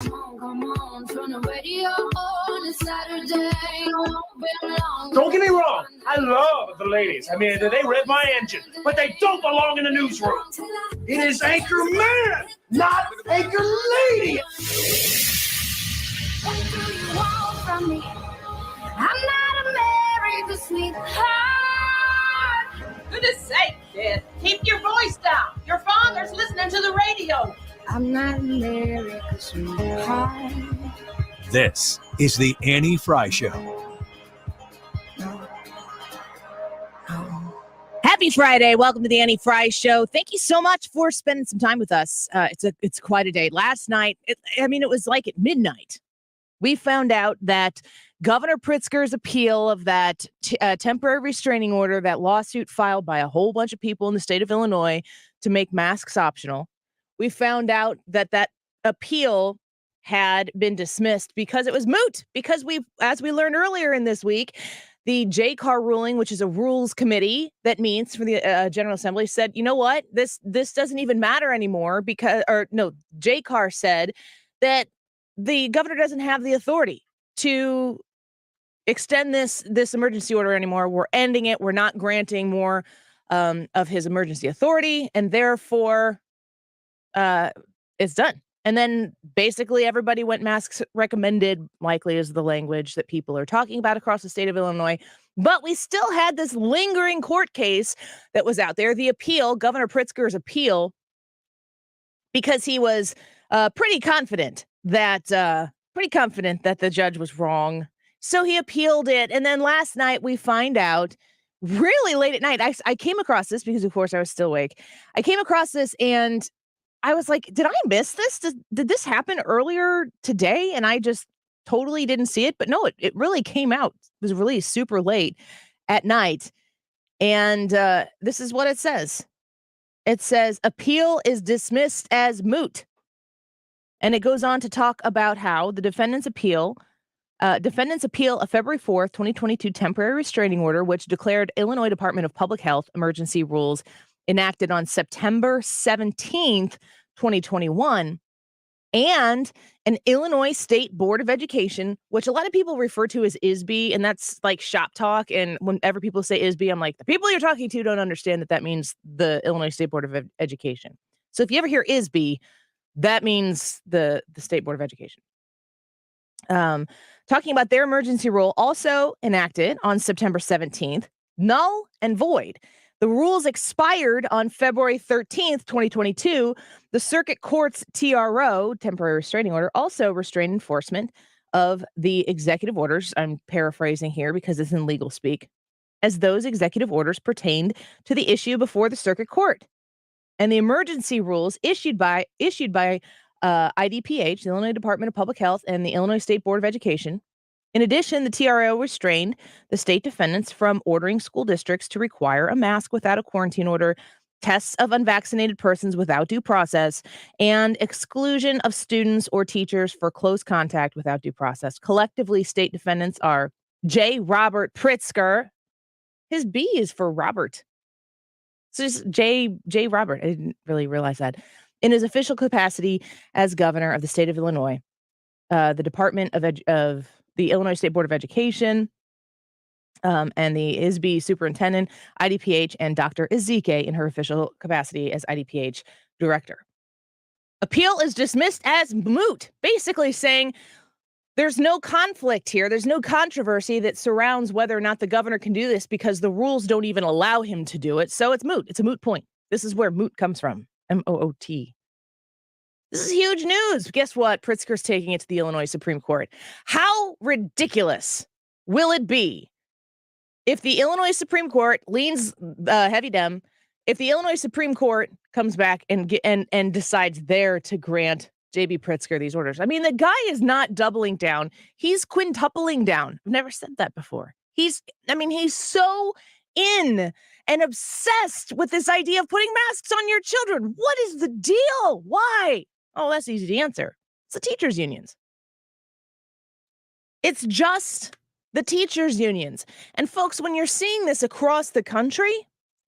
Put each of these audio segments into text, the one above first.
Come on, turn the radio on. It's Saturday. Don't get me wrong. I love the ladies. I mean, they rev my engine, but they don't belong in the newsroom. It is Anchor Man, not Anchor Lady. What do you want from me? I'm not America's sweetheart. Goodness sake, kid. Keep your voice down. Your father's listening to the radio. I'm not America's sweetheart. This is the Annie Fry Show. Happy Friday. Welcome to the Annie Fry Show. Thank you so much for spending some time with us. It's quite a day. Last night, it was like at midnight. We found out that Governor Pritzker's appeal of that temporary restraining order, that lawsuit filed by a whole bunch of people in the state of Illinois to make masks optional. We found out that that appeal had been dismissed because it was moot, because as we learned earlier in this week, the JCAR ruling, which is a rules committee that meets for the General Assembly, said, you know what, this doesn't even matter anymore JCAR said that the governor doesn't have the authority to extend this emergency order anymore. We're ending it. We're not granting more of his emergency authority, and therefore it's done. And then basically everybody went masks recommended, likely is the language that people are talking about across the state of Illinois. But we still had this lingering court case that was out there, the appeal, Governor Pritzker's appeal, because he was pretty confident that the judge was wrong. So he appealed it. And then last night we find out, really late at night, I came across this because, of course, I was still awake. I came across this and I was like, did I miss this? Did this happen earlier today? And I just totally didn't see it. But no, it really came out. It was released super late at night. And this is what it says. It says, appeal is dismissed as moot. And it goes on to talk about how the defendant's appeal a February 4th, 2022 temporary restraining order, which declared Illinois Department of Public Health emergency rules enacted on September 17th, 2021, and an Illinois State Board of Education, which a lot of people refer to as ISB, and that's like shop talk. And whenever people say ISB, I'm like, the people you're talking to don't understand that means the Illinois State Board of Education. So if you ever hear ISB, that means the State Board of Education. Talking about their emergency rule, also enacted on September 17th, null and void. The rules expired on February 13th, 2022. The circuit court's TRO, temporary restraining order, also restrained enforcement of the executive orders. I'm paraphrasing here because it's in legal speak, as those executive orders pertained to the issue before the circuit court. And the emergency rules issued by IDPH, the Illinois Department of Public Health, and the Illinois State Board of Education. In addition, the TRO restrained the state defendants from ordering school districts to require a mask without a quarantine order, tests of unvaccinated persons without due process, and exclusion of students or teachers for close contact without due process. Collectively, state defendants are J. Robert Pritzker. His B is for Robert. So just J. Robert. I didn't really realize that. In his official capacity as governor of the state of Illinois, the Department of the Illinois State Board of Education, and the ISB superintendent, IDPH, and Dr. Ezike in her official capacity as IDPH director. Appeal is dismissed as moot, basically saying there's no conflict here. There's no controversy that surrounds whether or not the governor can do this because the rules don't even allow him to do it. So it's moot. It's a moot point. This is where moot comes from. M-O-O-T. This is huge news. Guess what? Pritzker's taking it to the Illinois Supreme Court. How ridiculous will it be if the Illinois Supreme Court leans heavy Dem, if the Illinois Supreme Court comes back and decides there to grant J.B. Pritzker these orders? I mean, the guy is not doubling down. He's quintupling down. I've never said that before. He's so in and obsessed with this idea of putting masks on your children. What is the deal? Why? Oh, that's easy to answer. It's the teachers' unions. It's just the teachers' unions. And folks, when you're seeing this across the country,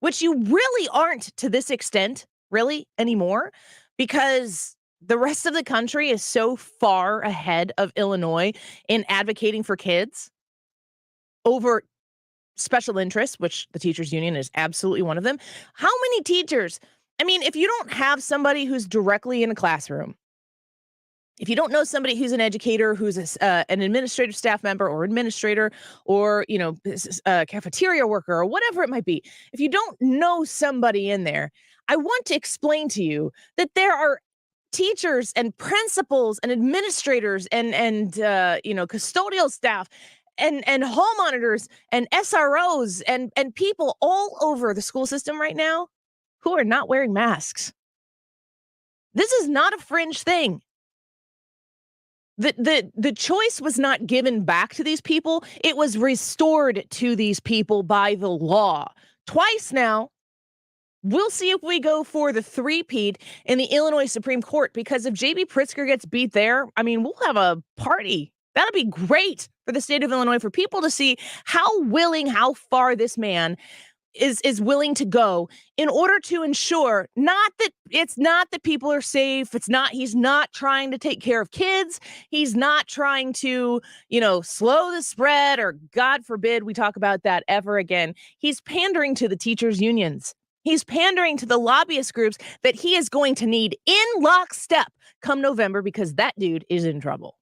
which you really aren't to this extent, really, anymore, because the rest of the country is so far ahead of Illinois in advocating for kids over special interests, which the teachers union is absolutely one of them. How many teachers? I mean, if you don't have somebody who's directly in a classroom, if you don't know somebody who's an educator, who's an administrative staff member or administrator or, a cafeteria worker or whatever it might be, if you don't know somebody in there, I want to explain to you that there are teachers and principals and administrators and custodial staff and hall monitors and SROs and people all over the school system right now who are not wearing masks. This is not a fringe thing. The choice was not given back to these people. It was restored to these people by the law. Twice now. We'll see if we go for the three-peat in the Illinois Supreme Court, because if J.B. Pritzker gets beat there, I mean, we'll have a party. That'll be great for the state of Illinois, for people to see how far this man is willing to go in order to ensure not that people are safe. He's not trying to take care of kids. He's not trying to, slow the spread, or God forbid we talk about that ever again. He's pandering to the teachers' unions. He's pandering to the lobbyist groups that he is going to need in lockstep come November, because that dude is in trouble.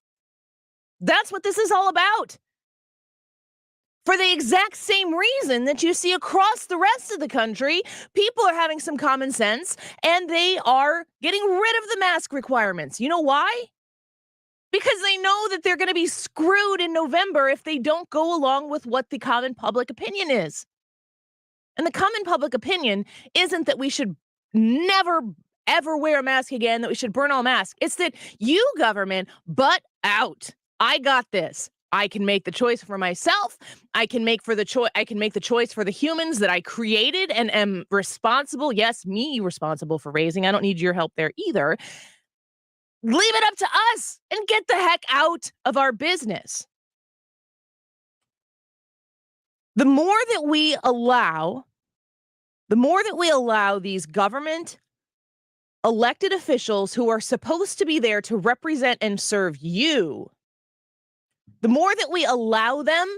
That's what this is all about. For the exact same reason that you see across the rest of the country, people are having some common sense and they are getting rid of the mask requirements. You know why? Because they know that they're going to be screwed in November if they don't go along with what the common public opinion is. And the common public opinion isn't that we should never, ever wear a mask again, that we should burn all masks. It's that you, government, butt out. I got this. I can make the choice for myself. I can make the choice for the humans that I created and am responsible. Yes, me responsible for raising. I don't need your help there either. Leave it up to us and get the heck out of our business. The more that we allow these government elected officials who are supposed to be there to represent and serve you, the more that we allow them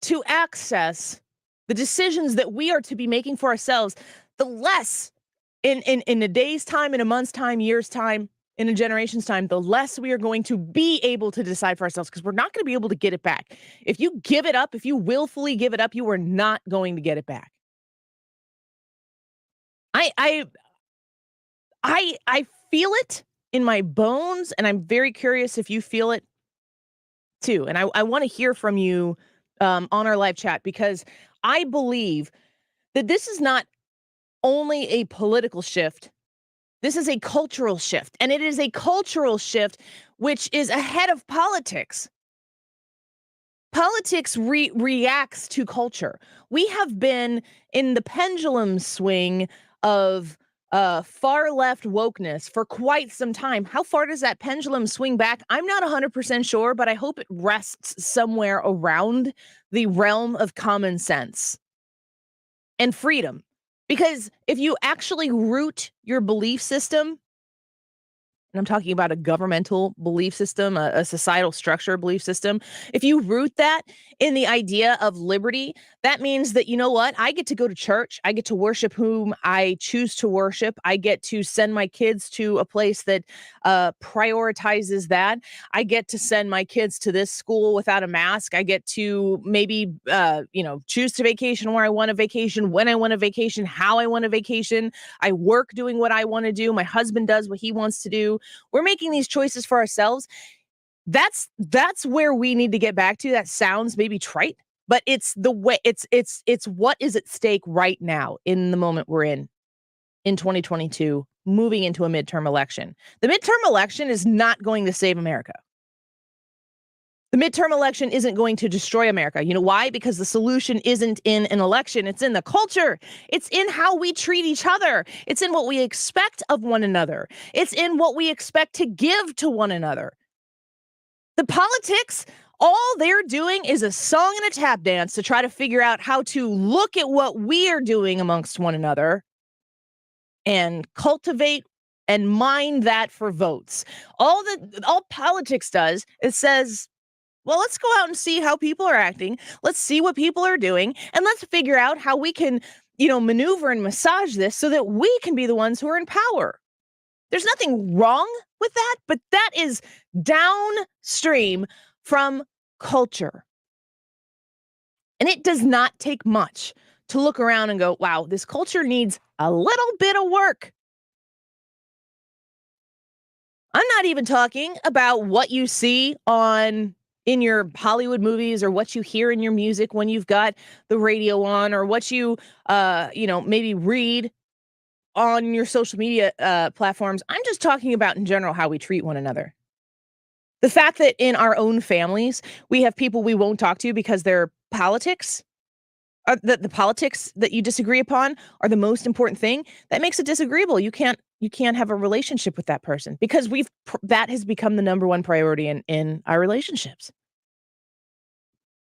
to access the decisions that we are to be making for ourselves, the less in a day's time, in a month's time, year's time, in a generation's time, the less we are going to be able to decide for ourselves, because we're not going to be able to get it back. If you give it up, if you willfully give it up, you are not going to get it back. I feel it in my bones, and I'm very curious if you feel it too. And I want to hear from you on our live chat, because I believe that this is not only a political shift. This is a cultural shift, and it is a cultural shift which is ahead of politics. Politics reacts to culture. We have been in the pendulum swing of far left wokeness for quite some time. How far does that pendulum swing back? I'm not 100% sure, but I hope it rests somewhere around the realm of common sense and freedom. Because if you actually root your belief system, and I'm talking about a governmental belief system, a societal structure belief system, if you root that in the idea of liberty, that means that, you know what? I get to go to church. I get to worship whom I choose to worship. I get to send my kids to a place that prioritizes that. I get to send my kids to this school without a mask. I get to maybe, choose to vacation where I want to vacation, when I want to vacation, how I want to vacation. I work doing what I want to do. My husband does what he wants to do. We're making these choices for ourselves. That's where we need to get back to. That sounds maybe trite, but it's the way it's what is at stake right now in the moment we're in 2022, moving into a midterm election. The midterm election is not going to save America. The midterm election isn't going to destroy America. You know why? Because the solution isn't in an election. It's in the culture. It's in how we treat each other. It's in what we expect of one another. It's in what we expect to give to one another. The politics, all they're doing is a song and a tap dance to try to figure out how to look at what we are doing amongst one another and cultivate and mine that for votes. All politics does is says, well, let's go out and see how people are acting. Let's see what people are doing. And let's figure out how we can, maneuver and massage this so that we can be the ones who are in power. There's nothing wrong with that, but that is downstream from culture. And it does not take much to look around and go, wow, this culture needs a little bit of work. I'm not even talking about what you see in your Hollywood movies or what you hear in your music when you've got the radio on, or what you, maybe read on your social media platforms. I'm just talking about in general how we treat one another. The fact that in our own families, we have people we won't talk to because their politics, the politics that you disagree upon are the most important thing, that makes it disagreeable. You can't have a relationship with that person because that has become the number one priority in our relationships.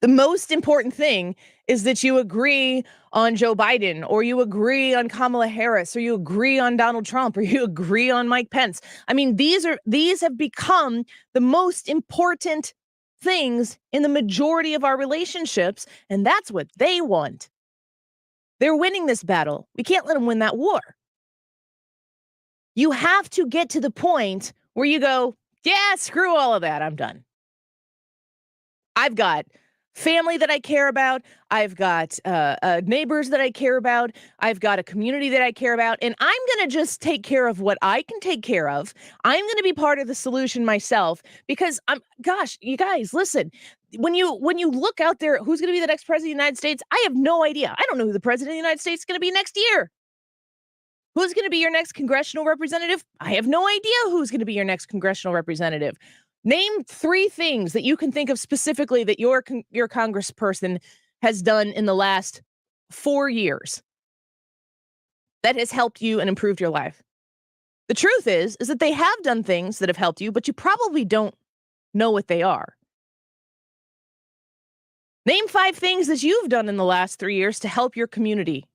The most important these is that you agree on Joe Biden, or you agree on Kamala Harris, or you agree on Donald Trump, or you agree on Mike Pence. I mean, these have become the most important things in the majority of our relationships, and that's what they want. They're winning this battle. We can't let them win that war. You have to get to the point where you go, yeah, screw all of that. I'm done. I've got family that I care about. I've got neighbors that I care about. I've got a community that I care about. And I'm going to just take care of what I can take care of. I'm going to be part of the solution myself because you guys, listen, when you look out there, who's going to be the next president of the United States? I have no idea. I don't know who the president of the United States is going to be next year. Who's going to be your next congressional representative? I have no idea who's going to be your next congressional representative. Name 3 things that you can think of specifically that your congressperson has done in the last 4 years that has helped you and improved your life. The truth is that they have done things that have helped you, but you probably don't know what they are. Name 5 things that you've done in the last 3 years to help your community,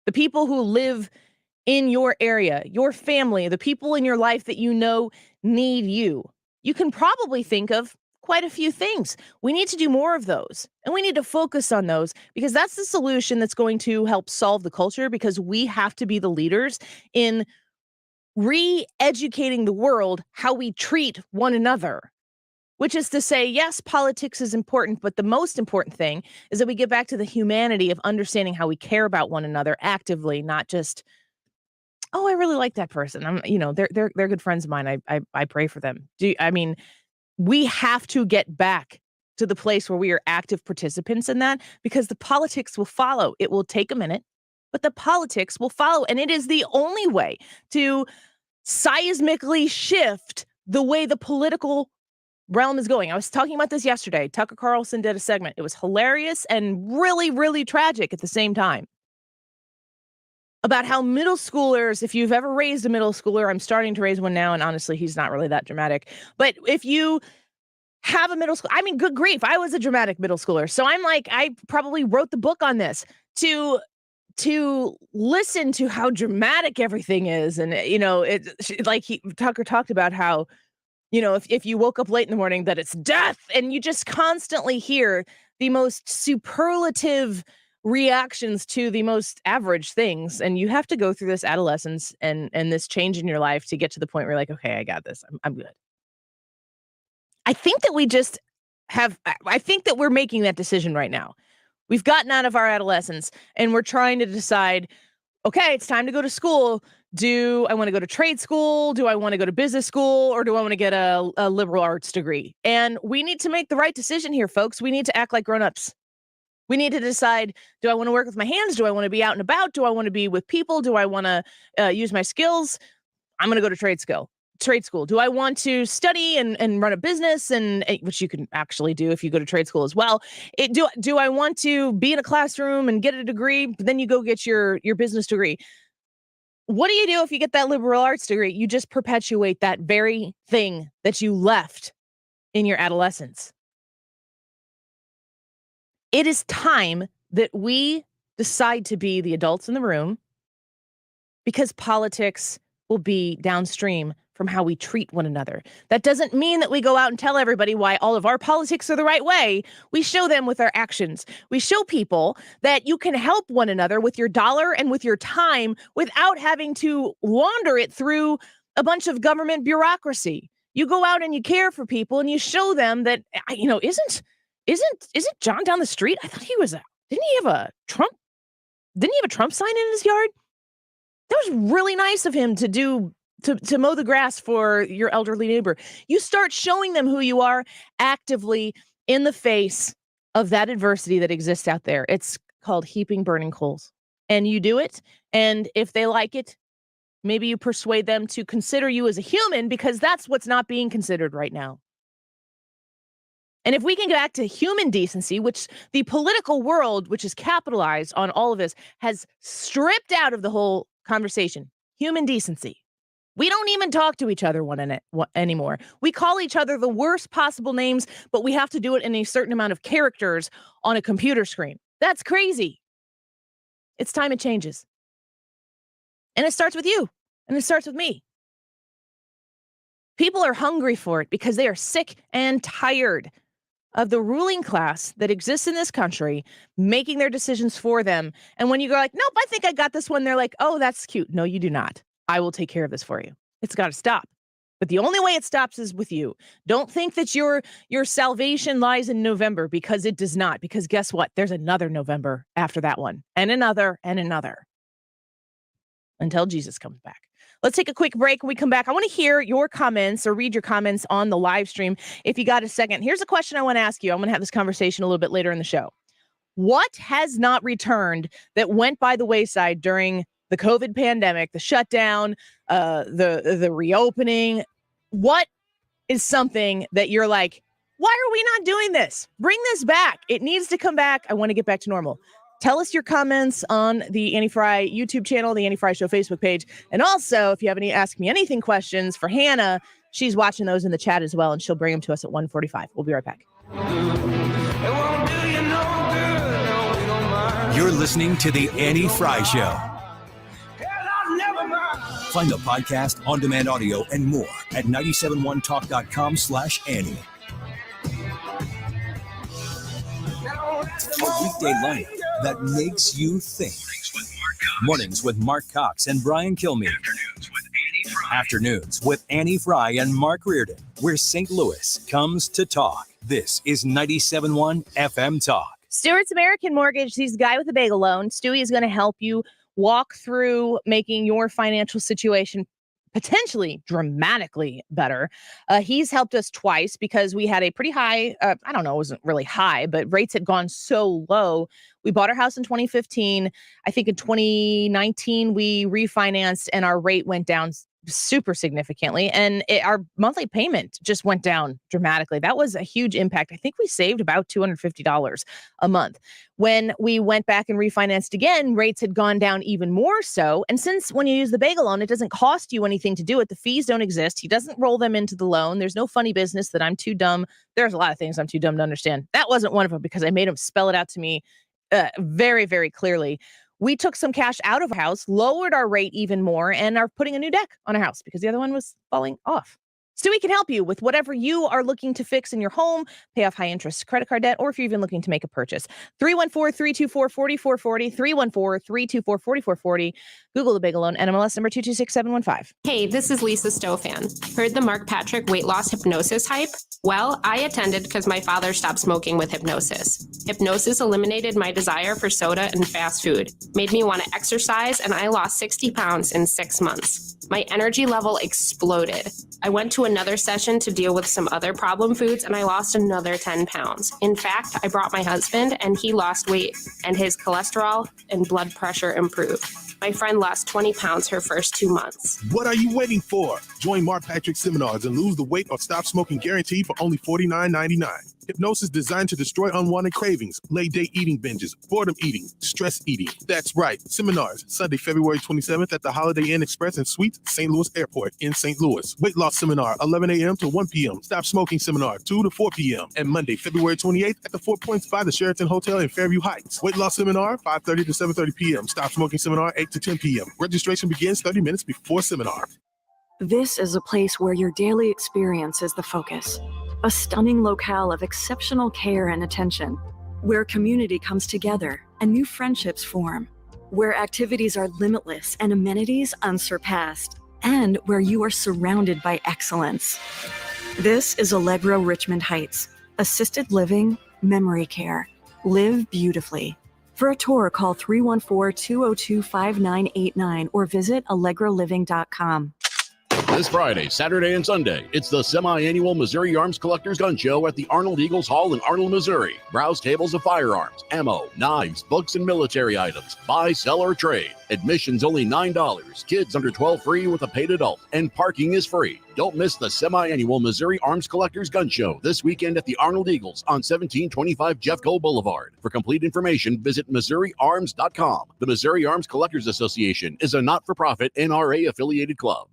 the people who live in your area, your family, the people in your life that you know need you. You can probably think of quite a few things. We need to do more of those, and we need to focus on those because that's the solution that's going to help solve the culture, because we have to be the leaders in re-educating the world how we treat one another, which is to say, yes, politics is important, but the most important thing is that we get back to the humanity of understanding how we care about one another actively, not just, oh, I really like that person. They're good friends of mine. I pray for them. We have to get back to the place where we are active participants in that, because the politics will follow. It will take a minute, but the politics will follow. And it is the only way to seismically shift the way the political realm is going. I was talking about this yesterday. Tucker Carlson did a segment. It was hilarious and really, really tragic at the same time, about how middle schoolers, if you've ever raised a middle schooler, I'm starting to raise one now, and honestly, he's not really that dramatic. But if you have a middle school, good grief, I was a dramatic middle schooler. So I'm like, I probably wrote the book on this to listen to how dramatic everything is. And, Tucker talked about how, if you woke up late in the morning, that it's death, and you just constantly hear the most superlative reactions to the most average things. And you have to go through this adolescence and this change in your life to get to the point where you're like, okay, I got this. I'm good. I think that we're making that decision right now. We've gotten out of our adolescence and we're trying to decide, okay, it's time to go to school. Do I want to go to trade school? Do I want to go to business school? Or do I want to get a liberal arts degree? And we need to make the right decision here, folks. We need to act like grown-ups. We need to decide, do I want to work with my hands? Do I want to be out and about? Do I want to be with people? Do I want to use my skills? I'm going to go to trade school. Do I want to study and run a business, and which you can actually do if you go to trade school as well? Do I want to be in a classroom and get a degree, but then you go get your business degree? What do you do if you get that liberal arts degree? You just perpetuate that very thing that you left in your adolescence. It is time that we decide to be the adults in the room, because politics will be downstream from how we treat one another. That doesn't mean that we go out and tell everybody why all of our politics are the right way. We show them with our actions. We show people that you can help one another with your dollar and with your time without having to launder it through a bunch of government bureaucracy. You go out and you care for people and you show them that, isn't John down the street? I thought he was didn't he have a Trump sign in his yard? That was really nice of him to do, to mow the grass for your elderly neighbor. You start showing them who you are actively in the face of that adversity that exists out there. It's called heaping burning coals. And you do it. And if they like it, maybe you persuade them to consider you as a human, because that's what's not being considered right now. And if we can get back to human decency, which the political world, which is capitalized on all of this, has stripped out of the whole conversation, human decency. We don't even talk to each other anymore. We call each other the worst possible names, but we have to do it in a certain amount of characters on a computer screen. That's crazy. It's time it changes. And it starts with you. And it starts with me. People are hungry for it because they are sick and tired of the ruling class that exists in this country making their decisions for them. And when you go like, nope, I think I got this one, they're like, oh, that's cute. No, you do not. I will take care of this for you. It's got to stop. But the only way it stops is with you. Don't think that your salvation lies in November, because it does not. Because guess what? There's another November after that one, and another, until Jesus comes back. Let's take a quick break. When we come back, I want to hear your comments or read your comments on the live stream if you got a second. Here's a question I want to ask you. I'm going to have this conversation a little bit later in the show. What has not returned that went by the wayside during the COVID pandemic, the shutdown, the reopening? What is something that you're like, why are we not doing this? Bring this back. It needs to come back. I want to get back to normal. Tell us your comments on the Annie Frey YouTube channel, the Annie Frey Show Facebook page. And also, if you have any Ask Me Anything questions for Hannah, she's watching those in the chat as well, and she'll bring them to us at 1:45. We'll be right back. You're listening to the Annie Frey Show. Find the podcast, on-demand audio, and more at 971talk.com/Annie. A weekday lineup that makes you think. Mornings with Mark Cox and Brian Kilmeade. Afternoons with Annie Frey and Mark Reardon, where St. Louis comes to talk. This is 97.1 FM Talk. Stewart's American Mortgage, he's the guy with the bagel loan. Stewie is going to help you walk through making your financial situation potentially dramatically better. He's helped us twice because we had a pretty high, it wasn't really high, but rates had gone so low. We bought our house in 2015. I think in 2019, we refinanced and our rate went down super significantly. And our monthly payment just went down dramatically. That was a huge impact. I think we saved about $250 a month. When we went back and refinanced again, rates had gone down even more so. And since when you use the bagel loan, it doesn't cost you anything to do it. The fees don't exist. He doesn't roll them into the loan. There's no funny business that I'm too dumb. There's a lot of things I'm too dumb to understand. That wasn't one of them because I made him spell it out to me very, very clearly. We took some cash out of our house, lowered our rate even more, and are putting a new deck on our house because the other one was falling off. Stewie can help you with whatever you are looking to fix in your home, pay off high interest credit card debt, or if you're even looking to make a purchase. 314-324-4440, 314-324-4440. Google the Bagel Loan, NMLS number 226715. Hey, this is Lisa Stofan. Heard the Mark Patrick weight loss hypnosis hype? Well, I attended because my father stopped smoking with hypnosis. Hypnosis eliminated my desire for soda and fast food, made me want to exercise, and I lost 60 pounds in 6 months. My energy level exploded. I went to another session to deal with some other problem foods, and I lost another 10 pounds. In fact, I brought my husband, and he lost weight, and his cholesterol and blood pressure improved. My friend lost 20 pounds her first 2 months. What are you waiting for? Join Mark Patrick seminars and lose the weight or stop smoking guaranteed for only $49.99. Hypnosis designed to destroy unwanted cravings, late-day eating binges, boredom eating, stress eating. That's right. Seminars, Sunday, February 27th at the Holiday Inn Express and Suites, St. Louis Airport in St. Louis. Weight loss seminar, 11 a.m. to 1 p.m. Stop smoking seminar, 2 to 4 p.m. And Monday, February 28th at the 4 Points by the Sheraton Hotel in Fairview Heights. Weight loss seminar, 5:30 to 7:30 p.m. Stop smoking seminar, 8 to 10 p.m. Registration begins 30 minutes before seminar. This is a place where your daily experience is the focus. A stunning locale of exceptional care and attention, where community comes together and new friendships form, where activities are limitless and amenities unsurpassed, and where you are surrounded by excellence. This is Allegro Richmond Heights, assisted living, memory care. Live beautifully. For a tour, call 314-202-5989 or visit allegroliving.com. This Friday, Saturday, and Sunday, it's the semi-annual Missouri Arms Collectors Gun Show at the Arnold Eagles Hall in Arnold, Missouri. Browse tables of firearms, ammo, knives, books, and military items. Buy, sell, or trade. Admission's only $9. Kids under 12 free with a paid adult. And parking is free. Don't miss the semi-annual Missouri Arms Collectors Gun Show this weekend at the Arnold Eagles on 1725 Jeffco Boulevard. For complete information, visit MissouriArms.com. The Missouri Arms Collectors Association is a not-for-profit NRA-affiliated club.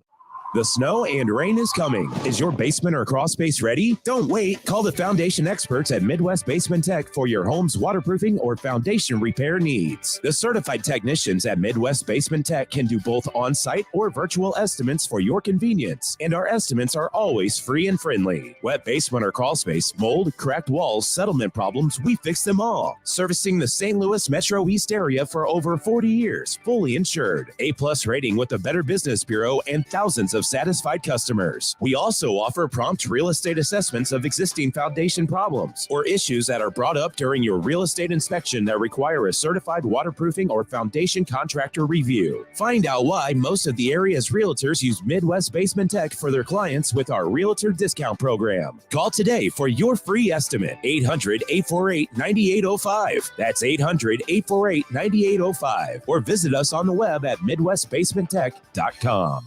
The snow and rain is coming. Is your basement or crawl space ready? Don't wait. Call the foundation experts at Midwest Basement Tech for your home's waterproofing or foundation repair needs. The certified technicians at Midwest Basement Tech can do both on-site or virtual estimates for your convenience, and our estimates are always free and friendly. Wet basement or crawl space, mold, cracked walls, settlement problems, we fix them all. Servicing the St. Louis Metro East area for over 40 years, fully insured. A+ rating with the Better Business Bureau and thousands of satisfied customers. We also offer prompt real estate assessments of existing foundation problems or issues that are brought up during your real estate inspection that require a certified waterproofing or foundation contractor review. Find out why most of the area's realtors use Midwest Basement Tech for their clients with our Realtor Discount Program. Call today for your free estimate. 800-848-9805. That's 800-848-9805. Or visit us on the web at MidwestBasementTech.com.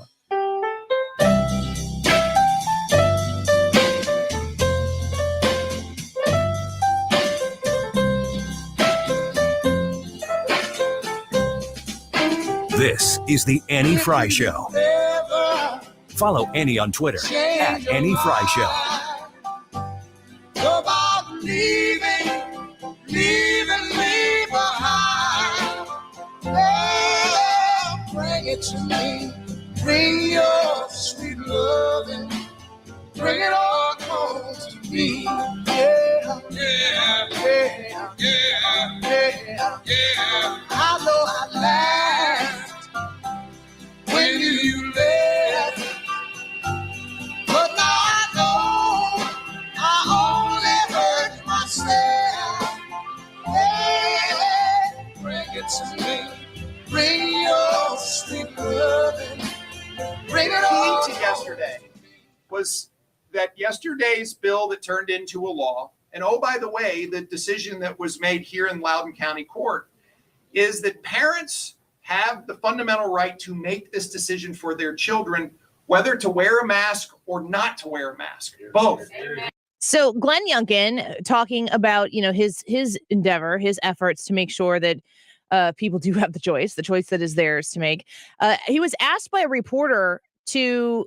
This is the Annie Fry Show. Follow Annie on Twitter at Annie Fry Show. About leaving me behind. Oh, bring it to me. Bring your sweet loving. Bring it all home to me. Yeah, yeah, yeah, yeah, yeah, yeah. I know I laughed when you left, but now I know I only hurt myself. Hey, bring it to me. Bring your sweet loving. Bring it all to yesterday was that yesterday's bill that turned into a law, and oh, by the way, the decision that was made here in Loudoun County Court is that parents have the fundamental right to make this decision for their children, whether to wear a mask or not to wear a mask, both. So Glenn Youngkin talking about, his endeavor, his efforts to make sure that people do have the choice that is theirs to make. He was asked by a reporter to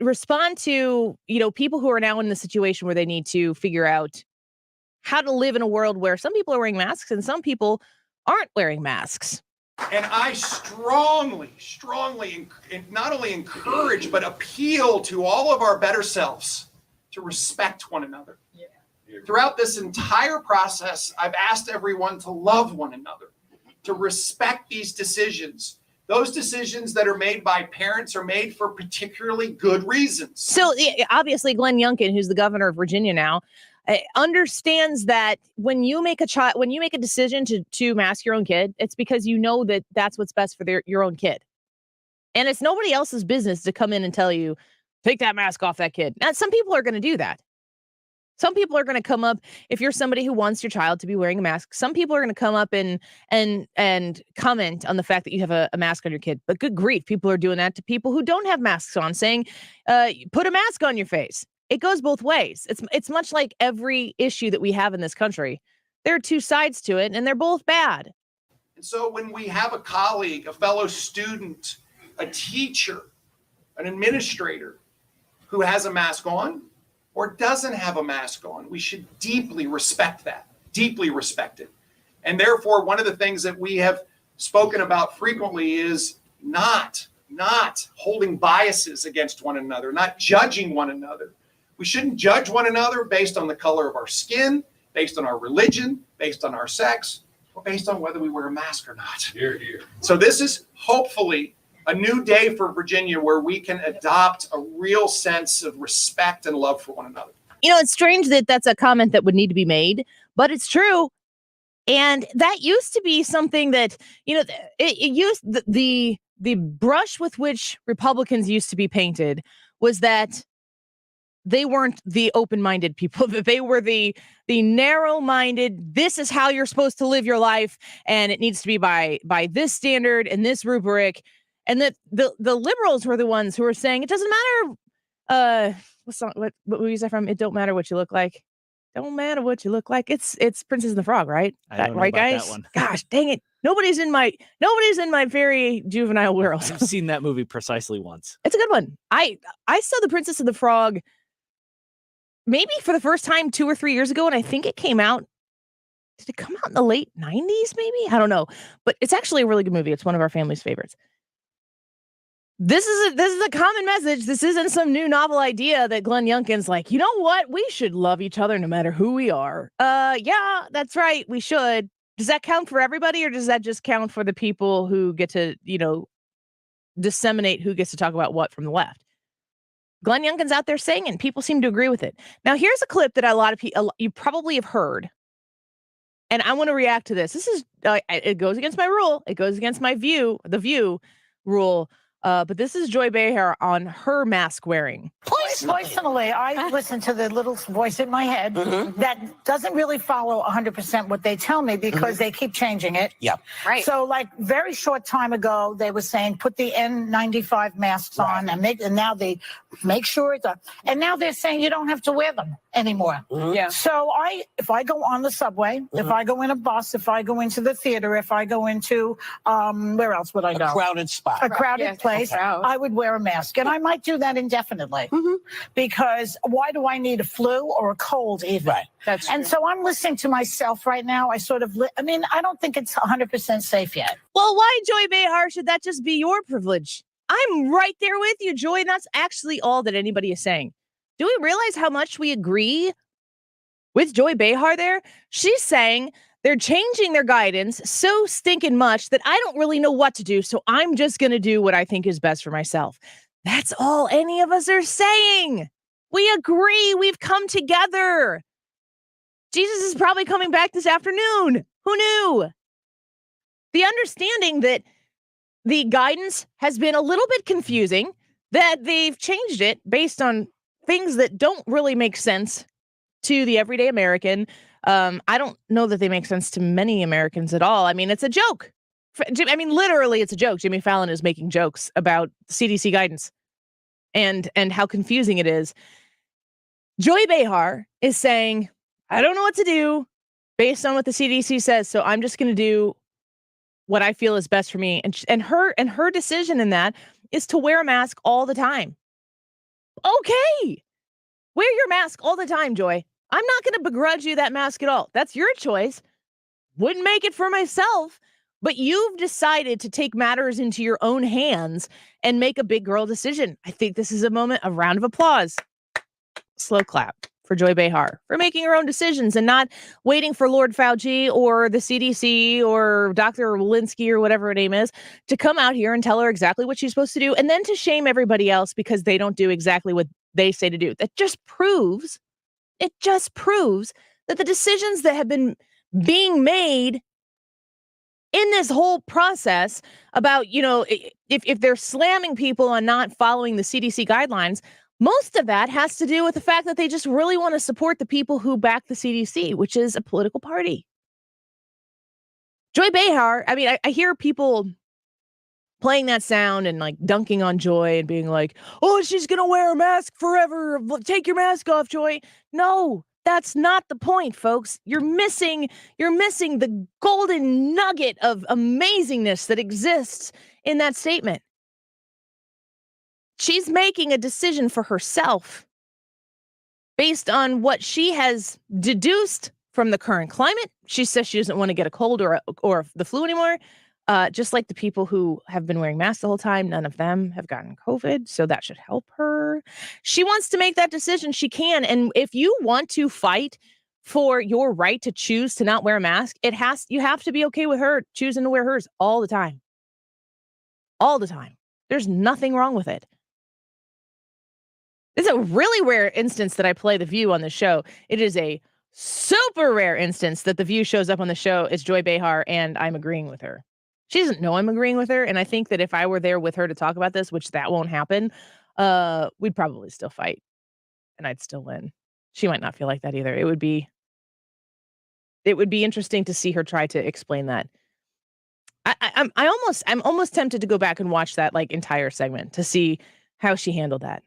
respond to, people who are now in the situation where they need to figure out how to live in a world where some people are wearing masks and some people aren't wearing masks. And I strongly, not only encourage, but appeal to all of our better selves to respect one another. Yeah. Throughout this entire process, I've asked everyone to love one another, to respect these decisions. Those decisions that are made by parents are made for particularly good reasons. So obviously, Glenn Youngkin, who's the governor of Virginia now, understands that when you make a decision to mask your own kid, it's because you know that that's what's best for your own kid. And it's nobody else's business to come in and tell you, take that mask off that kid. Now, some people are going to do that. Some people are going to come up, if you're somebody who wants your child to be wearing a mask, some people are going to come up and comment on the fact that you have a mask on your kid. But good grief, people are doing that to people who don't have masks on, saying, put a mask on your face. it goes both ways. It's much like every issue that we have in this country. There are two sides to it, and they're both bad. And so when we have a colleague, a fellow student, a teacher, an administrator who has a mask on or doesn't have a mask on, we should deeply respect that, deeply respect it. And therefore, one of the things that we have spoken about frequently is not holding biases against one another, not judging one another. We shouldn't judge one another based on the color of our skin, based on our religion, based on our sex, or based on whether we wear a mask or not. Here, here. So this is hopefully a new day for Virginia where we can adopt a real sense of respect and love for one another. You know, it's strange that that's a comment that would need to be made, but it's true. And that used to be something that, you know, it used the brush with which Republicans used to be painted was that they weren't the open-minded people, that they were the narrow-minded, this is how you're supposed to live your life, and it needs to be by this standard and this rubric. And that the liberals were the ones who were saying it doesn't matter what movie is that from? It don't matter what you look like. Don't matter what you look like. It's Princess and the Frog, right? I don't know right, about guys? that one. Gosh, dang it. Nobody's in my very juvenile world. I've seen that movie precisely once. It's a good one. I saw The Princess and the Frog maybe for the first time 2 or 3 years ago, and I think it came out. Did it come out in the late 90s, maybe? I don't know. But it's actually a really good movie. It's one of our family's favorites. This is a common message. This isn't some new novel idea that Glenn Youngkin's like, you know what? We should love each other no matter who we are. Yeah, that's right. We should. Does that count for everybody, or does that just count for the people who get to, you know, disseminate who gets to talk about what from the left? Glenn Youngkin's out there saying it, and people seem to agree with it. Now, here's a clip that a lot of people, you probably have heard, and I want to react to this. This is, it goes against my rule. It goes against my view, the view rule. But this is Joy Behar on her mask wearing. Personally, I listen to the little voice in my head that doesn't really follow 100% what they tell me because they keep changing it. Yeah. Right. So, like, very short time ago, they were saying put the N95 masks on and now they make sure it's on. And now they're saying you don't have to wear them anymore. Yeah. So if I go on the subway, if I go in a bus, if I go into the theater, if I go into where else would I go? A crowded spot. A crowded place. I would wear a mask, and I might do that indefinitely because why do I need a flu or a cold even? Right. That's and true. so I'm listening to myself right now. I don't think it's 100% safe yet. Well, why, Joy Behar, should that just be your privilege? I'm right there with you, Joy. And that's actually all that anybody is saying. Do we realize how much we agree with Joy Behar there? She's saying they're changing their guidance so stinking much that I don't really know what to do. So I'm just going to do what I think is best for myself. That's all any of us are saying. We agree. We've come together. Jesus is probably coming back this afternoon. Who knew? The understanding that the guidance has been a little bit confusing, that they've changed it based on things that don't really make sense to the everyday American. I don't know that they make sense to many Americans at all. I mean, it's a joke. I mean, literally, it's a joke. Jimmy Fallon is making jokes about CDC guidance and how confusing it is. Joy Behar is saying, I don't know what to do based on what the CDC says, so I'm just going to do what I feel is best for me. And her decision in that is to wear a mask all the time. Okay. Wear your mask all the time, Joy. I'm not going to begrudge you that mask at all. That's your choice. Wouldn't make it for myself, but you've decided to take matters into your own hands and make a big girl decision. I think this is a round of applause. Slow clap for Joy Behar for making her own decisions and not waiting for Lord Fauci or the CDC or Dr. Walensky or whatever her name is to come out here and tell her exactly what she's supposed to do and then to shame everybody else because they don't do exactly what they say to do. That just proves that the decisions that have been being made in this whole process about, you know, if they're slamming people on not following the CDC guidelines, most of that has to do with the fact that they just really want to support the people who back the CDC, which is a political party. Joy Behar, I mean, I hear people playing that sound and like dunking on Joy and being like, oh, she's going to wear a mask forever. Take your mask off, Joy. No, that's not the point, folks. You're missing the golden nugget of amazingness that exists in that statement. She's making a decision for herself based on what she has deduced from the current climate. She says she doesn't want to get a cold or the flu anymore. Just like the people who have been wearing masks the whole time, none of them have gotten COVID, so that should help her. She wants to make that decision. She can. And if you want to fight for your right to choose to not wear a mask, you have to be okay with her choosing to wear hers all the time. All the time. There's nothing wrong with it. It's a really rare instance that I play The View on the show. It is a super rare instance that The View shows up on the show. It's Joy Behar, and I'm agreeing with her. She doesn't know I'm agreeing with her, and I think that if I were there with her to talk about this, which that won't happen, we'd probably still fight, and I'd still win. She might not feel like that either. It would be interesting to see her try to explain that. I'm almost tempted to go back and watch that like entire segment to see how she handled that.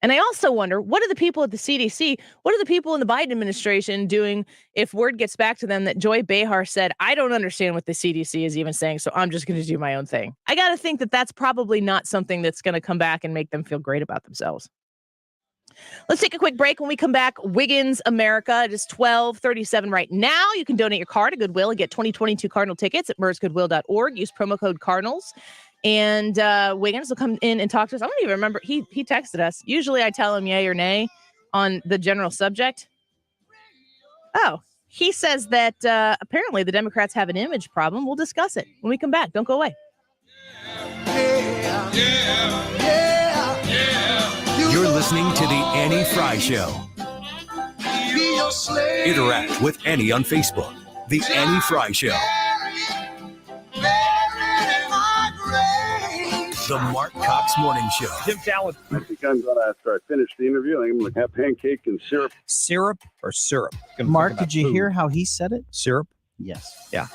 And I also wonder, what are the people at the CDC, what are the people in the Biden administration doing if word gets back to them that Joy Behar said, I don't understand what the CDC is even saying, so I'm just going to do my own thing. I got to think that that's probably not something that's going to come back and make them feel great about themselves. Let's take a quick break. When we come back, Wiggins America. It is 12:37 right now. You can donate your car to Goodwill and get 2022 Cardinal tickets at mersgoodwill.org. Use promo code Cardinals. And Wiggins will come in and talk to us. I don't even remember. He texted us. Usually I tell him yay or nay on the general subject. Oh, he says that apparently the Democrats have an image problem. We'll discuss it when we come back. Don't go away. You're listening to The Annie Frey Show. Interact with Annie on Facebook. The Annie Frey Show. The Mark Cox Morning Show. Jim Talent. I think I'm going to, after I finish the interview, I think I'm going to have pancake and syrup. Syrup or syrup? Mark, did you hear how he said it? Syrup? Yes. Yeah,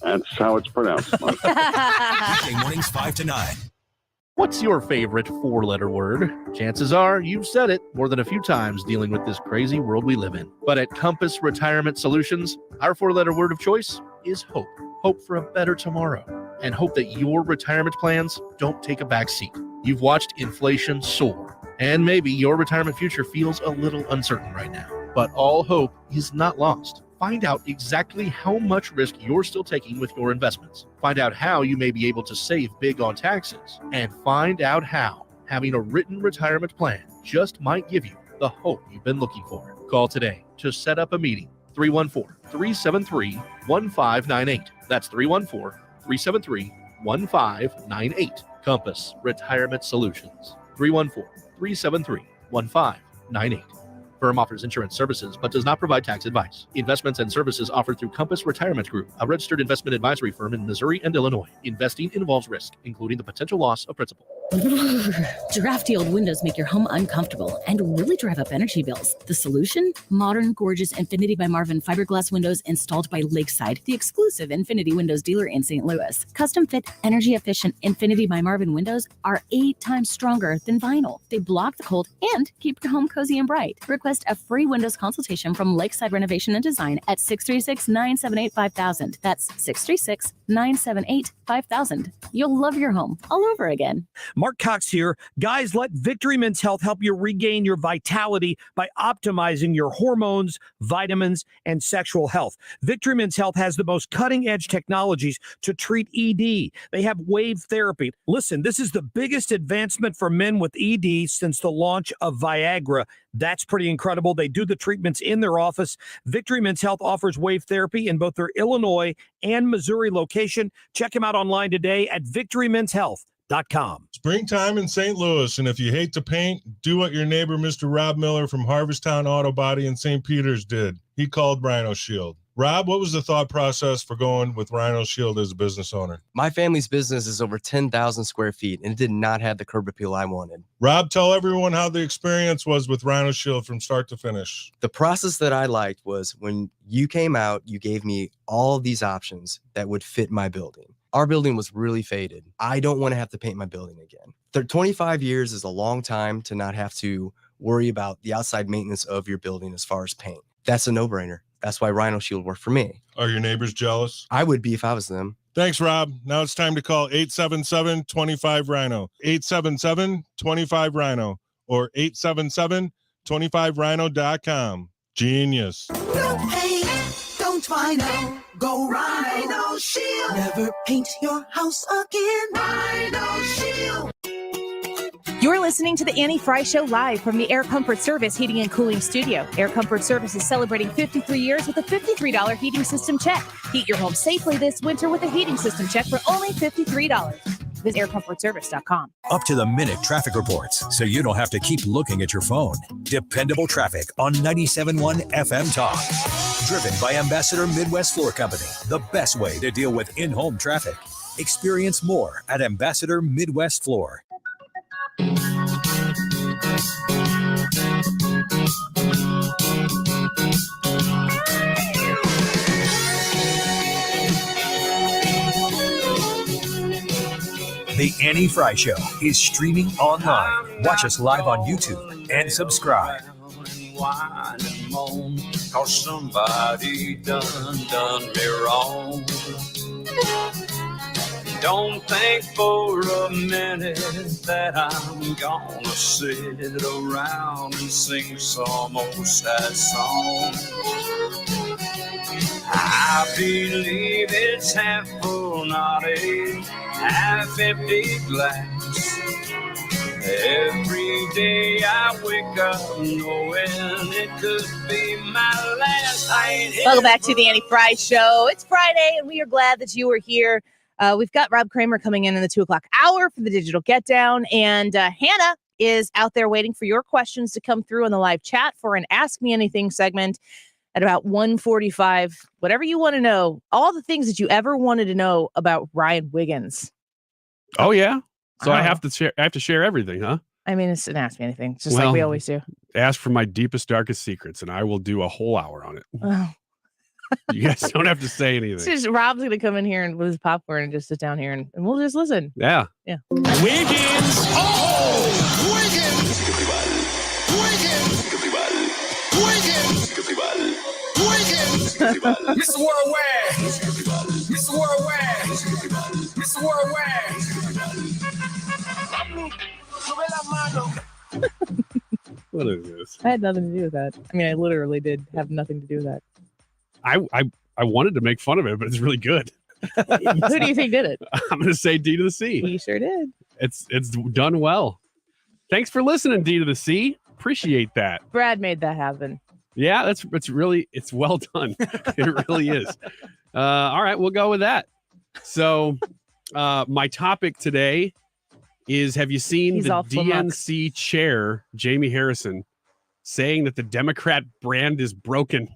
that's how it's pronounced. Weekday mornings 5 to 9. What's your favorite four-letter word? Chances are you've said it more than a few times dealing with this crazy world we live in. But at Compass Retirement Solutions, our four-letter word of choice is hope. Hope for a better tomorrow. And hope that your retirement plans don't take a back seat. You've watched inflation soar, and maybe your retirement future feels a little uncertain right now. But all hope is not lost. Find out exactly how much risk you're still taking with your investments. Find out how you may be able to save big on taxes. And find out how having a written retirement plan just might give you the hope you've been looking for. Call today to set up a meeting. 314-373-1598. That's 314-373-1598. Compass Retirement Solutions. 314-373-1598. Firm offers insurance services but does not provide tax advice. Investments and services offered through Compass Retirement Group, a registered investment advisory firm in Missouri and Illinois. Investing involves risk, including the potential loss of principal. Drafty old windows make your home uncomfortable and really drive up energy bills. The solution? Modern, gorgeous Infinity by Marvin fiberglass windows installed by Lakeside, the exclusive Infinity Windows dealer in St. Louis. Custom-fit, energy-efficient Infinity by Marvin windows are 8 times stronger than vinyl. They block the cold and keep your home cozy and bright. Request a free windows consultation from Lakeside Renovation and Design at 636-978-5000. That's 636-978-5000. You'll love your home all over again. Mark Cox here. Guys, let Victory Men's Health help you regain your vitality by optimizing your hormones, vitamins, and sexual health. Victory Men's Health has the most cutting-edge technologies to treat ED. They have wave therapy. Listen, this is the biggest advancement for men with ED since the launch of Viagra. That's pretty incredible. They do the treatments in their office. Victory Men's Health offers wave therapy in both their Illinois and Missouri location. Check them out online today at victorymenshealth.com. Springtime in St. Louis, and if you hate to paint, do what your neighbor Mr. Rob Miller from Harvesttown Auto Body in St. Peter's did. He called Rhino Shield. Rob, what was the thought process for going with Rhino Shield as a business owner? My family's business is over 10,000 square feet, and it did not have the curb appeal I wanted. Rob, tell everyone how the experience was with Rhino Shield from start to finish. The process that I liked was when you came out, you gave me all these options that would fit my building. Our building was really faded. I don't want to have to paint my building again. 25 years is a long time to not have to worry about the outside maintenance of your building as far as paint. That's a no-brainer. That's why Rhino Shield worked for me. Are your neighbors jealous? I would be if I was them. Thanks, Rob. Now it's time to call 877-25-RHINO. 877-25-RHINO or 877-25rhino.com. Genius. No pain, don't Rhino. Go Rhino Shield. Never paint your house again. Rhino Shield. You're listening to the Annie Fry Show live from the Air Comfort Service Heating and Cooling Studio. Air Comfort Service is celebrating 53 years with a $53 heating system check. Heat your home safely this winter with a heating system check for only $53. Visit aircomfortservice.com. Up to the minute traffic reports, so you don't have to keep looking at your phone. Dependable traffic on 97.1 FM Talk. Driven by Ambassador Midwest Floor Company, the best way to deal with in-home traffic. Experience more at Ambassador Midwest Floor. The Annie Fry Show is streaming online. Watch us live on YouTube and subscribe. Cause somebody done me wrong. Don't think for a minute that I'm gonna sit around and sing some old sad song. I believe it's half full, not a half empty glass. Every day I wake up knowing it could be my last. Welcome back to the Annie Fry Show. It's Friday, and we are glad that you are here. We've got Rob Kramer coming in the 2 o'clock hour for the Digital Get Down, and Hannah is out there waiting for your questions to come through in the live chat for an Ask Me Anything segment at about 1:45. Whatever you want to know, all the things that you ever wanted to know about Ryan Wiggins. Oh yeah, so I have to share. I have to share everything, huh? I mean, it's an Ask Me Anything, just like we always do. Ask for my deepest, darkest secrets, and I will do a whole hour on it. Oh. You guys don't have to say anything. It's just Rob's going to come in here and with his popcorn and just sit down here and we'll just listen. Yeah. Yeah. Wiggins! Oh! Wiggins! Wiggins! Wiggins! Mr. Worldwide! Mr. Worldwide! Mr. Worldwide! What is this? I had nothing to do with that. I mean, I literally did have nothing to do with that. I wanted to make fun of it, but it's really good. Who do you think did it? I'm going to say D to the C. He sure did. It's done well. Thanks for listening, D to the C. Appreciate that. Brad made that happen. Yeah, it's well done. It really is. All right, we'll go with that. So my topic today is, have you seen the DNC chair, Jamie Harrison, saying that the Democrat brand is broken?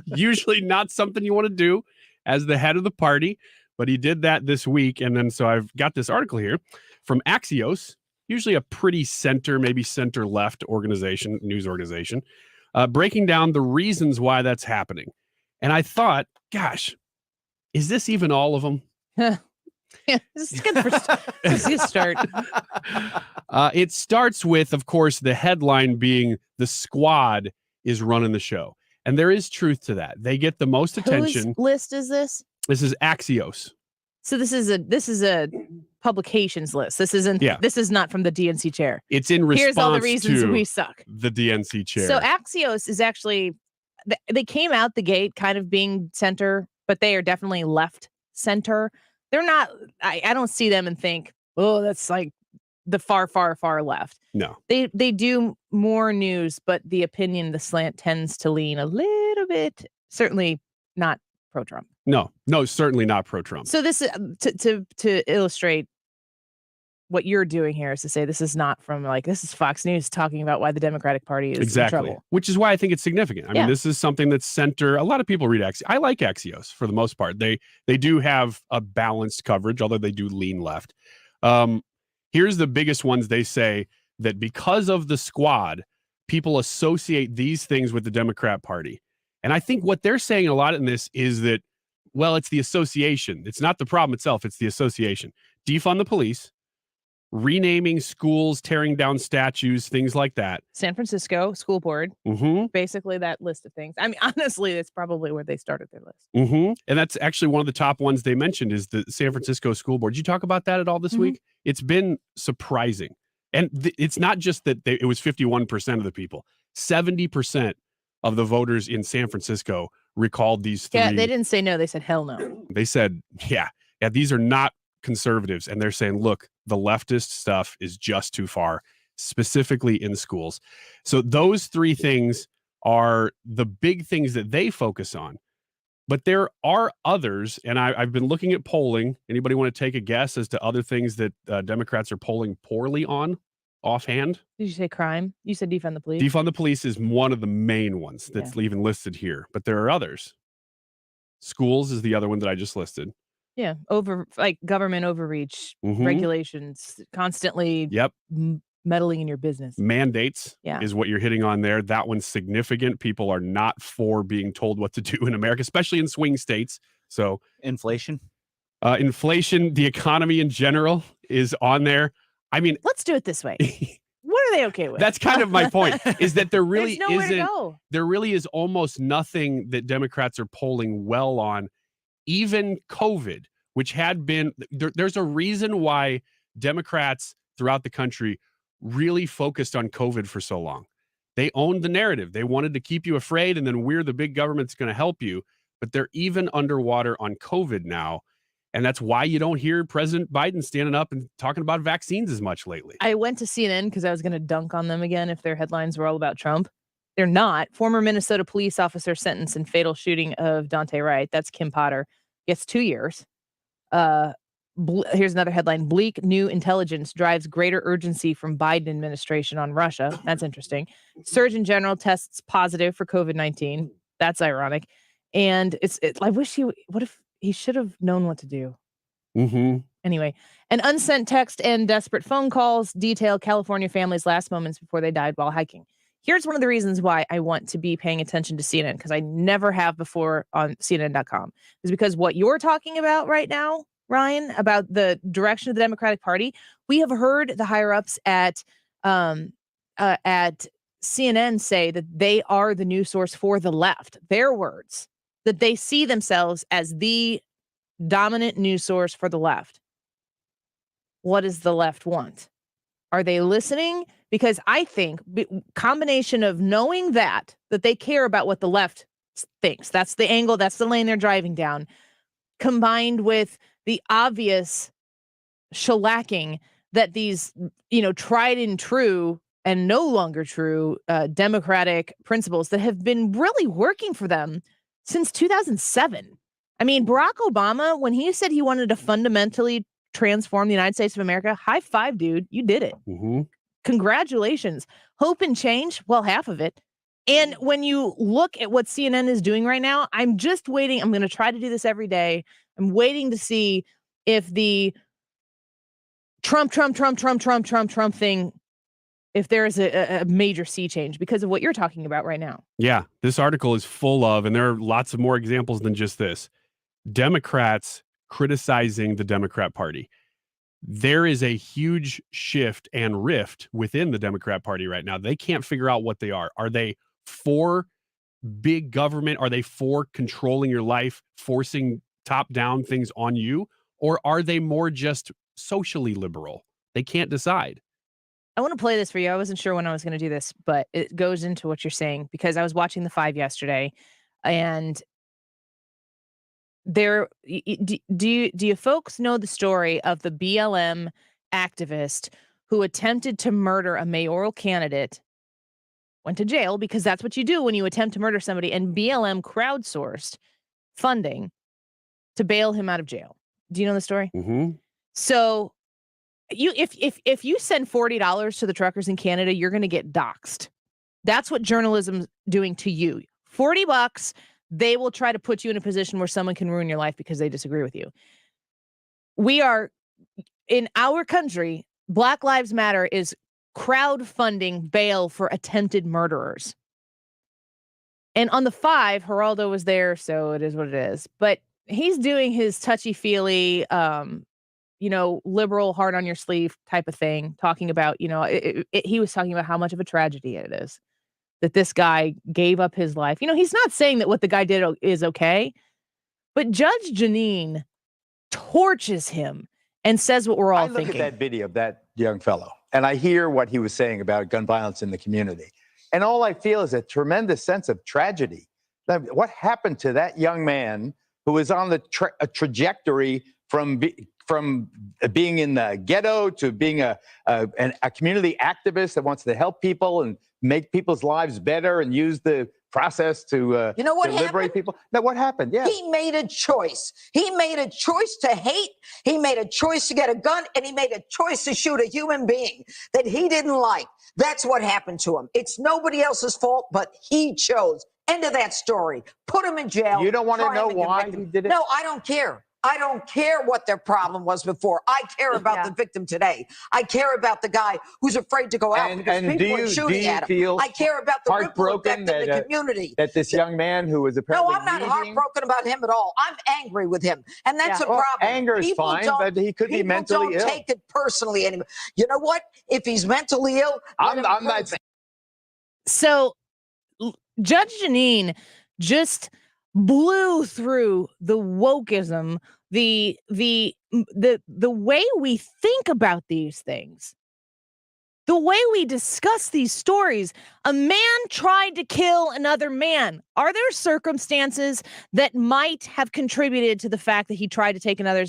Usually not something you want to do as the head of the party, but he did that this week. And then so I've got this article here from Axios, usually a pretty center, maybe center left organization, news organization, breaking down the reasons why that's happening. And I thought, gosh, is this even all of them? Yeah, this is good for this is a start. It starts with, of course, the headline being the squad is running the show. And there is truth to that. They get the most attention. Whose list is this? This is Axios. So this is a publications list. This isn't. Yeah. This is not from the DNC chair. It's in response Here's all the reasons to we suck. The DNC chair. So Axios is actually, they came out the gate kind of being center, but they are definitely left center. They're not. I don't see them and think, oh, that's like the far left. No, they do more news, but the opinion, the slant tends to lean a little bit, certainly not pro-Trump. No, certainly not pro-Trump. So this is to illustrate what you're doing here, is to say this is not from this is Fox News talking about why the Democratic Party is in trouble. Which is why I think it's significant. I mean, this is something that's center. A lot of people read Axios. I like Axios for the most part. They do have a balanced coverage, although they do lean left. Here's the biggest ones. They say that because of the squad, people associate these things with the Democrat Party. And I think what they're saying a lot in this is that Well, it's the association. It's not the problem itself. It's the association. Defund the police, renaming schools, tearing down statues, things like that. San Francisco school board, basically that list of things. I mean, honestly, that's probably where they started their list. And that's actually one of the top ones they mentioned is the San Francisco school board. Did you talk about that at all this week? It's been surprising. And it's not just that it was 51% of the people. 70% of the voters in San Francisco recalled these three. Yeah, they didn't say no. They said hell no. They said, yeah, these are not conservatives. And they're saying, look, the leftist stuff is just too far, specifically in schools. So those three things are the big things that they focus on. But there are others, and I've been looking at polling. Anybody want to take a guess as to other things that Democrats are polling poorly on offhand? Did you say crime? You said defund the police? Defund the police is one of the main ones that's even listed here, but there are others. Schools is the other one that I just listed. Yeah, government overreach, regulations, constantly meddling in your business. Mandates is what you're hitting on there. That one's significant. People are not for being told what to do in America, especially in swing states. So inflation, the economy in general is on there. I mean, let's do it this way. What are they okay with? That's kind of my point, is that there really isn't. There really is almost nothing that Democrats are polling well on. Even COVID, which had been, there's a reason why Democrats throughout the country really focused on COVID for so long. They owned the narrative. They wanted to keep you afraid, and then we're the big government's going to help you. But they're even underwater on COVID now. And that's why you don't hear President Biden standing up and talking about vaccines as much lately. I went to CNN because I was going to dunk on them again if their headlines were all about Trump. They're not. Former Minnesota police officer sentenced in fatal shooting of Daunte Wright. That's Kim Potter. Gets 2 years. Here's another headline. Bleak new intelligence drives greater urgency from Biden administration on Russia. That's interesting. Surgeon General tests positive for COVID-19. That's ironic. And I wish he should have known what to do. Anyway, an unsent text and desperate phone calls detail California families' last moments before they died while hiking. Here's one of the reasons why I want to be paying attention to CNN, because I never have before on CNN.com, is because what you're talking about right now, Ryan, about the direction of the Democratic Party, we have heard the higher ups at CNN say that they are the news source for the left. Their words, that they see themselves as the dominant news source for the left. What does the left want? Are they listening? Because I think combination of knowing that they care about what the left thinks, that's the angle, that's the lane they're driving down, combined with the obvious shellacking that these, tried and true and no longer true Democratic principles that have been really working for them since 2007. I mean, Barack Obama, when he said he wanted to fundamentally transform the United States of America, high five, dude, you did it. Congratulations. Hope and change, well, half of it. And when you look at what CNN is doing right now, I'm just waiting. I'm going to try to do this every day. I'm waiting to see if the Trump thing, if there is a major sea change because of what you're talking about right now. Yeah, this article is full of, and there are lots of more examples than just this, Democrats criticizing the Democrat Party. There is a huge shift and rift within the Democrat Party right now. They can't figure out what they are. Are they for big government? Are they for controlling your life, forcing top-down things on you? Or are they more just socially liberal? They can't decide. I want to play this for you. I wasn't sure when I was going to do this, but it goes into what you're saying because I was watching The Five yesterday, and do you folks know the story of the BLM activist who attempted to murder a mayoral candidate, went to jail because that's what you do when you attempt to murder somebody, and BLM crowdsourced funding to bail him out of jail? Do you know the story? So if you send $40 to the truckers in Canada, you're going to get doxxed. That's what journalism's doing to you. $40, they will try to put you in a position where someone can ruin your life because they disagree with you. We are, in our country, Black Lives Matter is crowdfunding bail for attempted murderers. And on The Five, Geraldo was there, so it is what it is. But he's doing his touchy-feely, liberal, hard on your sleeve type of thing, talking about, he was talking about how much of a tragedy it is that this guy gave up his life. He's not saying that what the guy did is okay, but Judge Jeanine torches him and says what we're all thinking. I look at that video of that young fellow, and I hear what he was saying about gun violence in the community. And all I feel is a tremendous sense of tragedy. What happened to that young man who was on the trajectory from being in the ghetto to being a community activist that wants to help people and make people's lives better and use the process to you know what to liberate happened? people? Now, what happened? Yeah. He made a choice. He made a choice to hate. He made a choice to get a gun, and he made a choice to shoot a human being that he didn't like. That's what happened to him. It's nobody else's fault, but he chose. End of that story. Put him in jail. You don't want to try know him and why convict he him. did it? No, I don't care. I don't care what their problem was before. I care about the victim today. I care about the guy who's afraid to go out because people are shooting at him. I care about the ripple effect in the community. That this young man who was apparently No, I'm not heartbroken about him at all. I'm angry with him, and that's a problem. Anger is fine, but he could be mentally ill. People don't take it personally anymore. You know what? If he's mentally ill, I'm not. So Judge Jeanine just blew through the wokeism, the way we think about these things, the way we discuss these stories. A man tried to kill another man. Are there circumstances that might have contributed to the fact that he tried to take another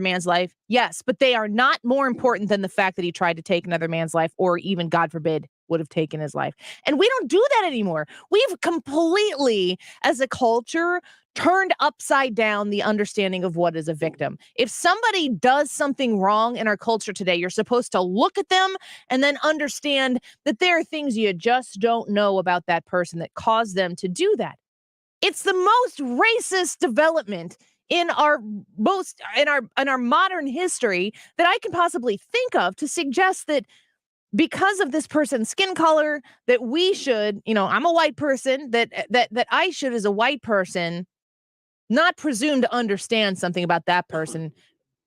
man's life? Yes, but they are not more important than the fact that he tried to take another man's life, or even, God forbid, would have taken his life. And we don't do that anymore. We've completely, as a culture, turned upside down the understanding of what is a victim. If somebody does something wrong in our culture today, you're supposed to look at them and then understand that there are things you just don't know about that person that caused them to do that. It's the most racist development in our modern history that I can possibly think of, to suggest that because of this person's skin color, that we should, I'm a white person, that I should, as a white person, not presume to understand something about that person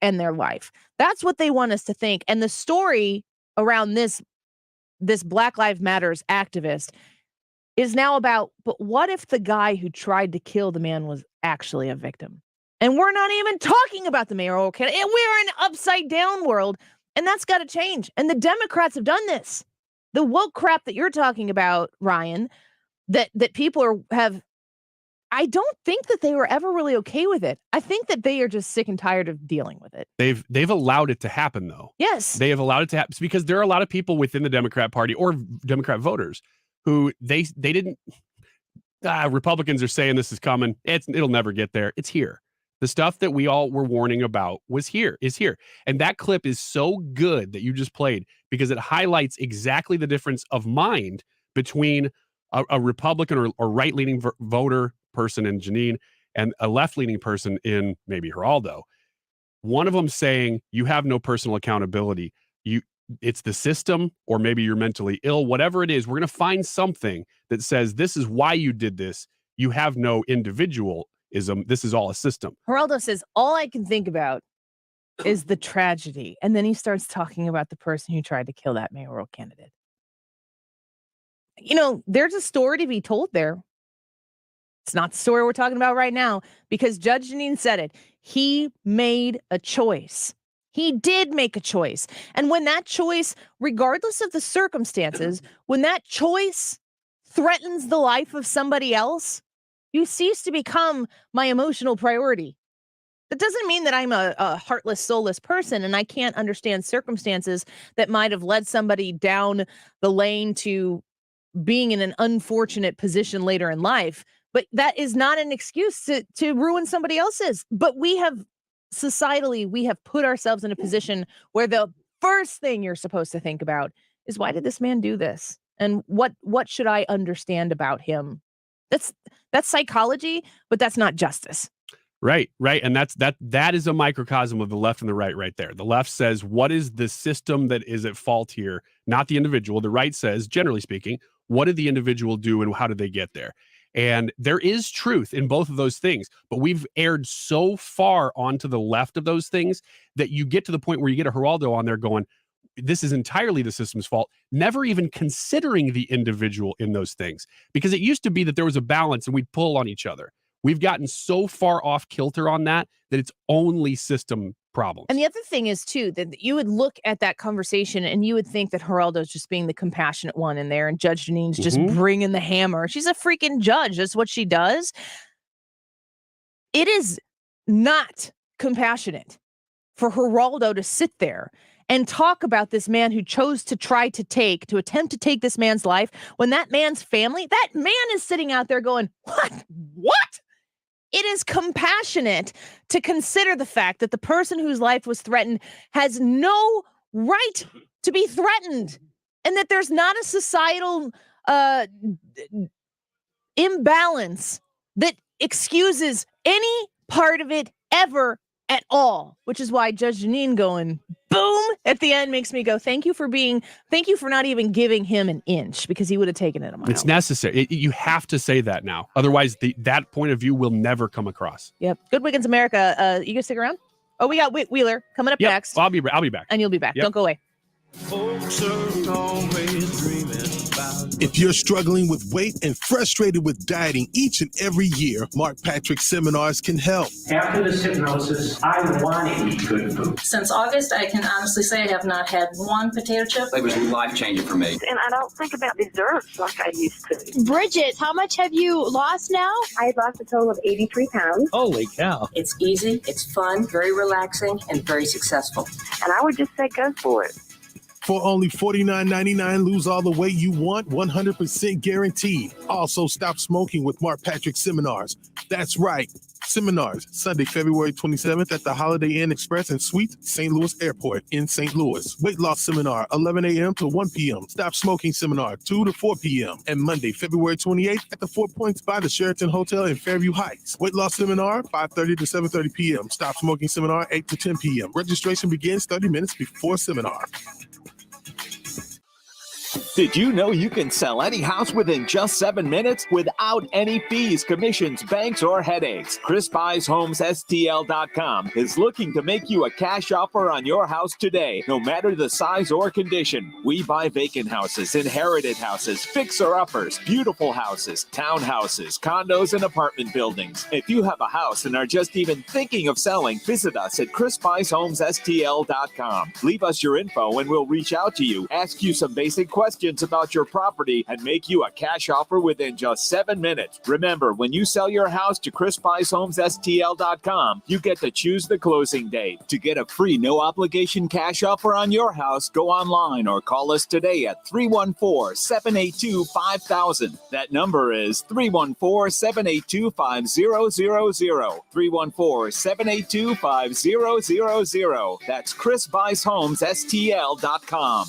and their life. That's what they want us to think. And the story around this Black Lives Matters activist is now about, but what if the guy who tried to kill the man was actually a victim? And we're not even talking about the mayoral candidate. We're in an upside down world. And that's got to change. And the Democrats have done this. The woke crap that you're talking about, Ryan, that people have, I don't think that they were ever really okay with it. I think that they are just sick and tired of dealing with it. They've allowed it to happen, though. Yes. They have allowed it to happen because there are a lot of people within the Democrat Party or Democrat voters who they didn't. Republicans are saying this is coming. It'll never get there. It's here. The stuff that we all were warning about is here. And that clip is so good that you just played, because it highlights exactly the difference of mind between a Republican or right-leaning voter person in Jeanine and a left-leaning person in maybe Geraldo. One of them saying, you have no personal accountability. It's the system, or maybe you're mentally ill, whatever it is. We're going to find something that says this is why you did this. You have no individualism. This is all a system. Geraldo says, all I can think about is the tragedy. And then he starts talking about the person who tried to kill that mayoral candidate. There's a story to be told there. It's not the story we're talking about right now, because Judge Jeanine said it. He made a choice. He did make a choice. And when that choice, regardless of the circumstances, when that choice threatens the life of somebody else, you cease to become my emotional priority. That doesn't mean that I'm a heartless, soulless person and I can't understand circumstances that might have led somebody down the lane to being in an unfortunate position later in life. But that is not an excuse to ruin somebody else's. But societally, we have put ourselves in a position where the first thing you're supposed to think about is, why did this man do this? And what should I understand about him? That's psychology, but that's not justice. Right. And that is a microcosm of the left and the right there. The left says, what is the system that is at fault here? Not the individual. The right says, generally speaking, what did the individual do and how did they get there? And there is truth in both of those things, but we've erred so far onto the left of those things that you get to the point where you get a Geraldo on there going, this is entirely the system's fault, never even considering the individual in those things. Because it used to be that there was a balance and we'd pull on each other. We've gotten so far off kilter on that it's only system problems. And the other thing is, too, that you would look at that conversation and you would think that Geraldo's just being the compassionate one in there and Judge Janine's just bringing the hammer. She's a freaking judge. That's what she does. It is not compassionate for Geraldo to sit there and talk about this man who chose to attempt to take this man's life when that man's family, that man is sitting out there going, what? It is compassionate to consider the fact that the person whose life was threatened has no right to be threatened, and that there's not a societal imbalance that excuses any part of it ever at all, which is why Judge Janine going boom at the end makes me go, thank you for not even giving him an inch, because he would have taken it a mile. It's necessary. You have to say that now. Otherwise, that point of view will never come across. Yep. Good Wiggins America. You gonna stick around? Oh, we got Wheeler coming up next. I'll be back. And you'll be back. Yep. Don't go away. Folks are always dreaming about. If you're struggling with weight and frustrated with dieting each and every year, Mark Patrick Seminars can help. After this hypnosis, I want to eat good food. Since August, I can honestly say I have not had one potato chip. It was life-changing for me. And I don't think about desserts like I used to. Bridget, how much have you lost now? I lost a total of 83 pounds. Holy cow. It's easy, it's fun, very relaxing, and very successful. And I would just say go for it. For only $49.99, lose all the weight you want, 100% guaranteed. Also, stop smoking with Mark Patrick Seminars. That's right, Seminars, Sunday, February 27th at the Holiday Inn Express and Suites, St. Louis Airport in St. Louis. Weight loss seminar, 11 a.m. to 1 p.m. Stop smoking seminar, 2 to 4 p.m. And Monday, February 28th at the 4 Points by the Sheraton Hotel in Fairview Heights. Weight loss seminar, 5:30 to 7:30 p.m. Stop smoking seminar, 8 to 10 p.m. Registration begins 30 minutes before seminar. Did you know you can sell any house within just 7 minutes without any fees, commissions, banks, or headaches? ChrisBuysHomesSTL.com is looking to make you a cash offer on your house today, no matter the size or condition. We buy vacant houses, inherited houses, fixer-uppers, beautiful houses, townhouses, condos, and apartment buildings. If you have a house and are just even thinking of selling, visit us at ChrisBuysHomesSTL.com. Leave us your info and we'll reach out to you, ask you some basic questions about your property, and make you a cash offer within just 7 minutes. Remember, when you sell your house to ChrisBuysHomesSTL.com, you get to choose the closing date. To get a free, no-obligation cash offer on your house, go online or call us today at 314-782-5000. That number is 314-782-5000. 314-782-5000. That's ChrisBuysHomesSTL.com.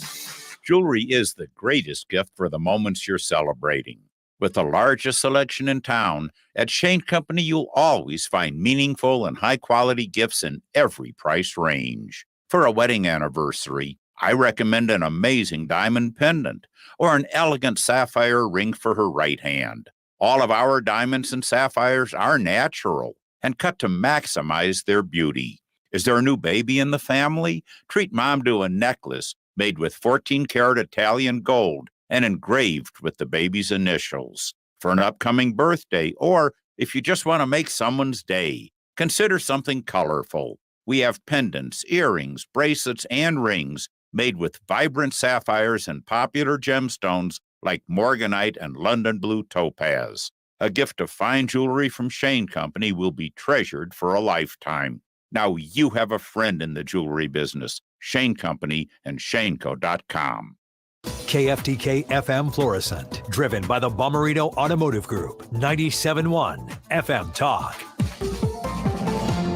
Jewelry is the greatest gift for the moments you're celebrating. With the largest selection in town, at Shane Company, you'll always find meaningful and high-quality gifts in every price range. For a wedding anniversary, I recommend an amazing diamond pendant or an elegant sapphire ring for her right hand. All of our diamonds and sapphires are natural and cut to maximize their beauty. Is there a new baby in the family? Treat mom to a necklace made with 14-karat Italian gold and engraved with the baby's initials. For an upcoming birthday, or if you just want to make someone's day, consider something colorful. We have pendants, earrings, bracelets, and rings made with vibrant sapphires and popular gemstones like morganite and London blue topaz. A gift of fine jewelry from Shane Company will be treasured for a lifetime. Now you have a friend in the jewelry business. Shane Company and ShaneCo.com. KFTK FM Florissant, driven by the Bomarito Automotive Group, 97.1 FM Talk.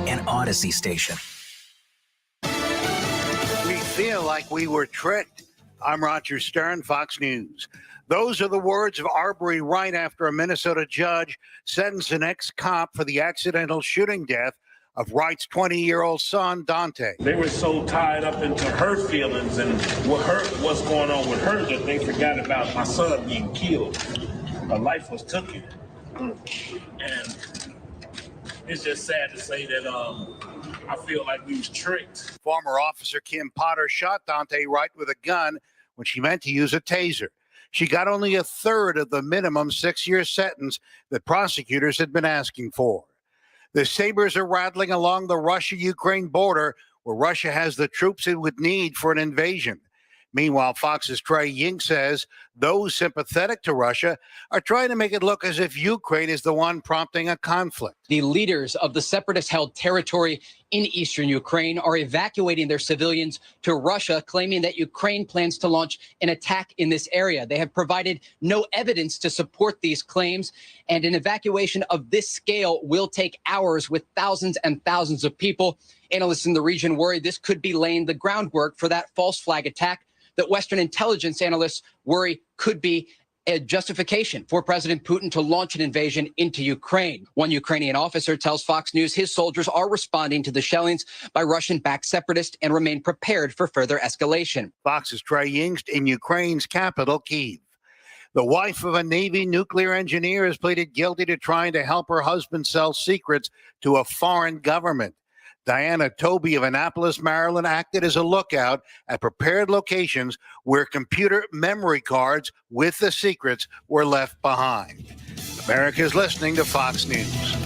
An Odyssey station. We feel like we were tricked. I'm Roger Stern, Fox News. Those are the words of Arbery right after a Minnesota judge sentenced an ex-cop for the accidental shooting death of Wright's 20-year-old son, Dante. They were so tied up into her feelings and what's going on with her that they forgot about my son being killed. Her life was taken. And it's just sad to say that I feel like we was tricked. Former officer Kim Potter shot Dante Wright with a gun when she meant to use a taser. She got only a third of the minimum 6-year sentence that prosecutors had been asking for. The sabers are rattling along the Russia-Ukraine border, where Russia has the troops it would need for an invasion. Meanwhile, Fox's Trey Ying says those sympathetic to Russia are trying to make it look as if Ukraine is the one prompting a conflict. The leaders of the separatist-held territory in eastern Ukraine are evacuating their civilians to Russia, claiming that Ukraine plans to launch an attack in this area. They have provided no evidence to support these claims, and an evacuation of this scale will take hours with thousands and thousands of people. Analysts in the region worry this could be laying the groundwork for that false flag attack that Western intelligence analysts worry could be a justification for President Putin to launch an invasion into Ukraine. One Ukrainian officer tells Fox News his soldiers are responding to the shellings by Russian-backed separatists and remain prepared for further escalation. Fox's Trey Yingst in Ukraine's capital, Kyiv. The wife of a Navy nuclear engineer has pleaded guilty to trying to help her husband sell secrets to a foreign government. Diana Toby of Annapolis, Maryland, acted as a lookout at prepared locations where computer memory cards with the secrets were left behind. America is listening to Fox News.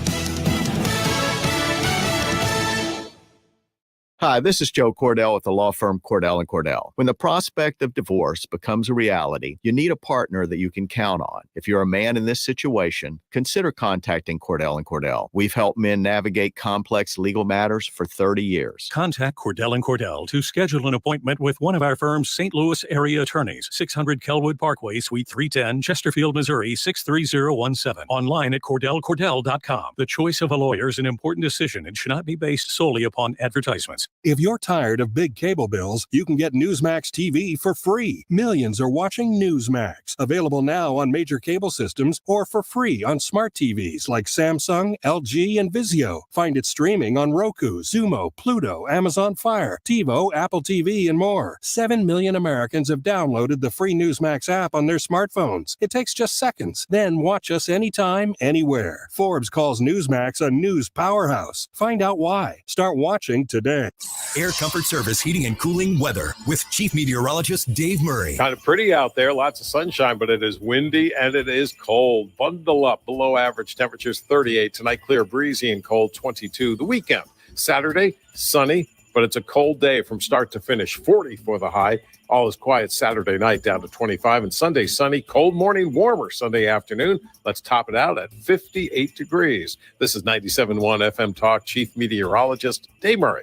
Hi, this is Joe Cordell with the law firm Cordell & Cordell. When the prospect of divorce becomes a reality, you need a partner that you can count on. If you're a man in this situation, consider contacting Cordell & Cordell. We've helped men navigate complex legal matters for 30 years. Contact Cordell & Cordell to schedule an appointment with one of our firm's St. Louis area attorneys. 600 Kelwood Parkway, Suite 310, Chesterfield, Missouri, 63017. Online at CordellCordell.com. The choice of a lawyer is an important decision and should not be based solely upon advertisements. If you're tired of big cable bills, you can get Newsmax TV for free. Millions are watching Newsmax. Available now on major cable systems or for free on smart TVs like Samsung, LG, and Vizio. Find it streaming on Roku, Xumo, Pluto, Amazon Fire, TiVo, Apple TV, and more. 7 million Americans have downloaded the free Newsmax app on their smartphones. It takes just seconds. Then watch us anytime, anywhere. Forbes calls Newsmax a news powerhouse. Find out why. Start watching today. Air Comfort Service heating and cooling weather with Chief Meteorologist Dave Murray. Kind of pretty out there, lots of sunshine, but it is windy and it is cold. Bundle up. Below average temperatures 38 tonight, clear, breezy, and cold 22. The weekend, Saturday, sunny, but it's a cold day from start to finish. 40 for the high. All is quiet Saturday night down to 25, and Sunday sunny, cold morning, warmer Sunday afternoon. Let's top it out at 58 degrees. This is 97.1 FM Talk Chief Meteorologist Dave Murray.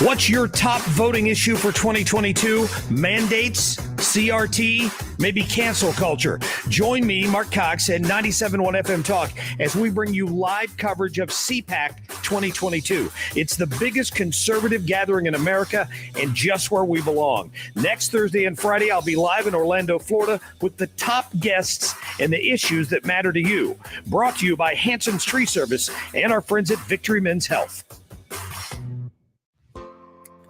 What's your top voting issue for 2022? Mandates, CRT, maybe cancel culture. Join me, Mark Cox, at 97.1 FM Talk as we bring you live coverage of CPAC 2022. It's the biggest conservative gathering in America and just where we belong. Next Thursday and Friday, I'll be live in Orlando, Florida with the top guests and the issues that matter to you. Brought to you by Hanson's Tree Service and our friends at Victory Men's Health.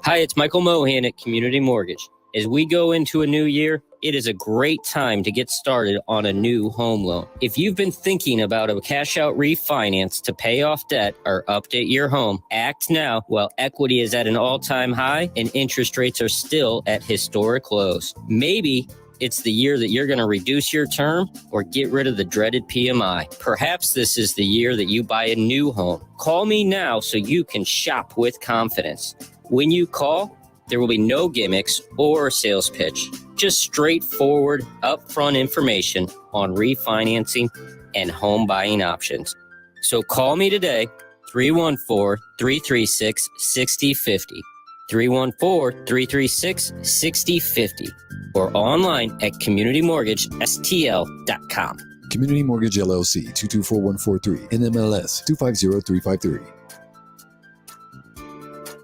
Hi, it's Michael Mohan at Community Mortgage. As we go into a new year, it is a great time to get started on a new home loan. If you've been thinking about a cash-out refinance to pay off debt or update your home, act now while equity is at an all-time high and interest rates are still at historic lows. Maybe it's the year that you're going to reduce your term or get rid of the dreaded PMI. Perhaps this is the year that you buy a new home. Call me now so you can shop with confidence. When you call, there will be no gimmicks or sales pitch, just straightforward, upfront information on refinancing and home buying options. So call me today, 314-336-6050, 314-336-6050, or online at communitymortgagestl.com. Community Mortgage LLC, 224143, NMLS 250353.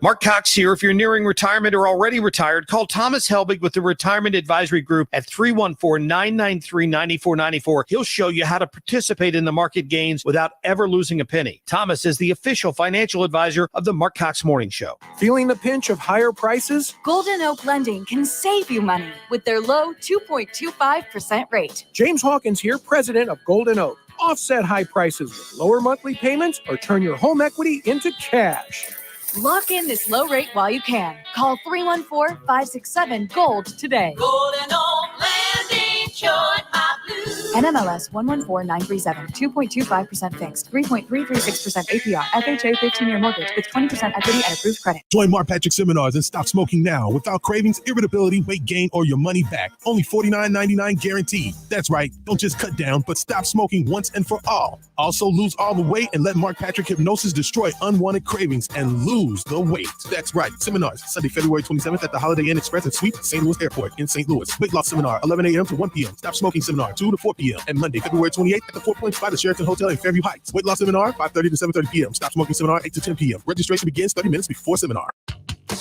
Mark Cox here. If you're nearing retirement or already retired, call Thomas Helbig with the Retirement Advisory Group at 314-993-9494. He'll show you how to participate in the market gains without ever losing a penny. Thomas is the official financial advisor of the Mark Cox Morning Show. Feeling the pinch of higher prices? Golden Oak Lending can save you money with their low 2.25% rate. James Hawkins here, president of Golden Oak. Offset high prices with lower monthly payments or turn your home equity into cash. Lock in this low rate while you can. Call 314-567-GOLD today. Golden Oak Landing, join my blues. NMLS 114937, 2.25% fixed, 3.336% APR, FHA 15-year mortgage with 20% equity and approved credit. Join Mark Patrick seminars and stop smoking now without cravings, irritability, weight gain, or your money back. Only $49.99 guaranteed. That's right. Don't just cut down, but stop smoking once and for all. Also lose all the weight and let Mark Patrick Hypnosis destroy unwanted cravings and lose the weight. That's right. Seminars, Sunday, February 27th at the Holiday Inn Express and Suite, St. Louis Airport in St. Louis. Weight loss seminar, 11 a.m. to 1 p.m. Stop smoking seminar, 2 to 4 p.m. And Monday, February 28th at the 4 Points by the Sheraton Hotel in Fairview Heights. Weight loss seminar, 5:30 to 7:30 p.m. Stop smoking seminar, 8 to 10 p.m. Registration begins 30 minutes before seminar.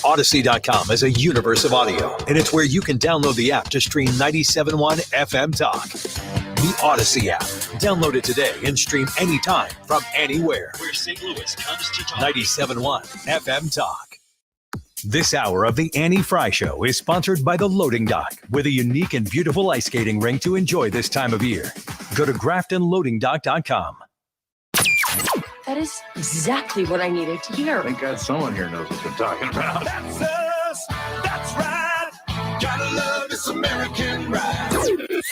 Odyssey.com is a universe of audio, and it's where you can download the app to stream 97.1 FM Talk. The Odyssey app. Download it today and stream anytime from anywhere. Where St. Louis comes to talk. 97.1 FM Talk. This hour of the Annie Fry Show is sponsored by the Loading Dock, with a unique and beautiful ice skating rink to enjoy this time of year. Go to GraftonLoadingDock.com. That is exactly what I needed to hear. Thank God someone here knows what they're talking about. That's us. That's right. Gotta love this American ride.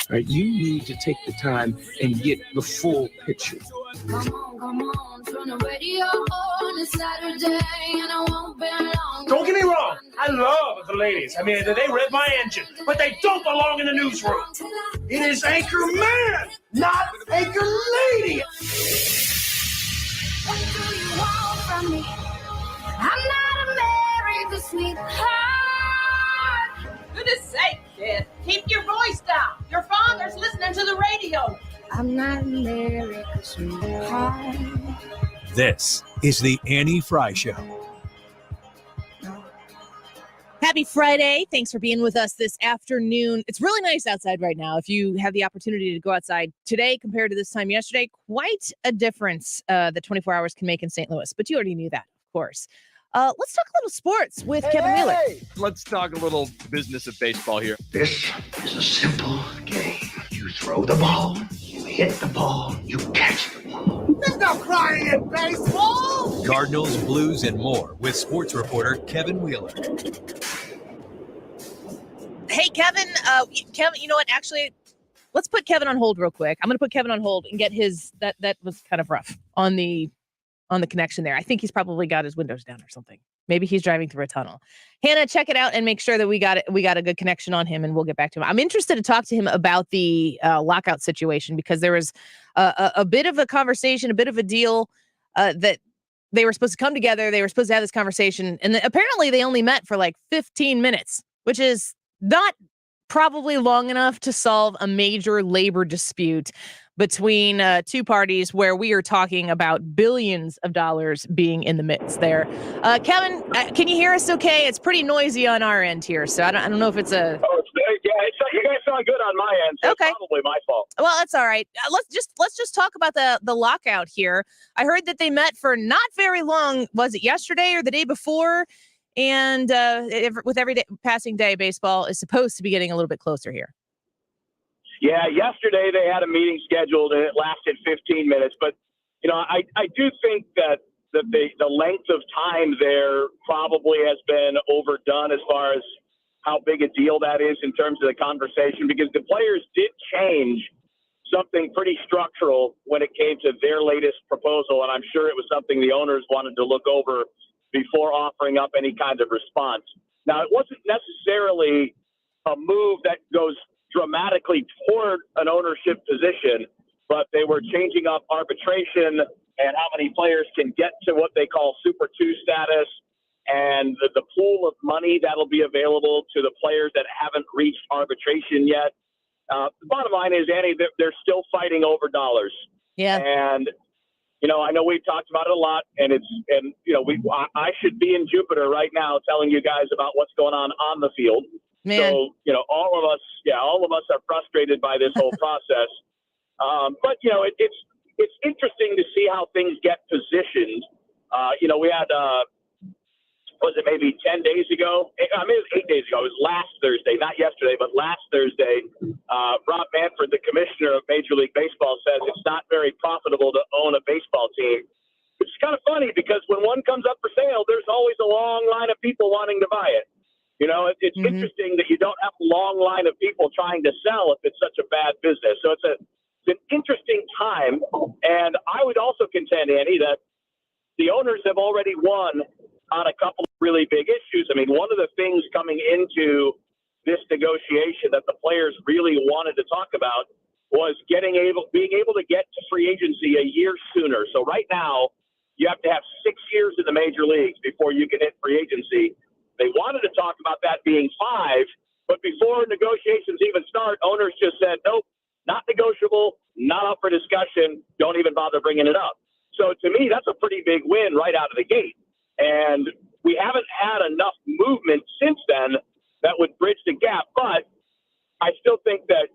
Right, you need to take the time and get the full picture. Come on, turn the radio on. It's Saturday and I won't be long. Don't get me wrong, I love the ladies. I mean, they rev my engine, but they don't belong in the newsroom. It is Anchor Man, not Anchor Lady. What do you want from me? I'm not America's sweetheart. Goodness sake, kid. Keep your voice down. Your father's listening to the radio. I'm not America's sweetheart. This is the Annie Fry Show. Happy Friday. Thanks for being with us this afternoon. It's really nice outside right now. If you have the opportunity to go outside today compared to this time yesterday, quite a difference that 24 hours can make in St. Louis. But you already knew that, of course. Let's talk a little sports with Kevin Wheeler. Let's talk a little business of baseball here. This is a simple game. You throw the ball, you hit the ball, you catch the ball. There's no crying in baseball. Cardinals, Blues, and more with sports reporter Kevin Wheeler. Hey, Kevin. Kevin, you know what? Actually, let's put Kevin on hold real quick. I'm going to put Kevin on hold and get his. That was kind of rough on the connection there. I think he's probably got his windows down or something. Maybe he's driving through a tunnel. Hannah, check it out and make sure that we got a good connection on him, and we'll get back to him. I'm interested to talk to him about the lockout situation, because there was a bit of a conversation, a bit of a deal that they were supposed to come together. They were supposed to have this conversation, and apparently they only met for like 15 minutes, which is not probably long enough to solve a major labor dispute between two parties where we are talking about billions of dollars being in the midst there. Kevin, can you hear us okay? It's pretty noisy on our end here, so I don't know if it's a... Oh, you guys sound good on my end, so okay. It's probably my fault. Well, that's all right. Let's just talk about the lockout here. I heard that they met for not very long. Was it yesterday or the day before? And with every passing day, baseball is supposed to be getting a little bit closer here. Yeah, yesterday they had a meeting scheduled and it lasted 15 minutes. But, you know, I do think that the length of time there probably has been overdone as far as how big a deal that is in terms of the conversation, because the players did change something pretty structural when it came to their latest proposal. And I'm sure it was something the owners wanted to look over before offering up any kind of response. Now, it wasn't necessarily a move that goes dramatically toward an ownership position, but they were changing up arbitration and how many players can get to what they call Super 2 status, and the pool of money that'll be available to the players that haven't reached arbitration yet. The bottom line is, Annie, they're still fighting over dollars. Yeah. And I know we've talked about it a lot, and I should be in Jupiter right now telling you guys about what's going on the field. Man. So, all of us are frustrated by this whole process. But it's interesting to see how things get positioned. We had, was it maybe 10 days ago? I mean, it was 8 days ago. It was last Thursday, not yesterday, but last Thursday. Rob Manfred, the commissioner of Major League Baseball, says it's not very profitable to own a baseball team. It's kind of funny because when one comes up for sale, there's always a long line of people wanting to buy it. It's interesting that you don't have a long line of people trying to sell if it's such a bad business. So it's an interesting time. And I would also contend, Andy, that the owners have already won on a couple of really big issues. I mean, one of the things coming into this negotiation that the players really wanted to talk about was being able to get to free agency a year sooner. So right now, you have to have 6 years in the major leagues before you can hit free agency. They wanted to talk about that being 5, but before negotiations even start, owners just said, nope, not negotiable, not up for discussion, don't even bother bringing it up. So to me, that's a pretty big win right out of the gate. And we haven't had enough movement since then that would bridge the gap. But I still think that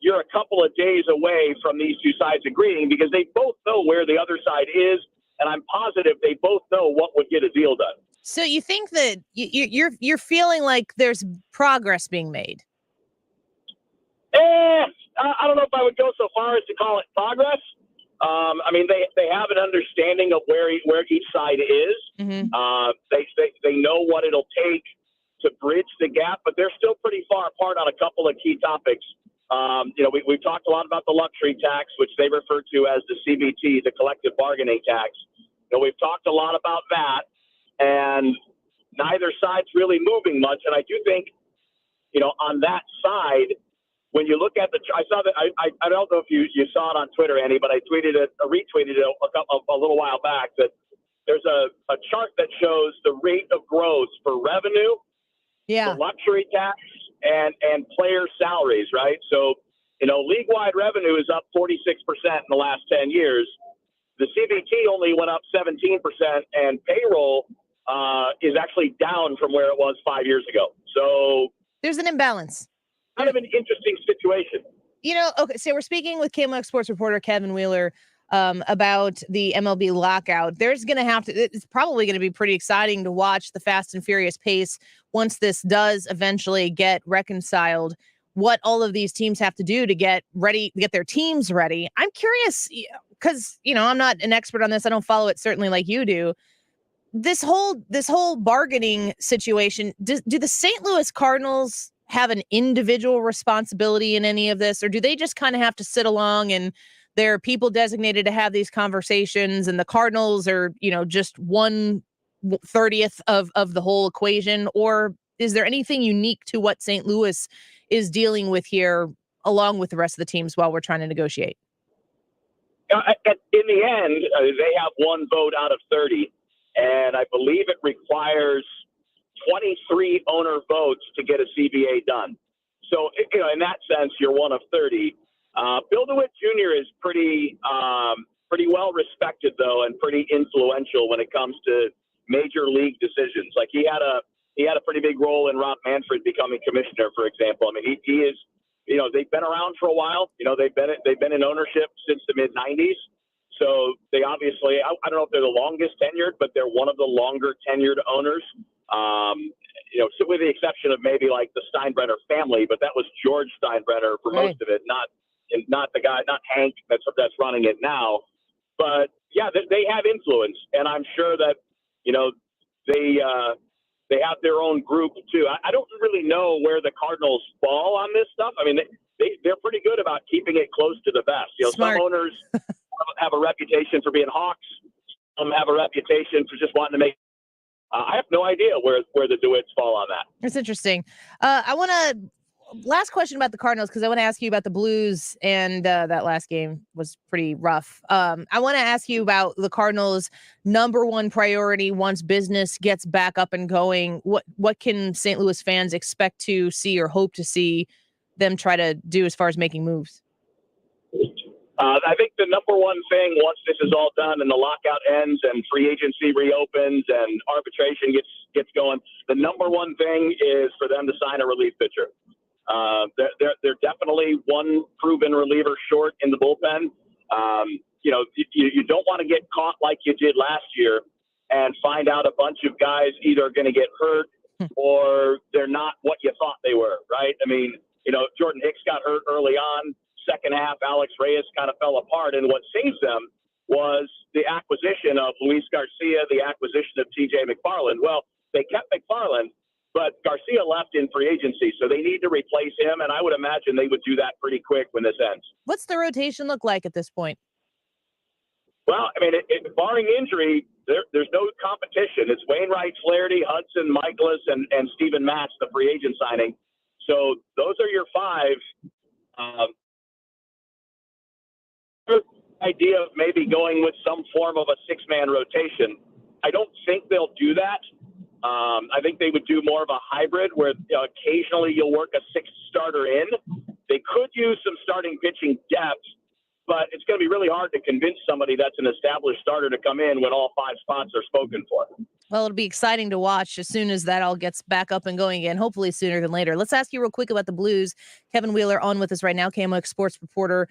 you're a couple of days away from these two sides agreeing because they both know where the other side is. And I'm positive they both know what would get a deal done. So you think that you're feeling like there's progress being made? I don't know if I would go so far as to call it progress. I mean, they have an understanding of where each side is. Mm-hmm. They know what it'll take to bridge the gap, but they're still pretty far apart on a couple of key topics. We've talked a lot about the luxury tax, which they refer to as the CBT, the collective bargaining tax. We've talked a lot about that, and neither side's really moving much. And I do think, on that side, when you look at I saw that, I don't know if you saw it on Twitter, Andy, but I retweeted it a little while back that there's a chart that shows the rate of growth for revenue, the luxury tax, and player salaries, right? So, league-wide revenue is up 46% in the last 10 years. The CBT only went up 17%, and payroll is actually down from where it was 5 years ago. So there's an imbalance. Kind of an interesting situation. Okay, so we're speaking with KMOX Sports Reporter Kevin Wheeler about the MLB lockout. It's probably going to be pretty exciting to watch the fast and furious pace once this does eventually get reconciled, what all of these teams have to do to get their teams ready. I'm curious because, I'm not an expert on this. I don't follow it certainly like you do. This whole bargaining situation, do the St. Louis Cardinals have an individual responsibility in any of this, or do they just kind of have to sit along and there are people designated to have these conversations and the Cardinals are, just 1/30 of the whole equation? Or is there anything unique to what St. Louis is dealing with here along with the rest of the teams while we're trying to negotiate? In the end, they have one vote out of 30, and I believe it requires 23 owner votes to get a CBA done. So, in that sense, you're one of 30. Bill DeWitt Jr. is pretty well respected, though, and pretty influential when it comes to major league decisions. Like he had a pretty big role in Rob Manfred becoming commissioner, for example. I mean, he is, they've been around for a while. They've been in ownership since the mid '90s. So they obviously, I don't know if they're the longest tenured, but they're one of the longer tenured owners. So with the exception of maybe like the Steinbrenner family, but that was George Steinbrenner for most of it, not the guy, not Hank that's running it now. But yeah, they have influence, and I'm sure that they have their own group too. I don't really know where the Cardinals fall on this stuff. I mean, they're pretty good about keeping it close to the best. Some owners have a reputation for being hawks. Some have a reputation for just wanting to make. I have no idea where the DeWitts fall on that. It's interesting. Last question about the Cardinals, because I want to ask you about the Blues, and that last game was pretty rough. I want to ask you about the Cardinals' number one priority once business gets back up and going. What can St. Louis fans expect to see or hope to see them try to do as far as making moves? I think the number one thing, once this is all done and the lockout ends and free agency reopens and arbitration gets going, the number one thing is for them to sign a relief pitcher. They're definitely one proven reliever short in the bullpen. You don't want to get caught like you did last year and find out a bunch of guys either are going to get hurt or they're not what you thought they were, right? I mean, Jordan Hicks got hurt early on. Second half, Alex Reyes kind of fell apart. And what saved them was the acquisition of Luis Garcia, the acquisition of TJ McFarland. Well, they kept McFarland, but Garcia left in free agency, so they need to replace him. And I would imagine they would do that pretty quick when this ends. What's the rotation look like at this point? Well, I mean, barring injury, there's no competition. It's Wainwright, Flaherty, Hudson, Michaelis, and Steven Matz, the free agent signing. So those are your five. Idea of maybe going with some form of a six-man rotation. I don't think they'll do that. I think they would do more of a hybrid where occasionally you'll work a sixth starter in. They could use some starting pitching depth, but it's going to be really hard to convince somebody that's an established starter to come in when all five spots are spoken for. Well, it'll be exciting to watch as soon as that all gets back up and going again, hopefully sooner than later. Let's ask you real quick about the Blues. Kevin Wheeler on with us right now, KMOX Sports Reporter.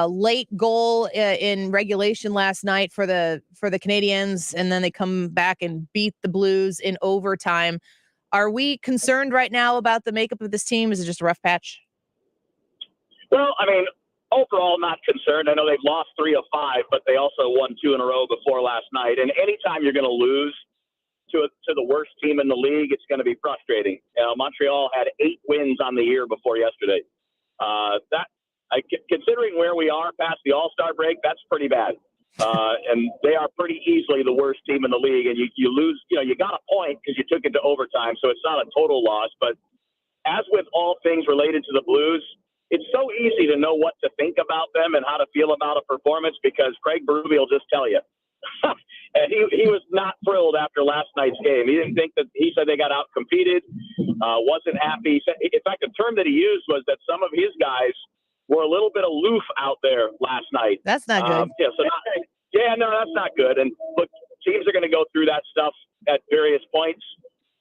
Late goal in regulation last night for the Canadiens, and then they come back and beat the Blues in overtime. Are we concerned right now about the makeup of this team? Is it just a rough patch? Well, I mean, overall, not concerned. I know they've lost 3 of 5, but they also won 2 in a row before last night. And anytime you're going to lose to the worst team in the league, it's going to be frustrating. Montreal had 8 wins on the year before yesterday. Considering where we are past the All-Star break, that's pretty bad. And they are pretty easily the worst team in the league. And you lose, you got a point because you took it to overtime, so it's not a total loss. But as with all things related to the Blues, it's so easy to know what to think about them and how to feel about a performance because Craig Berube will just tell you. And he was not thrilled after last night's game. He didn't think that he said they got out competed, wasn't happy. He said, in fact, the term that he used was that some of his guys were a little bit aloof out there last night. That's not good. No, that's not good. And look, teams are going to go through that stuff at various points.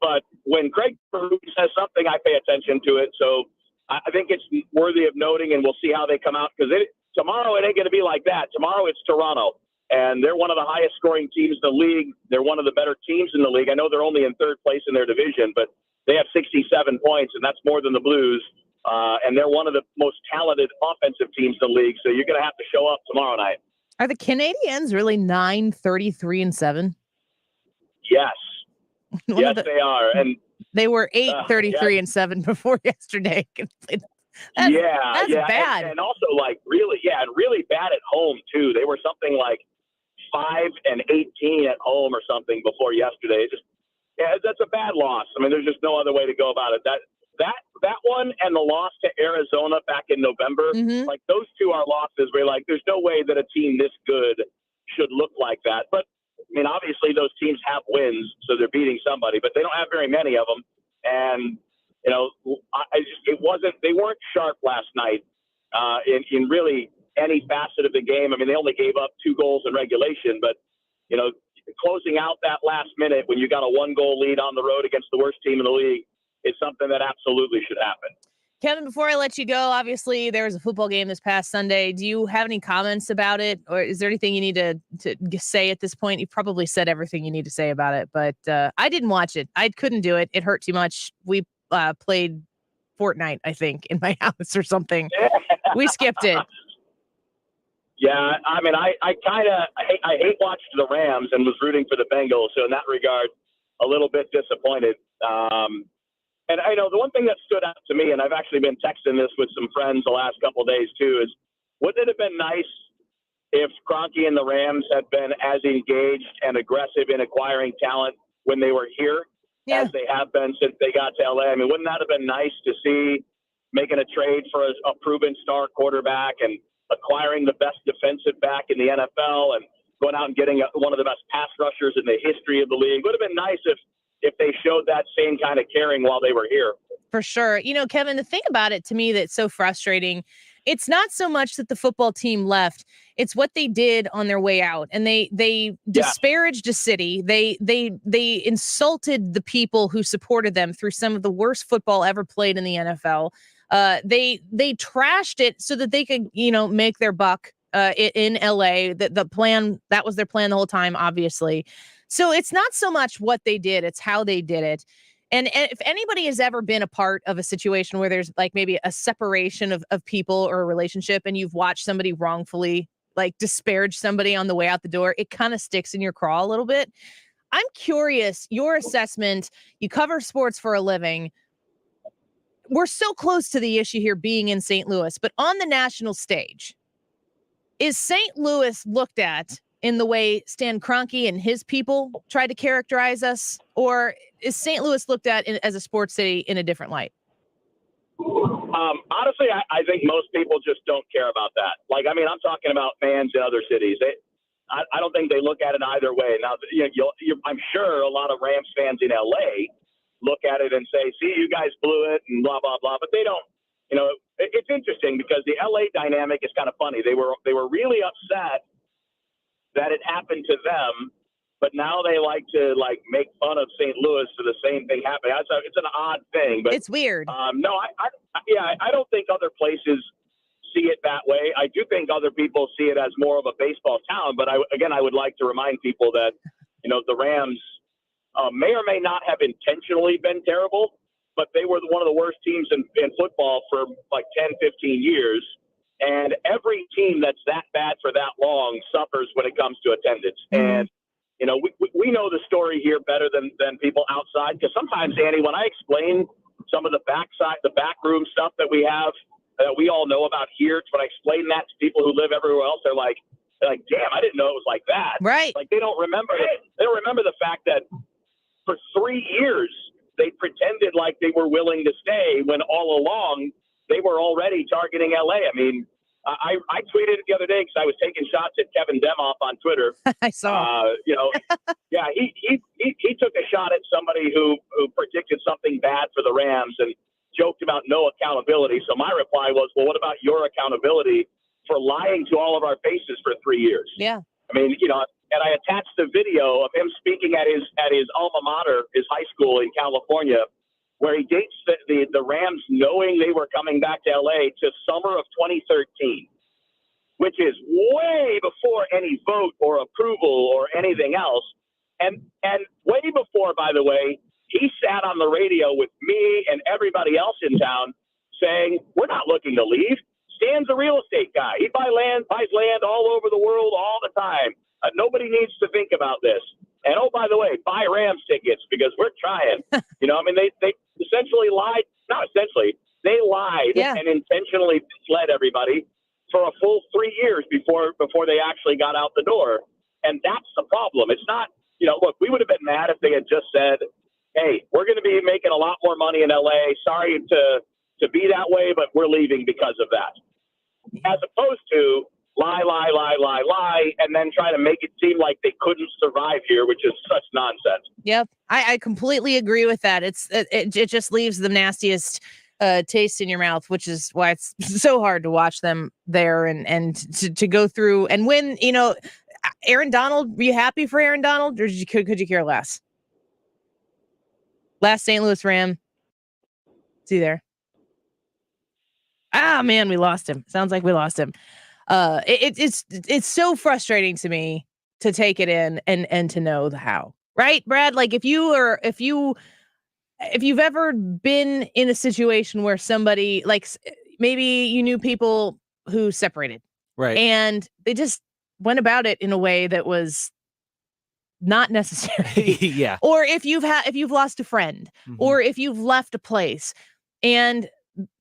But when Craig Berube says something, I pay attention to it. So I think it's worthy of noting, and we'll see how they come out because tomorrow it ain't going to be like that. Tomorrow it's Toronto. And they're one of the highest scoring teams in the league. They're one of the better teams in the league. I know they're only in third place in their division, but they have 67 points, and that's more than the Blues. And they're one of the most talented offensive teams in the league. So you're going to have to show up tomorrow night. Are the Canadiens really 9-33-7? Yes. Yes, they are. And they were 8-33-7 before yesterday. That's bad. And also really bad at home too. They were something like 5-18 at home or something before yesterday. That's a bad loss. I mean, there's just no other way to go about it. That one and the loss to Arizona back in November, like those two are losses where there's no way that a team this good should look like that. But I mean, obviously those teams have wins, so they're beating somebody, but they don't have very many of them. And they weren't sharp last night in really any facet of the game. I mean, they only gave up 2 goals in regulation, but closing out that last minute when you got a 1-goal lead on the road against the worst team in the league is something that absolutely should happen. Kevin, before I let you go, obviously there was a football game this past Sunday. Do you have any comments about it, or is there anything you need to say at this point? You probably said everything you need to say about it, but I didn't watch it. I couldn't do it. It hurt too much. We played Fortnite, I think, in my house or something. We skipped it. Yeah, I mean, I hate watching the Rams and was rooting for the Bengals, so in that regard, a little bit disappointed. And I know the one thing that stood out to me, and I've actually been texting this with some friends the last couple of days too, is wouldn't it have been nice if Kroenke and the Rams had been as engaged and aggressive in acquiring talent when they were here as they have been since they got to LA? I mean, wouldn't that have been nice to see making a trade for a proven star quarterback and acquiring the best defensive back in the NFL and going out and getting one of the best pass rushers in the history of the league? Would have been nice if they showed that same kind of caring while they were here. For sure. Kevin, the thing about it to me that's so frustrating it's not so much that the football team left, it's what they did on their way out. And they disparaged a city. They insulted the people who supported them through some of the worst football ever played in the NFL. They trashed it so that they could, make their buck in LA. The plan, that was their plan the whole time, obviously. So it's not so much what they did, it's how they did it. And if anybody has ever been a part of a situation where there's like maybe a separation of people or a relationship, and you've watched somebody wrongfully like disparage somebody on the way out the door, it kind of sticks in your craw a little bit. I'm curious, your assessment, you cover sports for a living. We're so close to the issue here being in St. Louis, but on the national stage, is St. Louis looked at in the way Stan Kroenke and his people tried to characterize us, or is St. Louis looked at as a sports city in a different light? Honestly, I think most people just don't care about that. I'm talking about fans in other cities. I don't think they look at it either way. Now, I'm sure a lot of Rams fans in LA look at it and say, see, you guys blew it and blah, blah, blah. But they don't. It's interesting because the LA dynamic is kind of funny. They were really upset that it happened to them, but now they like to make fun of St. Louis for the same thing happening. It's an odd thing, but it's weird. No, I don't think other places see it that way. I do think other people see it as more of a baseball town, but I would like to remind people that, the Rams may or may not have intentionally been terrible, but they were one of the worst teams in football for 10, 15 years. And every team that's that bad for that long suffers when it comes to attendance. Mm-hmm. And, we know the story here better than people outside. Because sometimes, Annie, when I explain some of the backroom stuff that we have, that we all know about here, when I explain that to people who live everywhere else, they're like, damn, I didn't know it was like that. Right. They don't remember it. They don't remember the fact that for 3 years, they pretended like they were willing to stay when all along they were already targeting LA. I mean, I tweeted it the other day because I was taking shots at Kevin Demoff on Twitter. I saw. He took a shot at somebody who predicted something bad for the Rams and joked about no accountability. So my reply was, well, what about your accountability for lying to all of our faces for 3 years? Yeah. I mean, and I attached the video of him speaking at his alma mater, his high school in California, where he dates the Rams knowing they were coming back to LA to summer of 2013, which is way before any vote or approval or anything else. And way before, by the way, he sat on the radio with me and everybody else in town saying, we're not looking to leave. Stan's a real estate guy. He buys land all over the world all the time. Nobody needs to think about this. And, oh, by the way, buy Rams tickets because we're trying. They essentially lied. Not essentially. They lied and intentionally misled everybody for a full 3 years before they actually got out the door. And that's the problem. It's not, look, we would have been mad if they had just said, hey, we're going to be making a lot more money in L.A. Sorry to be that way, but we're leaving because of that. As opposed to lie, and then try to make it seem like they couldn't survive here, which is such nonsense. Yep. I completely agree with that. It just leaves the nastiest taste in your mouth, which is why it's so hard to watch them there and to go through. And when, Aaron Donald, were you happy for Aaron Donald, or could you care less? Last St. Louis Ram. Is he there? Ah, man, we lost him. Sounds like we lost him. It's so frustrating to me to take it in and to know the how, right, Brad? Like if you've ever been in a situation where somebody, like maybe you knew people who separated, right, and they just went about it in a way that was not necessary. Yeah. Or if you've lost a friend, or if you've left a place, and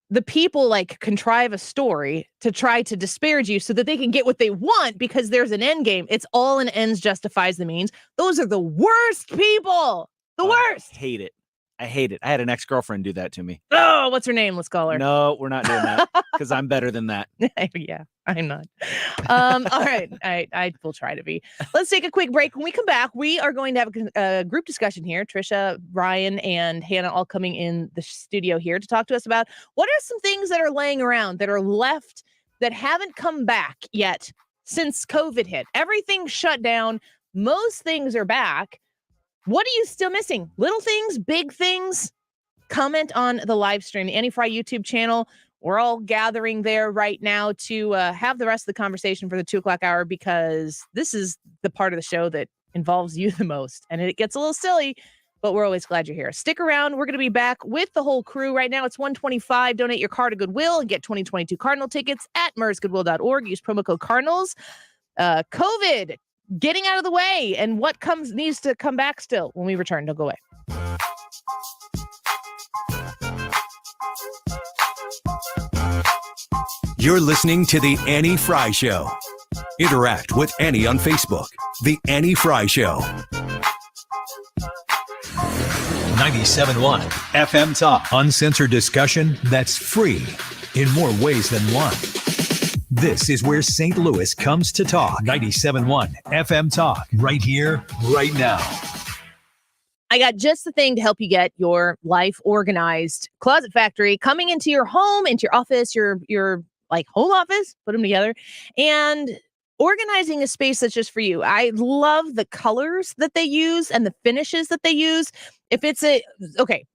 the people contrive a story to try to disparage you so that they can get what they want because there's an end game. It's all an ends justifies the means. Those are the worst people. The worst. I hate it. I had an ex-girlfriend do that to me. Oh, what's her name? Let's call her. No, we're not doing that because I'm better than that. Yeah, I'm not. All right. I will try to be. Let's take a quick break. When we come back, we are going to have a group discussion here. Trisha, Ryan, and Hannah all coming in the studio here to talk to us about what are some things that are laying around that are left that haven't come back yet since COVID hit. Everything's shut down. Most things are back. What are you still missing? Little things, big things? Comment on the live stream, the Annie Fry YouTube channel. We're all gathering there right now to have the rest of the conversation for the 2 o'clock hour, because this is the part of the show that involves you the most. And it gets a little silly, but we're always glad you're here. Stick around. We're going to be back with the whole crew. Right now, it's $125. Donate your car to Goodwill and get 2022 Cardinal tickets at mersgoodwill.org. Use promo code Cardinals. COVID getting out of the way, and what needs to come back still when we return. Don't go away. You're listening to The Annie Fry Show. Interact with Annie on Facebook. The Annie Fry Show. 97.1 FM Talk. Uncensored discussion that's free in more ways than one. This is where St. Louis comes to talk. 97.1 FM Talk. Right here, right now. I got just the thing to help you get your life organized. Closet Factory coming into your home, into your office, your like home office, put them together, and organizing a space that's just for you. I love the colors that they use and the finishes that they use. If it's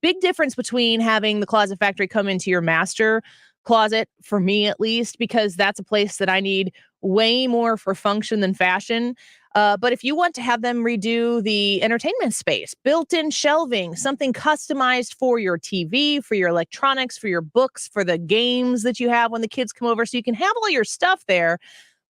big difference between having the Closet Factory come into your master closet, for me at least, because that's a place that I need way more for function than fashion. But if you want to have them redo the entertainment space, built-in shelving, something customized for your TV, for your electronics, for your books, for the games that you have when the kids come over, so you can have all your stuff there,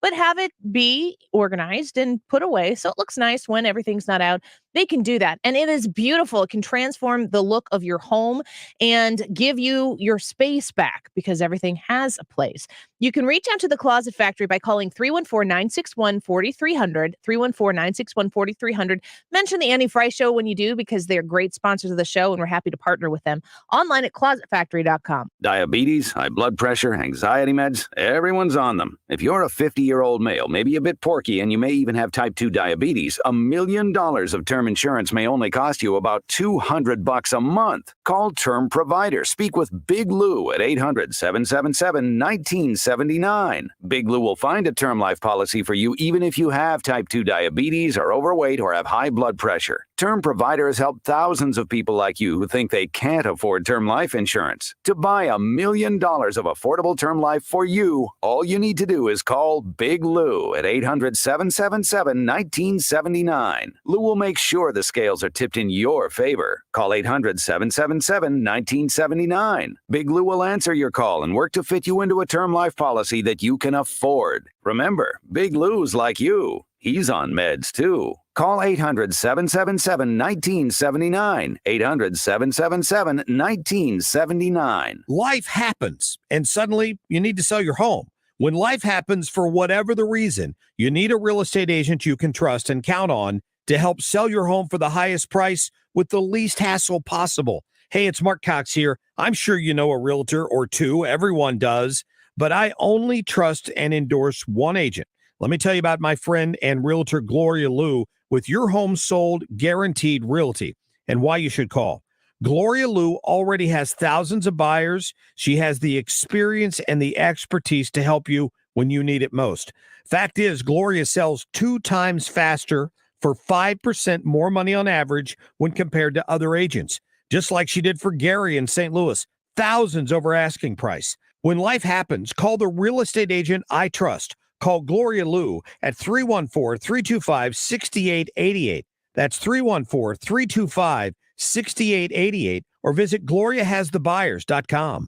but have it be organized and put away so it looks nice when everything's not out. They can do that. And it is beautiful. It can transform the look of your home and give you your space back, because everything has a place. You can reach out to the Closet Factory by calling 314-961-4300, 314-961-4300. Mention the Annie Fry Show when you do, because they're great sponsors of the show and we're happy to partner with them. Online at closetfactory.com. Diabetes, high blood pressure, anxiety meds, everyone's on them. If you're a 50-year-old male, maybe a bit porky, and you may even have type 2 diabetes, $1 million of term insurance may only cost you about $200 a month. Call Term Provider. Speak with Big Lou at 800-777-1979. Big Lou will find a term life policy for you even if you have type 2 diabetes, are overweight, or have high blood pressure. Term Provider has helped thousands of people like you who think they can't afford term life insurance. To buy $1 million of affordable term life for you, all you need to do is call Big Lou at 800-777-1979. Lou will make sure the scales are tipped in your favor. Call 800-777-1979. Big Lou will answer your call and work to fit you into a term life policy that you can afford. Remember, Big Lou's like you. He's on meds too. Call 800-777-1979. 800-777-1979. Life happens, and suddenly you need to sell your home. When life happens, for whatever the reason, you need a real estate agent you can trust and count on to help sell your home for the highest price with the least hassle possible. Hey, it's Mark Cox here. I'm sure you know a realtor or two. Everyone does. But I only trust and endorse one agent. Let me tell you about my friend and realtor Gloria Liu with Your Home Sold Guaranteed Realty, and why you should call. Gloria Liu already has thousands of buyers. She has the experience and the expertise to help you when you need it most. Fact is, Gloria sells 2 times faster for 5% more money on average when compared to other agents, just like she did for Gary in St. Louis, thousands over asking price. When life happens, call the real estate agent I trust. Call Gloria Liu at 314-325-6888. That's 314-325-6888, or visit GloriaHasTheBuyers.com.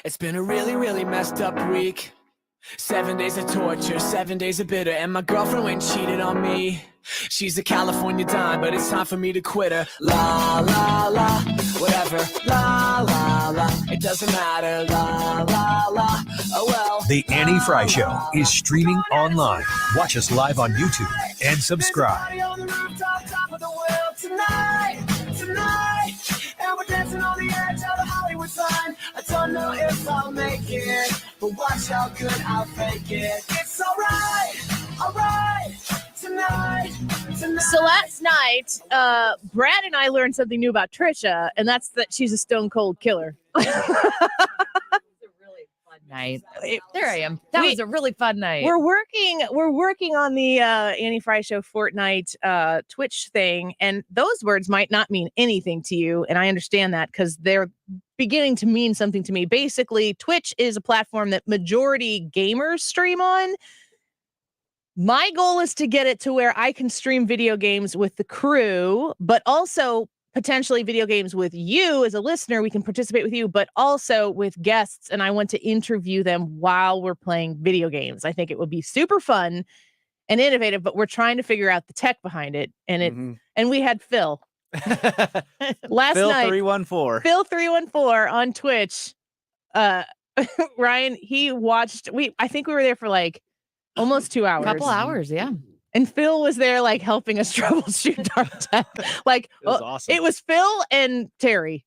It's been a really, really messed up week. 7 days of torture, 7 days of bitter, and my girlfriend went and cheated on me. She's a California dime, but it's time for me to quit her. La, la, la, whatever. La, la, la, it doesn't matter. La, la, la, oh well. The Annie Fry Show is streaming online. Watch us live on YouTube and subscribe. Tonight, and we're dancing on the edge of the Hollywood sign. I don't know if I'll make it, but watch how good I'll fake it. It's alright, tonight. So last night, Brad and I learned something new about Trisha, and that's that she's a stone cold killer. Fortnite. There I am. That was a really fun night. We're working on the Annie Fry Show Fortnite Twitch thing, and those words might not mean anything to you, and I understand that because they're beginning to mean something to me. Basically, Twitch is a platform that majority gamers stream on. My goal is to get it to where I can stream video games with the crew, but also potentially video games with you as a listener. We can participate with you, but also with guests. And I want to interview them while we're playing video games. I think it would be super fun and innovative, but we're trying to figure out the tech behind it. And and we had Phil last Phil night. 314. Phil 314 on Twitch. Ryan, he watched. I think we were there for like almost 2 hours. Couple hours, yeah. And Phil was there, like, helping us troubleshoot our tech. Like, it was awesome. It was Phil and Terry,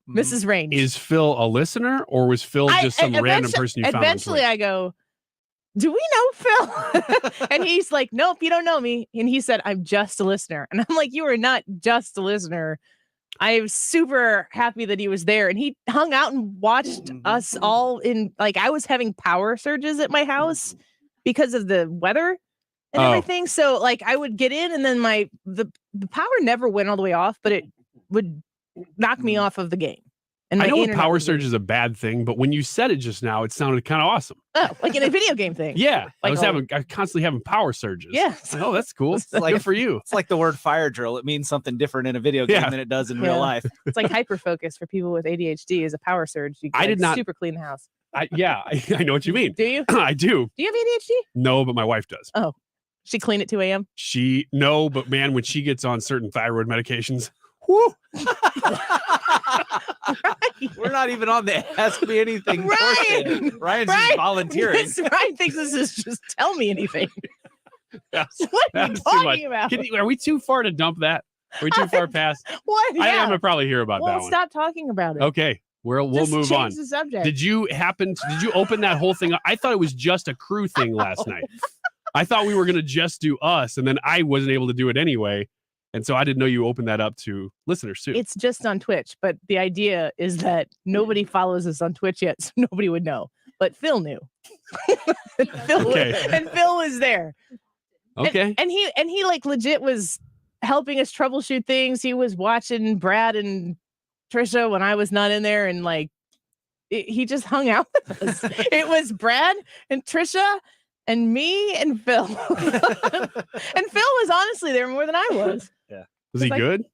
Mrs. Range. Is Phil a listener, or was Phil just some random person you found? Eventually, I go, do we know Phil? And he's like, nope, you don't know me. And he said, I'm just a listener. And I'm like, you are not just a listener. I was super happy that he was there. And he hung out and watched us all in, like, I was having power surges at my house because of the weather and everything. So like I would get in and then the power never went all the way off, but it would knock me off of the game. And I know a power surge is a bad thing, but when you said it just now, it sounded kind of awesome. Oh, like in a video game thing. Yeah. Like I constantly having power surges. Yeah. Oh, that's cool. It's like, good for you. It's like the word fire drill. It means something different in a video game than it does in real life. It's like hyper focus for people with ADHD is a power surge. You can super clean the house. I know what you mean. Do you? I do. Do you have ADHD? No, but my wife does. Oh, she clean at 2 a.m.? No, but man, when she gets on certain thyroid medications, whoo. We're not even on the ask me anything. Ryan, Ryan's just volunteering. Ryan thinks this is just tell me anything. Yeah, what are you talking about? Are we too far to dump that? Are we too far past? What? I'm gonna probably hear about that one. Stop talking about it. Okay. We'll move change on. The subject. Did you open that whole thing up? I thought it was just a crew thing last night. I thought we were going to just do us, and then I wasn't able to do it anyway. And so I didn't know you opened that up to listeners too. It's just on Twitch, but the idea is that nobody follows us on Twitch yet, so nobody would know. But Phil knew. Phil was there. Okay. And he like legit was helping us troubleshoot things. He was watching Brad and Trisha when I was not in there, and like he just hung out with us. It was Brad and Trisha and me and Phil. And Phil was honestly there more than I was. Yeah. Was he good?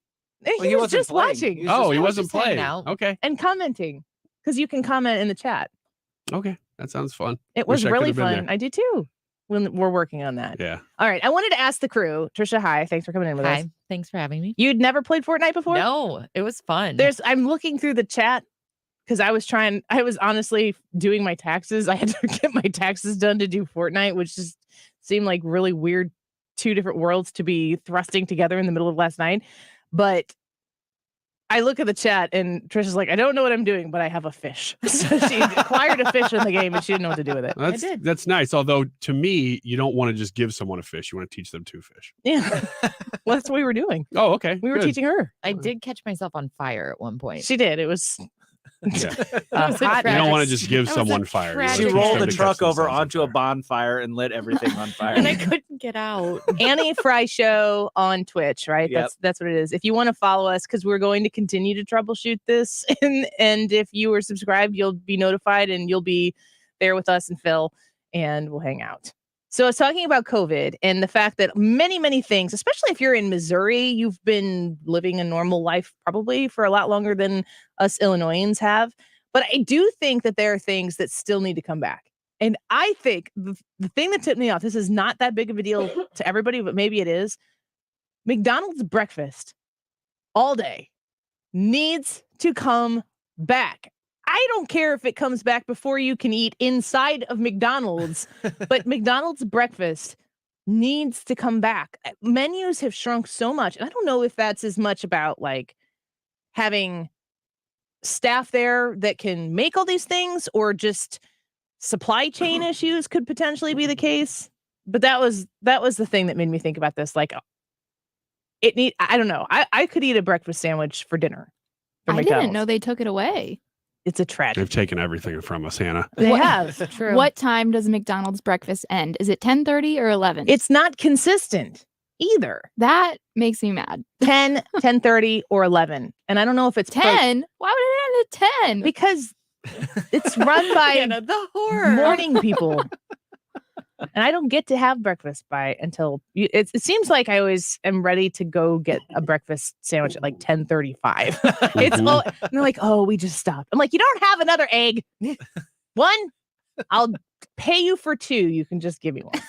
He was just watching. He wasn't playing. Okay. And commenting, because you can comment in the chat. Okay. That sounds fun. It was really fun. I do too. When we're working on that. Yeah. All right. I wanted to ask the crew. Trisha, hi. Thanks for coming in with us. Hi. Thanks for having me. You'd never played Fortnite before? No, it was fun. I'm looking through the chat because I was honestly doing my taxes. I had to get my taxes done to do Fortnite, which just seemed like really weird, two different worlds to be thrusting together in the middle of last night. But I look at the chat and Trisha's like, I don't know what I'm doing, but I have a fish. So she acquired a fish in the game and she didn't know what to do with it. I did. That's nice. Although to me, you don't want to just give someone a fish. You want to teach them to fish. Yeah. Well, that's what we were doing. Oh, okay. We were teaching her. I did catch myself on fire at one point. She did. It was hot. You don't want to just give someone fire. She rolled the truck over onto a bonfire and lit everything on fire. And I couldn't get out. Annie Fry Show on Twitch, right? Yep. That's what it is. If you want to follow us, because we're going to continue to troubleshoot this, and if you are subscribed, you'll be notified and you'll be there with us and Phil, and we'll hang out. So I was talking about COVID and the fact that many, many things, especially if you're in Missouri, you've been living a normal life probably for a lot longer than us Illinoisans have. But I do think that there are things that still need to come back. And I think the thing that tipped me off, this is not that big of a deal to everybody, but maybe it is. McDonald's breakfast all day needs to come back. I don't care if it comes back before you can eat inside of McDonald's, but McDonald's breakfast needs to come back. Menus have shrunk so much. And I don't know if that's as much about like having staff there that can make all these things or just supply chain issues could potentially be the case. But that was the thing that made me think about this. Like I don't know. I could eat a breakfast sandwich for dinner. I didn't know they took it away. It's a tragedy. They've taken everything from us, Hannah. They have. True. What time does McDonald's breakfast end? Is it 10:30 or 11? It's not consistent either. That makes me mad. 10, 10:30, or 11. And I don't know if it's 10. Why would it end at 10? Because it's run by the horror. morning people. And I don't get to have breakfast until it seems like I always am ready to go get a breakfast sandwich at like 10:35. It's all, and they're like, oh, we just stopped. I'm like, you don't have another egg. One, I'll pay you for 2. You can just give me one.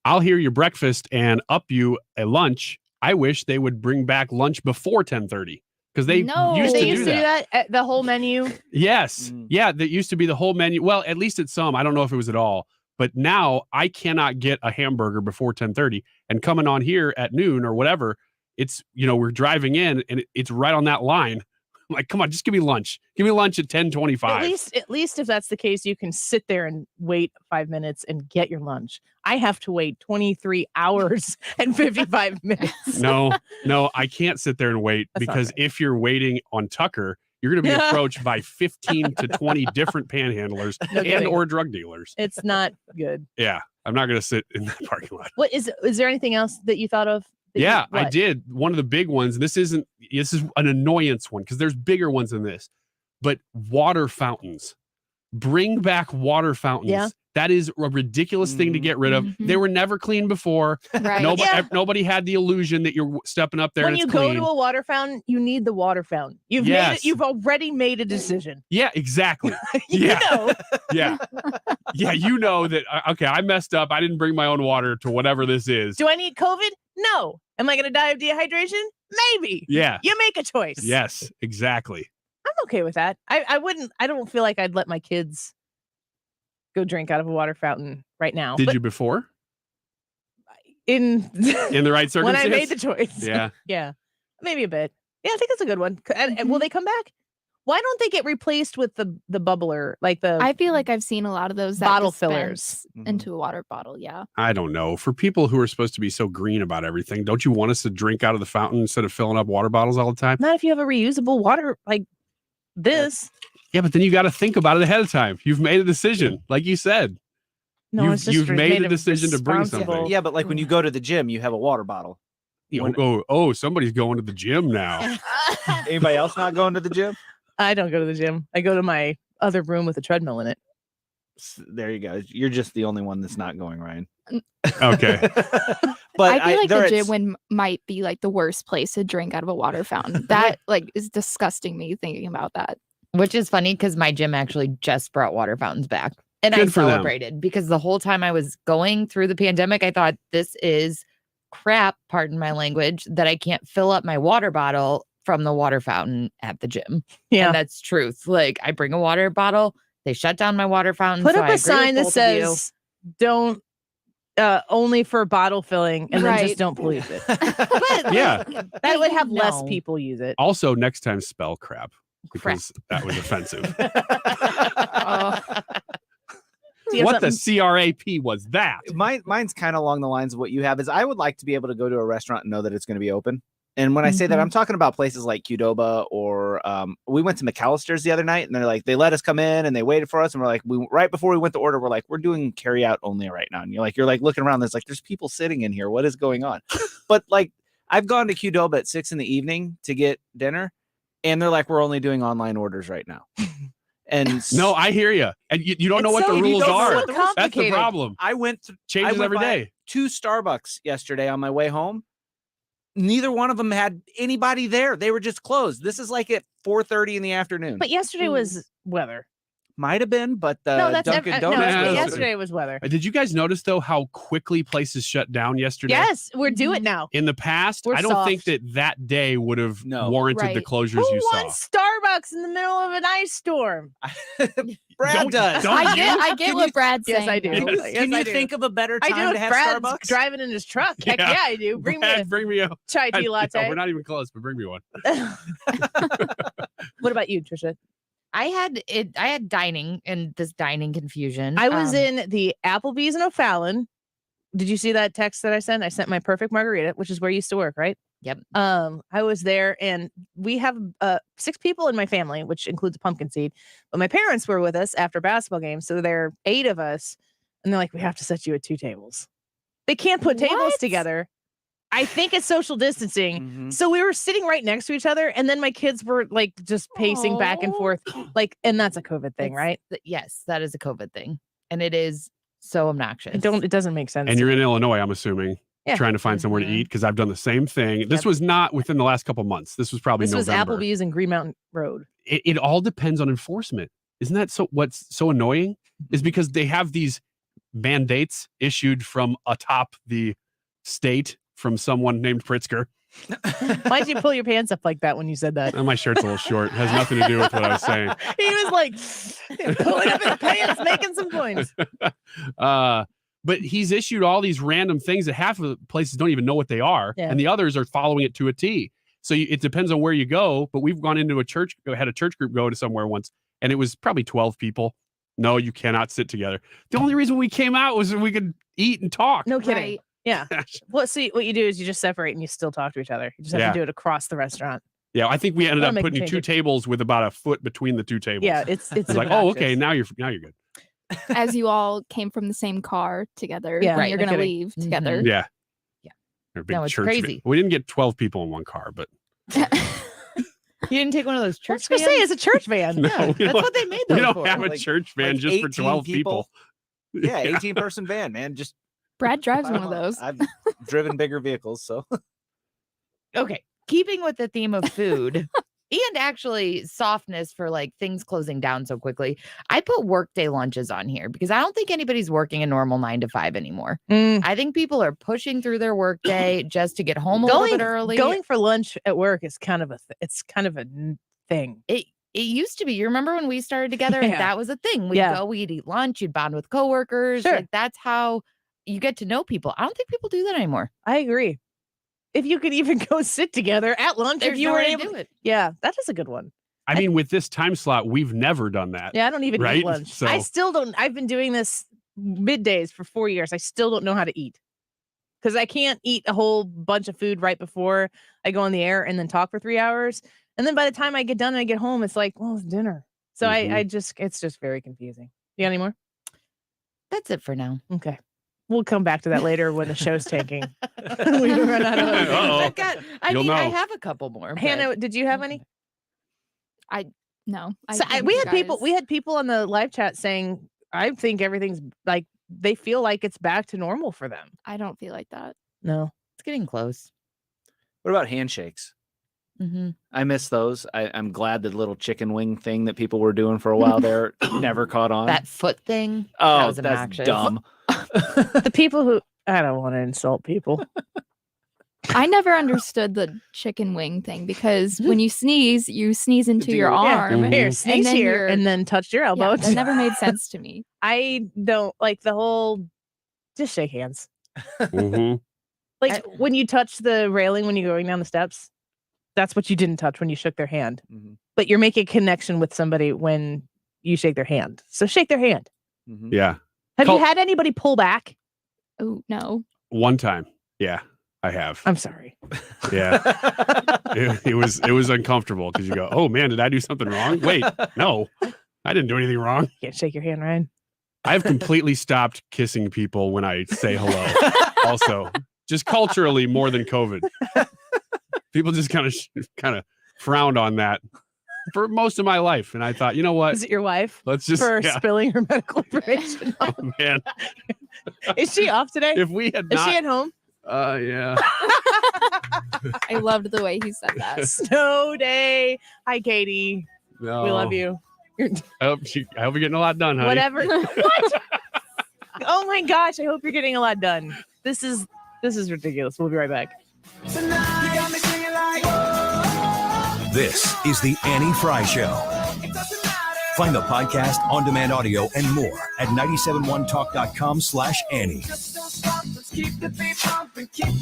I'll hear your breakfast and up you a lunch. I wish they would bring back lunch before 10:30 because they used to do that. At the whole menu. Yes. Yeah, that used to be the whole menu. Well, at least at some. I don't know if it was at all. But now I cannot get a hamburger before 10:30, and coming on here at noon or whatever, it's, we're driving in and it's right on that line. I'm like, come on, just give me lunch. Give me lunch at 10:25. At least if that's the case, you can sit there and wait 5 minutes and get your lunch. I have to wait 23 hours and 55 minutes. No, I can't sit there and wait because if you're waiting on Tucker, you're going to be approached by 15 to 20 different panhandlers and or drug dealers. It's not good. Yeah, I'm not going to sit in that parking lot. What is there anything else that you thought of? Yeah, I did. One of the big ones, and this is an annoyance one because there's bigger ones than this, but water fountains. Bring back water fountains. Yeah. That is a ridiculous thing to get rid of. They were never clean before. Right. Nobody had the illusion that you're stepping up there When and you it's go clean. to a water fountain, you need the water fountain. You've already made a decision. Yeah, exactly. Yeah. Yeah. Yeah, you know that, okay, I messed up. I didn't bring my own water to whatever this is. Do I need COVID? No. Am I going to die of dehydration? Maybe. Yeah. You make a choice. Yes, exactly. I'm okay with that. I don't feel like I'd let my kids go drink out of a water fountain right now. Did you before? In the right circumstance? When I made the choice. Yeah. Yeah. Maybe a bit. Yeah, I think that's a good one. And will they come back? Why don't they get replaced with the bubbler? I feel like I've seen a lot of those that bottle dispense fillers into a water bottle. Yeah. I don't know. For people who are supposed to be so green about everything, don't you want us to drink out of the fountain instead of filling up water bottles all the time? Not if you have a reusable water like this. Yeah, but then you got to think about it ahead of time. You've made a decision, like you said. No, it's just you've made a it decision to bring responsible. something. Yeah, but like when you go to the gym, you have a water bottle. Somebody's going to the gym now. Anybody else not going to the gym? I don't go to the gym. I go to my other room with a treadmill in it. There you go. You're just the only one that's not going, Ryan. Okay. But I feel like the gym might be like the worst place to drink out of a water fountain. That is disgusting me thinking about that. Which is funny because my gym actually just brought water fountains back. And Good I for them. celebrated because the whole time I was going through the pandemic, I thought this is crap, pardon my language, that I can't fill up my water bottle from the water fountain at the gym. Yeah. And that's truth. Like I bring a water bottle, they shut down my water fountain. Put so up I a agree sign with that both of you. says don't only for bottle filling and then just don't pollute it. Yeah. That would have less No. people use it. Also, next time, spell crap because that was offensive. What the CRAP was that? Mine's kind of along the lines of what you have. Is I would like to be able to go to a restaurant and know that it's going to be open. And when I say that, I'm talking about places like Qdoba or we went to McAllister's the other night, and they're like, they let us come in and they waited for us, and we're like, right before we went to order, we're like, we're doing carry out only right now, and you're like looking around, there's people sitting in here. What is going on? But like, I've gone to Qdoba at 6 p.m. to get dinner, and they're like, we're only doing online orders right now. And no, I hear you. And you don't know what the rules are. That's the problem. I went changes every day. 2 Starbucks yesterday on my way home. Neither one of them had anybody there. They were just closed. This is like at 4:30 in the afternoon. But yesterday was weather. Might have been, but No, Dunkin' Donuts. yesterday was weather. Did you guys notice though how quickly places shut down yesterday? Yes, we're doing now. In the past, We're I don't soft. think that day would have warranted the closures Who you saw. wants Starbucks in the middle of an ice storm? Brad does. I get what Brad's saying. Yes, I do. though. Yes, Can you I do. think of a better I time do. to have Brad's Starbucks? driving in his truck. Heck yeah, I do. Bring Brad, bring me a chai tea latte. we're not even close, but bring me one. What about you, Trisha? I had dining and this dining confusion. I was in the Applebee's in O'Fallon. Did you see that text that I sent? I sent my perfect margarita, which is where you used to work, right? Yep. I was there, and we have 6 people in my family, which includes a pumpkin seed. But my parents were with us after basketball games, so there are 8 of us, and they're like, "We have to set you at 2 tables." They can't put tables together. I think it's social distancing. So we were sitting right next to each other, and then my kids were like just pacing back and forth, like, and that's a COVID thing, right? Yes, that is a COVID thing, and it is so obnoxious. It doesn't make sense. And you're in Illinois, I'm assuming. Yeah. Trying to find somewhere to eat because I've done the same thing. This was not within the last couple months. This was probably This was November. Applebee's and Green Mountain Road. It all depends on enforcement. Isn't that so? What's so annoying is because they have these mandates issued from atop the state from someone named Pritzker. Why'd you pull your pants up like that when you said that? My shirt's a little short. It has nothing to do with what I was saying. He was like pulling up his pants, making some points. But he's issued all these random things that half of the places don't even know what they are, and the others are following it to a T. So it depends on where you go. But we've gone into a church, had a church group go to somewhere once, and it was probably 12 people. No, you cannot sit together. The only reason we came out was so we could eat and talk. No kidding. Right. Yeah. Well, see, what you do is you just separate and you still talk to each other. You just have to do it across the restaurant. Yeah, I think we ended Wanna up make putting them 2 change it. tables with about a foot between the 2 tables. Yeah, it's like, oh, okay, now you're good. As you all came from the same car together, Yeah, when right, you're no going to kidding. leave together. Yeah. Yeah. They're a big No, it's church crazy. van. We didn't get 12 people in one car, but You didn't take one of those church I was vans? gonna say it's a church van. No, Yeah, we that's don't- what they made we those don't for. have a Like- church van like just for 18 12 people. Yeah, 18-person van, man. Just Brad drives one of those. I've driven bigger vehicles, so Okay, keeping with the theme of food and actually softness for like things closing down so quickly, I put workday lunches on here because I don't think anybody's working a normal 9 to 5 anymore. I think people are pushing through their workday just to get home a little bit early. Going for lunch at work is kind of a thing. It used to be. You remember when we started together? Yeah. That was a thing. We'd go, we'd eat lunch, you'd bond with coworkers. Sure. Like that's how you get to know people. I don't think people do that anymore. I agree. If you could even go sit together at lunch, There's if you no were way to able do it. Yeah, that is a good one. I mean, with this time slot, we've never done that. Yeah, I don't even right? eat lunch. So, I still don't. I've been doing this middays for 4 years. I still don't know how to eat because I can't eat a whole bunch of food right before I go on the air and then talk for 3 hours. And then by the time I get done and I get home, it's like, well, it's dinner. So it's just very confusing. You got any more? That's it for now. Okay. We'll come back to that later when the show's tanking. We run out of other things. I have a couple more. but- Hannah, did you have any? No. So we had people on the live chat saying, I think everything's like they feel like it's back to normal for them. I don't feel like that. No. It's getting close. what about handshakes? Mm-hmm. I miss those. I'm glad the little chicken wing thing that people were doing for a while there never caught on. That foot thing. Oh, that was that's obnoxious. dumb. The people who I don't want to insult people. I never understood the chicken wing thing because when you sneeze into your arm. Here, and sneeze then here you're- and then touch your elbow. Yeah, that never made sense to me. I don't like the whole just shake hands. Mhm. Like when you touch the railing when you're going down the steps, that's what you didn't touch when you shook their hand. But you're making a connection with somebody when you shake their hand. So shake their hand. Yeah. Have you had anybody pull back? Oh, no. One time. Yeah, I have. I'm sorry. Yeah. it was uncomfortable because you go, oh man, did I do something wrong? Wait, no, I didn't do anything wrong. Can't shake your hand, Ryan. I've completely stopped kissing people when I say hello. Also, just culturally more than COVID. People just kind of frowned on that for most of my life. And I thought, you know what? Is it your wife? Let's just for spilling her medical information. Oh man. Is she off today? If we had Is not, she at home? yeah. I loved the way he said that. Snow day. Hi, Katie. No. We love you. I hope you're getting a lot done, honey. Whatever. What? Oh my gosh! I hope you're getting a lot done. This is ridiculous. We'll be right back. This is the Annie Fry Show. Find the podcast, on-demand audio, and more at 971talk.com/Annie.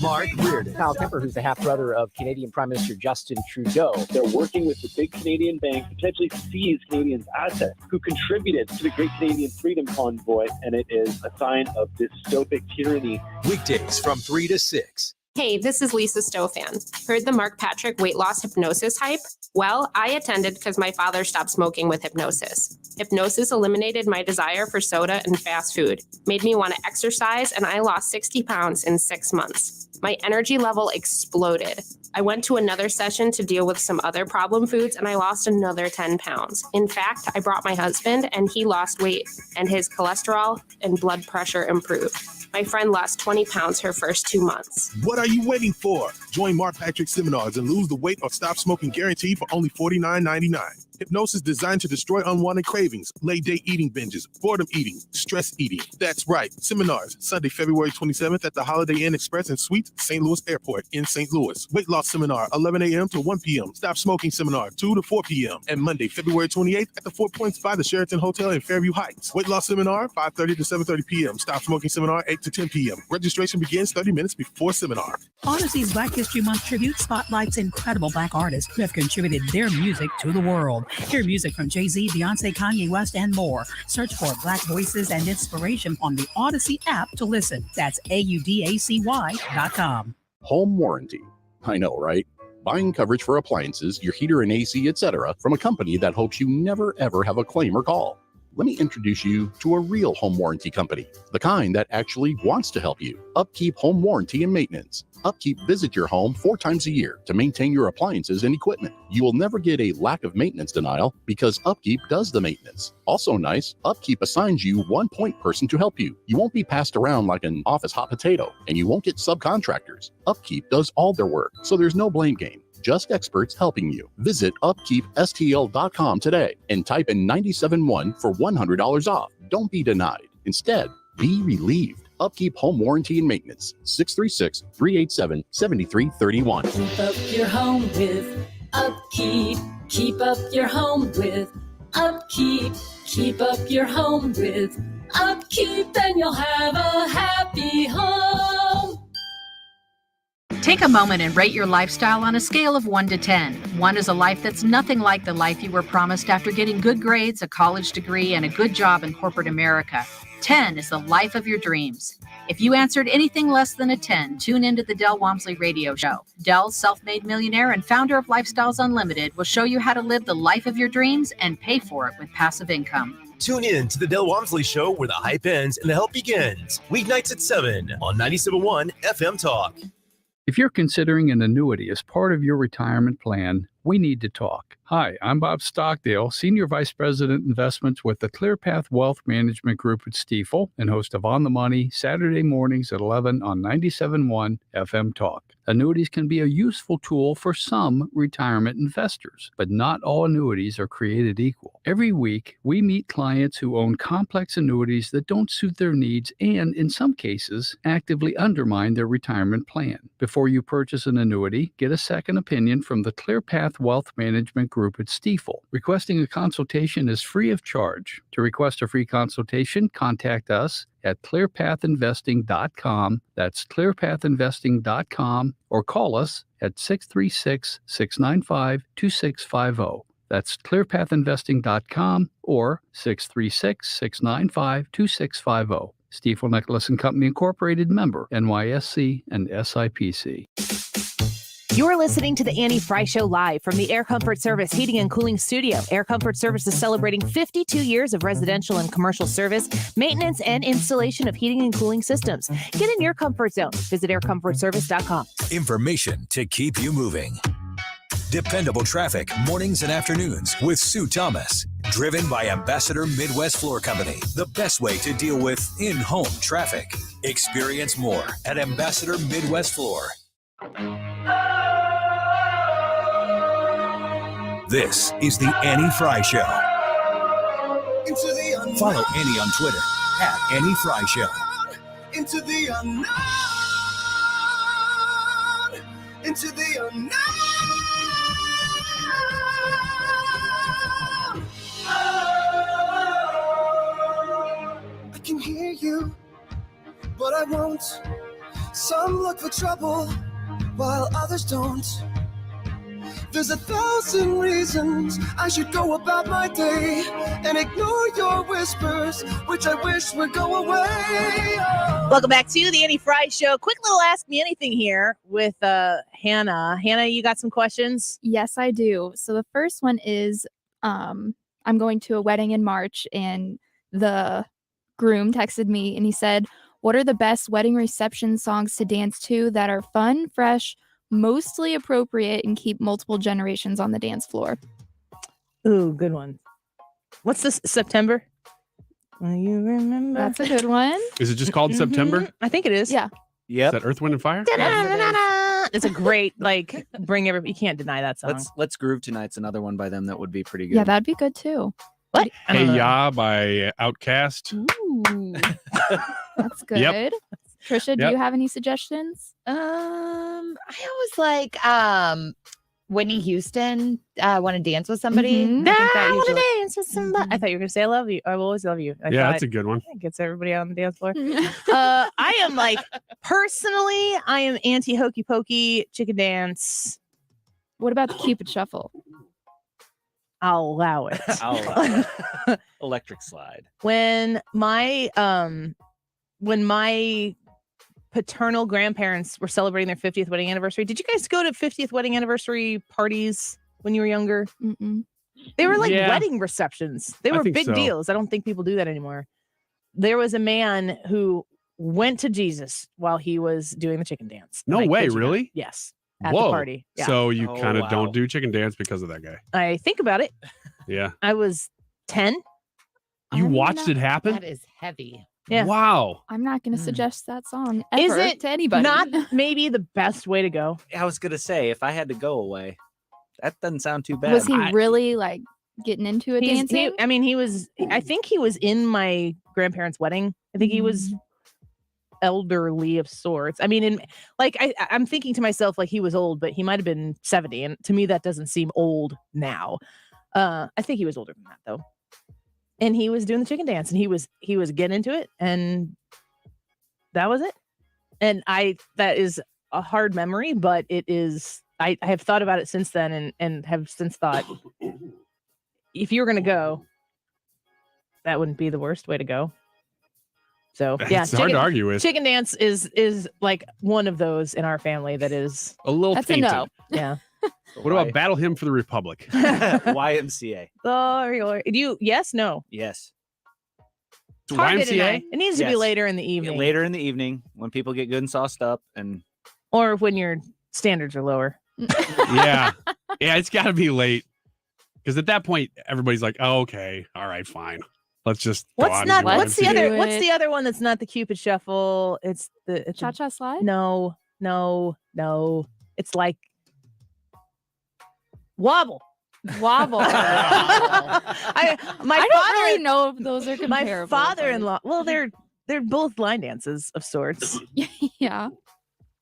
Mark Reardon. Kyle Kemper, who's the half-brother of Canadian Prime Minister Justin Trudeau. They're working with the big Canadian bank to potentially seize Canadians' assets, who contributed to the Great Canadian Freedom Convoy, and it is a sign of dystopic tyranny. Weekdays from 3 to 6. Hey, this is Lisa Stofan. Heard the Mark Patrick weight loss hypnosis hype? Well, I attended because my father stopped smoking with hypnosis. Hypnosis eliminated my desire for soda and fast food, made me want to exercise, and I lost 60 pounds in 6 months. My energy level exploded. I went to another session to deal with some other problem foods, and I lost another 10 pounds. In fact, I brought my husband, and he lost weight, and his cholesterol and blood pressure improved. My friend lost 20 pounds her first 2 months. What are you waiting for? Join Mark Patrick seminars and lose the weight or stop smoking guaranteed for only $49.99. Hypnosis designed to destroy unwanted cravings, late-day eating binges, boredom eating, stress eating. That's right. Seminars, Sunday, February 27th at the Holiday Inn Express and Suites, St. Louis Airport in St. Louis. Weight loss seminar, 11 a.m. to 1 p.m. Stop smoking seminar, 2 to 4 p.m. And Monday, February 28th at the 4 Points by the Sheraton Hotel in Fairview Heights. Weight loss seminar, 5:30 to 7:30 p.m. Stop smoking seminar, 8 to 10 p.m. Registration begins 30 minutes before seminar. Odyssey's Black History Month tribute spotlights incredible Black artists who have contributed their music to the world. Hear music from Jay-Z, Beyonce, Kanye West, and more. Search for Black Voices and Inspiration on the Odyssey app to listen. That's AUDACY.com. Home warranty. I know, right? Buying coverage for appliances, your heater and AC, etc., from a company that hopes you never ever have a claim or call. Let me introduce you to a real home warranty company, the kind that actually wants to help you. Upkeep Home Warranty and Maintenance. Upkeep visit your home 4 times a year to maintain your appliances and equipment. You will never get a lack of maintenance denial because Upkeep does the maintenance. Also nice, Upkeep assigns you one point person to help you. You won't be passed around like an office hot potato, and you won't get subcontractors. Upkeep does all their work, so there's no blame game. Just experts helping you. Visit upkeepstl.com today and type in 971 for $100 off. Don't be denied. Instead, be relieved. Upkeep Home Warranty and Maintenance, 636-387-7331. Keep up your home with Upkeep. Keep up your home with Upkeep. Keep up your home with Upkeep, and you'll have a happy home. Take a moment and rate your lifestyle on a scale of 1 to 10. 1 is a life that's nothing like the life you were promised after getting good grades, a college degree, and a good job in corporate America. 10 is the life of your dreams. If you answered anything less than a 10, tune into the Del Walmsley radio show. Del, self-made millionaire and founder of Lifestyles Unlimited, will show you how to live the life of your dreams and pay for it with passive income. Tune in to the Del Walmsley Show, where the hype ends and the help begins. Weeknights at 7 on 97.1 FM Talk. If you're considering an annuity as part of your retirement plan, we need to talk. Hi, I'm Bob Stockdale, Senior Vice President Investments with the ClearPath Wealth Management Group at Stifel and host of On the Money, Saturday mornings at 11 on 97.1 FM Talk. Annuities can be a useful tool for some retirement investors, but not all annuities are created equal. Every week, we meet clients who own complex annuities that don't suit their needs and, in some cases, actively undermine their retirement plan. Before you purchase an annuity, get a second opinion from the ClearPath Wealth Management Group at Stifel. Requesting a consultation is free of charge. To request a free consultation, contact us at clearpathinvesting.com. That's clearpathinvesting.com, or call us at 636-695-2650. That's clearpathinvesting.com or 636-695-2650. Stifel Nicholas and Company Incorporated, member NYSE and SIPC. You're listening to the Annie Frey Show live from the Air Comfort Service Heating and Cooling Studio. Air Comfort Service is celebrating 52 years of residential and commercial service, maintenance, and installation of heating and cooling systems. Get in your comfort zone. Visit aircomfortservice.com. Information to keep you moving. Dependable traffic, mornings and afternoons with Sue Thomas. Driven by Ambassador Midwest Floor Company, the best way to deal with in-home traffic. Experience more at Ambassador Midwest Floor. This is the Annie Frey Show. Follow Annie on Twitter at Annie Frey Show. Into the unknown. Into the unknown. I can hear you, but I won't. Some look for trouble, while others don't. There's 1,000 reasons I should go about my day and ignore your whispers, which I wish would go away. Welcome back to the Annie Fry Show. Quick little Ask Me Anything here with Hannah. Hannah, you got some questions? Yes, I do. So the first one is I'm going to a wedding in March, and the groom texted me and he said, what are the best wedding reception songs to dance to that are fun, fresh, mostly appropriate, and keep multiple generations on the dance floor? Ooh, good one. What's this, September? Will you remember? That's a good one. Is it just called September? I think it is. Yeah. Is that Earth, Wind, and Fire? It's a great, you can't deny that song. Let's Groove Tonight's another one by them that would be pretty good. Yeah, that'd be good too. What? Hey Ya by Outkast. Ooh. That's good. Yep. Trisha, do you have any suggestions? I always like Whitney Houston, Want to Dance with Somebody. Mhm. I think that I want to usually- dance with somebody. I thought you were going to say I love you. I will always love you. That's a good one. It gets everybody on the dance floor. I am personally, I am anti hokey pokey chicken dance. What about the Cupid Shuffle? I'll allow it. Electric Slide. When my paternal grandparents were celebrating their 50th wedding anniversary, did you guys go to 50th wedding anniversary parties when you were younger? Mm-mm. They were like Yeah. wedding receptions. They I were think big so. deals. I don't think people do that anymore. There was a man who went to Jesus while he was doing the chicken dance. No I way, kid you not. really? Yes. At Whoa. the party. Yeah. So you Oh, kind of wow. don't do chicken dance because of that guy. I think about it. Yeah. I was 10. You don't watched know. it happen? That is heavy. Yeah. Wow. I'm not going to suggest that song Is ever it to anybody. not maybe the best way to go? I was gonna say, if I had to go away, that doesn't sound too bad. Was he really getting into it dancing? I think he was in my grandparents' wedding. I think he was elderly of sorts. I mean, I'm thinking to myself he was old, but he might have been 70, and to me that doesn't seem old now. I think he was older than that though. And he was doing the chicken dance, and he was getting into it, and that was it. And that is a hard memory, but it is. I have thought about it since then, and have since thought, if you were going to go, that wouldn't be the worst way to go. So yeah, It's hard to argue with. Chicken dance is like one of those in our family that is A little That's a tainted. no. yeah. What about Battle Hymn for the Republic? YMCA? Glory. Do you? Yes, no. Yes. It's hard to deny. YMCA? It needs to be Yes. later in the evening, Later in the evening when people get good and sauced up, and or when your standards are lower. Yeah. Yeah, it's got to be late. Because at that point, everybody's like, oh, okay. All right, fine. Let's just go out and do What's the YMCA. other? What's the other one that's not the Cupid Shuffle? It's the Cha-cha slide? No. It's like wobble. Wobble. I don't really know if those are My comparable. father-in-law. Well, they're both line dances of sorts. Yeah.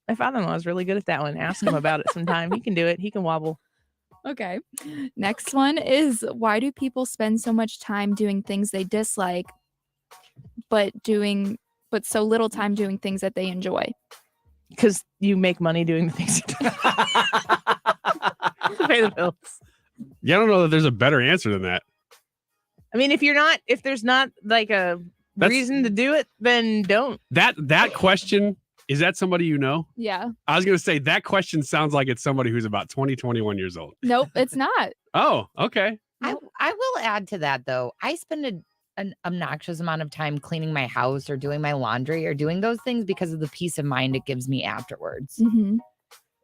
My father-in-law is really good at that one. Ask him about it sometime. He can do it. He can wobble. Okay. Next one is, why do people spend so much time doing things they dislike, but so little time doing things that they enjoy? Because you make money doing the things you do. To pay the bills. Yeah, I don't know that there's a better answer than that. I mean, if there's not like a reason to do it, then don't. That question, is that somebody you know? Yeah. I was going to say that question sounds like it's somebody who's about 20, 21 years old. Nope, it's not. Oh, okay. I will add to that though. I spend an obnoxious amount of time cleaning my house or doing my laundry or doing those things because of the peace of mind it gives me afterwards. Mm-hmm.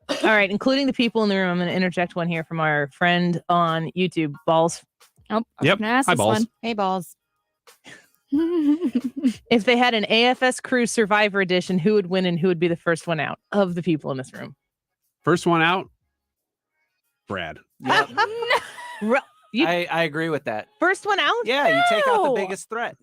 All right, including the people in the room. I'm going to interject one here from our friend on YouTube, Balls. Oh, Yep. Gonna ask Hi, this Balls. one. Hey, Balls. If they had an AFS Crew Survivor Edition, who would win and who would be the first one out of the people in this room? First one out, Brad. Yep. You- I agree with that. First one out? Yeah, you take out the No. biggest threat.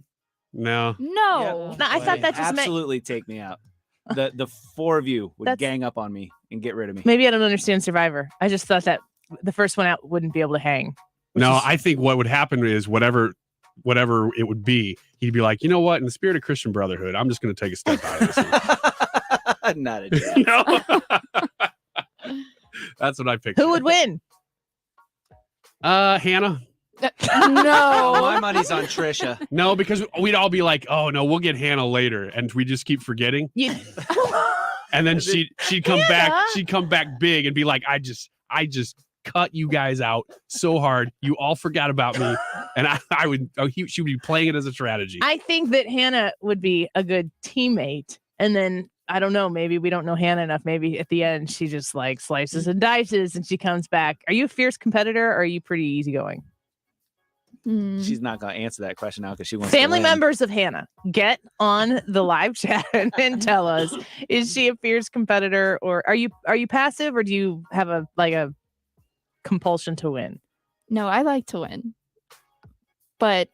No. No. No, I thought that just meant absolutely take me out. The four of you would That's- gang up on me and get rid of me. maybe I don't understand Survivor. I just thought that the first one out wouldn't be able to hang. No, I think what would happen is whatever it would be, he'd be like, you know what? In the spirit of Christian brotherhood, I'm just going to take a step out of this. Not a joke. No. That's what I picked. Who would win? Hannah. No. My money's on Trisha. No, because we'd all be like, "Oh no, we'll get Hannah later," and we just keep forgetting. And then she'd come back. She'd come back big and be like, "I just cut you guys out so hard. You all forgot about me," and she would be playing it as a strategy. I think that Hannah would be a good teammate, and then I don't know. Maybe we don't know Hannah enough. Maybe at the end she just like slices and dices, and she comes back. Are you a fierce competitor, or are you pretty easygoing? She's not going to answer that question now because she wants Family to win. members of Hannah, get on the live chat and tell us: is she a fierce competitor, or are you passive, or do you have a compulsion to win? No, I like to win, but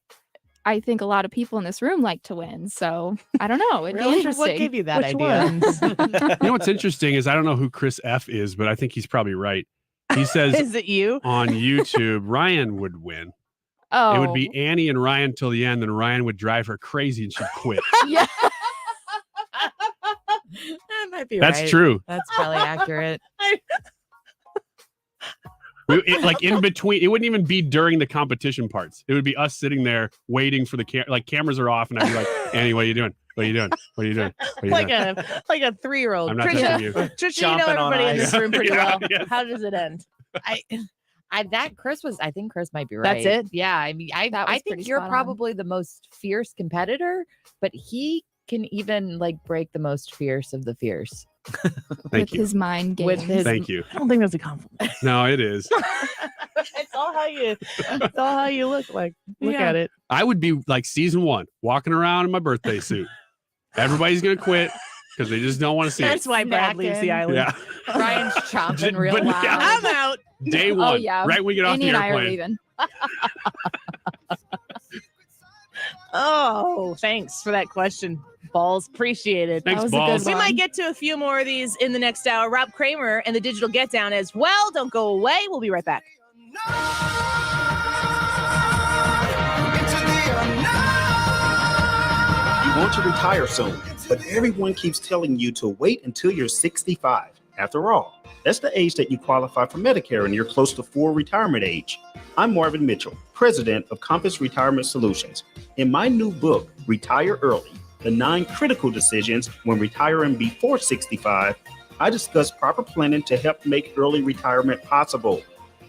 I think a lot of people in this room like to win. So I don't know. It'd be interesting. What gave you that Which idea? one? You know what's interesting is I don't know who Chris F is, but I think he's probably right. He says, "Is it you?" On YouTube, Ryan would win. Oh, It would be Annie and Ryan till the end, then Ryan would drive her crazy and she'd quit. Yeah. That might be That's right. true. That's probably accurate. Like in between, it wouldn't even be during the competition parts. It would be us sitting there waiting for the cameras are off, and I'd be like, "Annie, what are you doing? What are you doing? What are you doing? What are you like doing?" a 3-year-old. I'm not Trisha, touching you. Trisha, you know Chomping on everybody in this ice. room pretty Yeah, well. yes. How does it end? I think Chris might be right. That's it? Yeah. I mean, That was I think pretty you're spot on. probably the most fierce competitor, but he can even like break the most fierce of the fierce. Thank With you. his mind games. With his, Thank you. I don't think that's a compliment. No, it is. It's all how you look like. Look Yeah. at it. I would be like season 1, walking around in my birthday suit. Everybody's gonna quit because they just don't want to see That's it. why Brad leaves the island. Yeah. Ryan's chomping real But- loud. I'm out. Day 1, Oh yeah. right when we get off Annie the and I are airplane. leaving. Oh, thanks for that question, Balls. Appreciate it. Thanks, That was a good Balls. We one. might get to a few more of these in the next hour. Rob Kramer and the Digital Get Down as well. Don't go away. We'll be right back. You want to retire soon, but everyone keeps telling you to wait until you're 65. After all, that's the age that you qualify for Medicare and you're close to full retirement age. I'm Marvin Mitchell, president of Compass Retirement Solutions. In my new book, Retire Early, The 9 Critical Decisions When Retiring Before 65, I discuss proper planning to help make early retirement possible.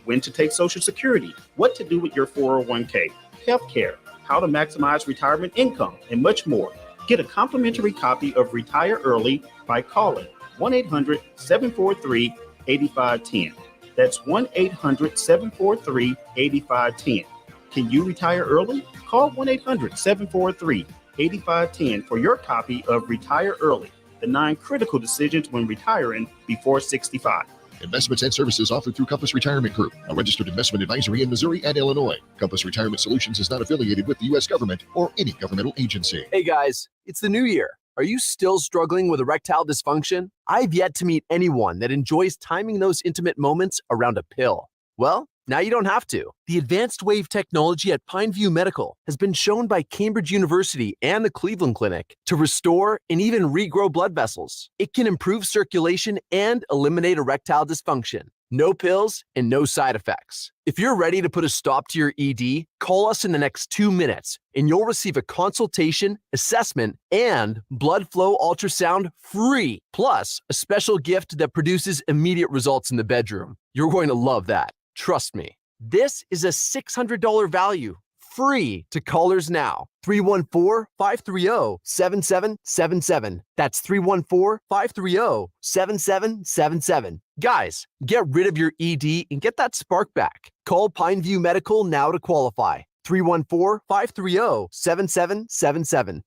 When to take Social Security, what to do with your 401k, healthcare, how to maximize retirement income, and much more. Get a complimentary copy of Retire Early by calling 1-800-743-8510. That's 1-800-743-8510. Can you retire early? Call 1-800-743-8510 for your copy of Retire Early, The 9 Critical Decisions When Retiring Before 65. Investments and services offered through Compass Retirement Group, a registered investment advisory in Missouri and Illinois. Compass Retirement Solutions is not affiliated with the U.S. government or any governmental agency. Hey guys, it's the new year. Are you still struggling with erectile dysfunction? I've yet to meet anyone that enjoys timing those intimate moments around a pill. Well, now you don't have to. The advanced wave technology at Pineview Medical has been shown by Cambridge University and the Cleveland Clinic to restore and even regrow blood vessels. It can improve circulation and eliminate erectile dysfunction. No pills and no side effects. If you're ready to put a stop to your ED, call us in the next 2 minutes and you'll receive a consultation, assessment, and blood flow ultrasound free, plus a special gift that produces immediate results in the bedroom. You're going to love that. Trust me. This is a $600 value, free to callers now. 314-530-7777. That's 314-530-7777. Guys, get rid of your ED and get that spark back. Call Pineview Medical now to qualify. 314-530-7777.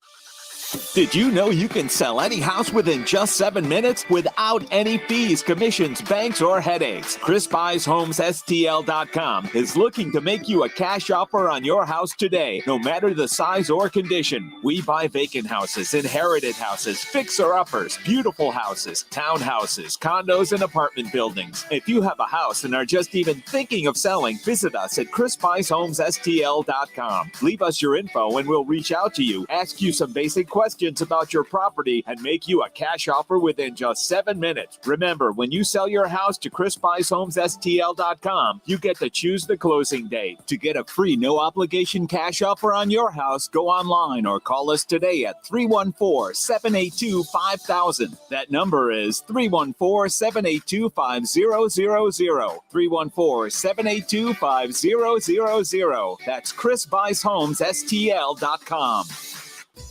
Did you know you can sell any house within just 7 minutes without any fees, commissions, banks, or headaches? ChrisBuysHomesSTL.com is looking to make you a cash offer on your house today, no matter the size or condition. We buy vacant houses, inherited houses, fixer-uppers, beautiful houses, townhouses, condos, and apartment buildings. If you have a house and are just even thinking of selling, visit us at ChrisBuysHomesSTL.com. Leave us your info and we'll reach out to you, ask you some basic questions, questions about your property and make you a cash offer within just 7 minutes. Remember, when you sell your house to ChrisBuysHomesSTL.com, you get to choose the closing date. To get a free no-obligation cash offer on your house, go online or call us today at 314-782-5000. That number is 314-782-5000. 314-782-5000. That's ChrisBuysHomesSTL.com.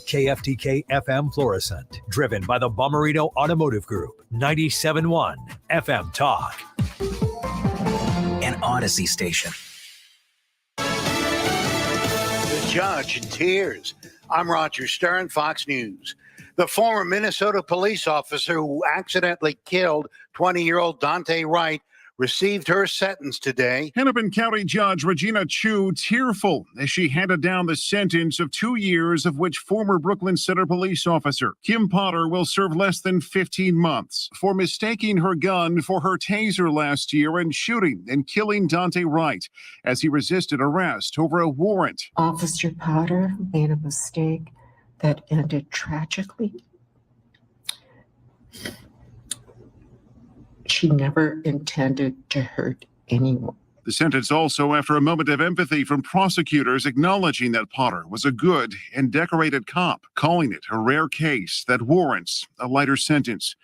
KFTK FM Florissant, driven by the Bomarito Automotive Group, 97.1 FM Talk. An Odyssey station. The judge in tears. I'm Roger Stern, Fox News. The former Minnesota police officer who accidentally killed 20-year-old Dante Wright received her sentence today. Hennepin County Judge Regina Chu tearful as she handed down the sentence of 2 years, of which former Brooklyn Center police officer Kim Potter will serve less than 15 months for mistaking her gun for her taser last year and shooting and killing Dante Wright as he resisted arrest over a warrant. Officer Potter made a mistake that ended tragically. She never intended to hurt anyone. The sentence also after a moment of empathy from prosecutors acknowledging that Potter was a good and decorated cop, calling it a rare case that warrants a lighter sentence.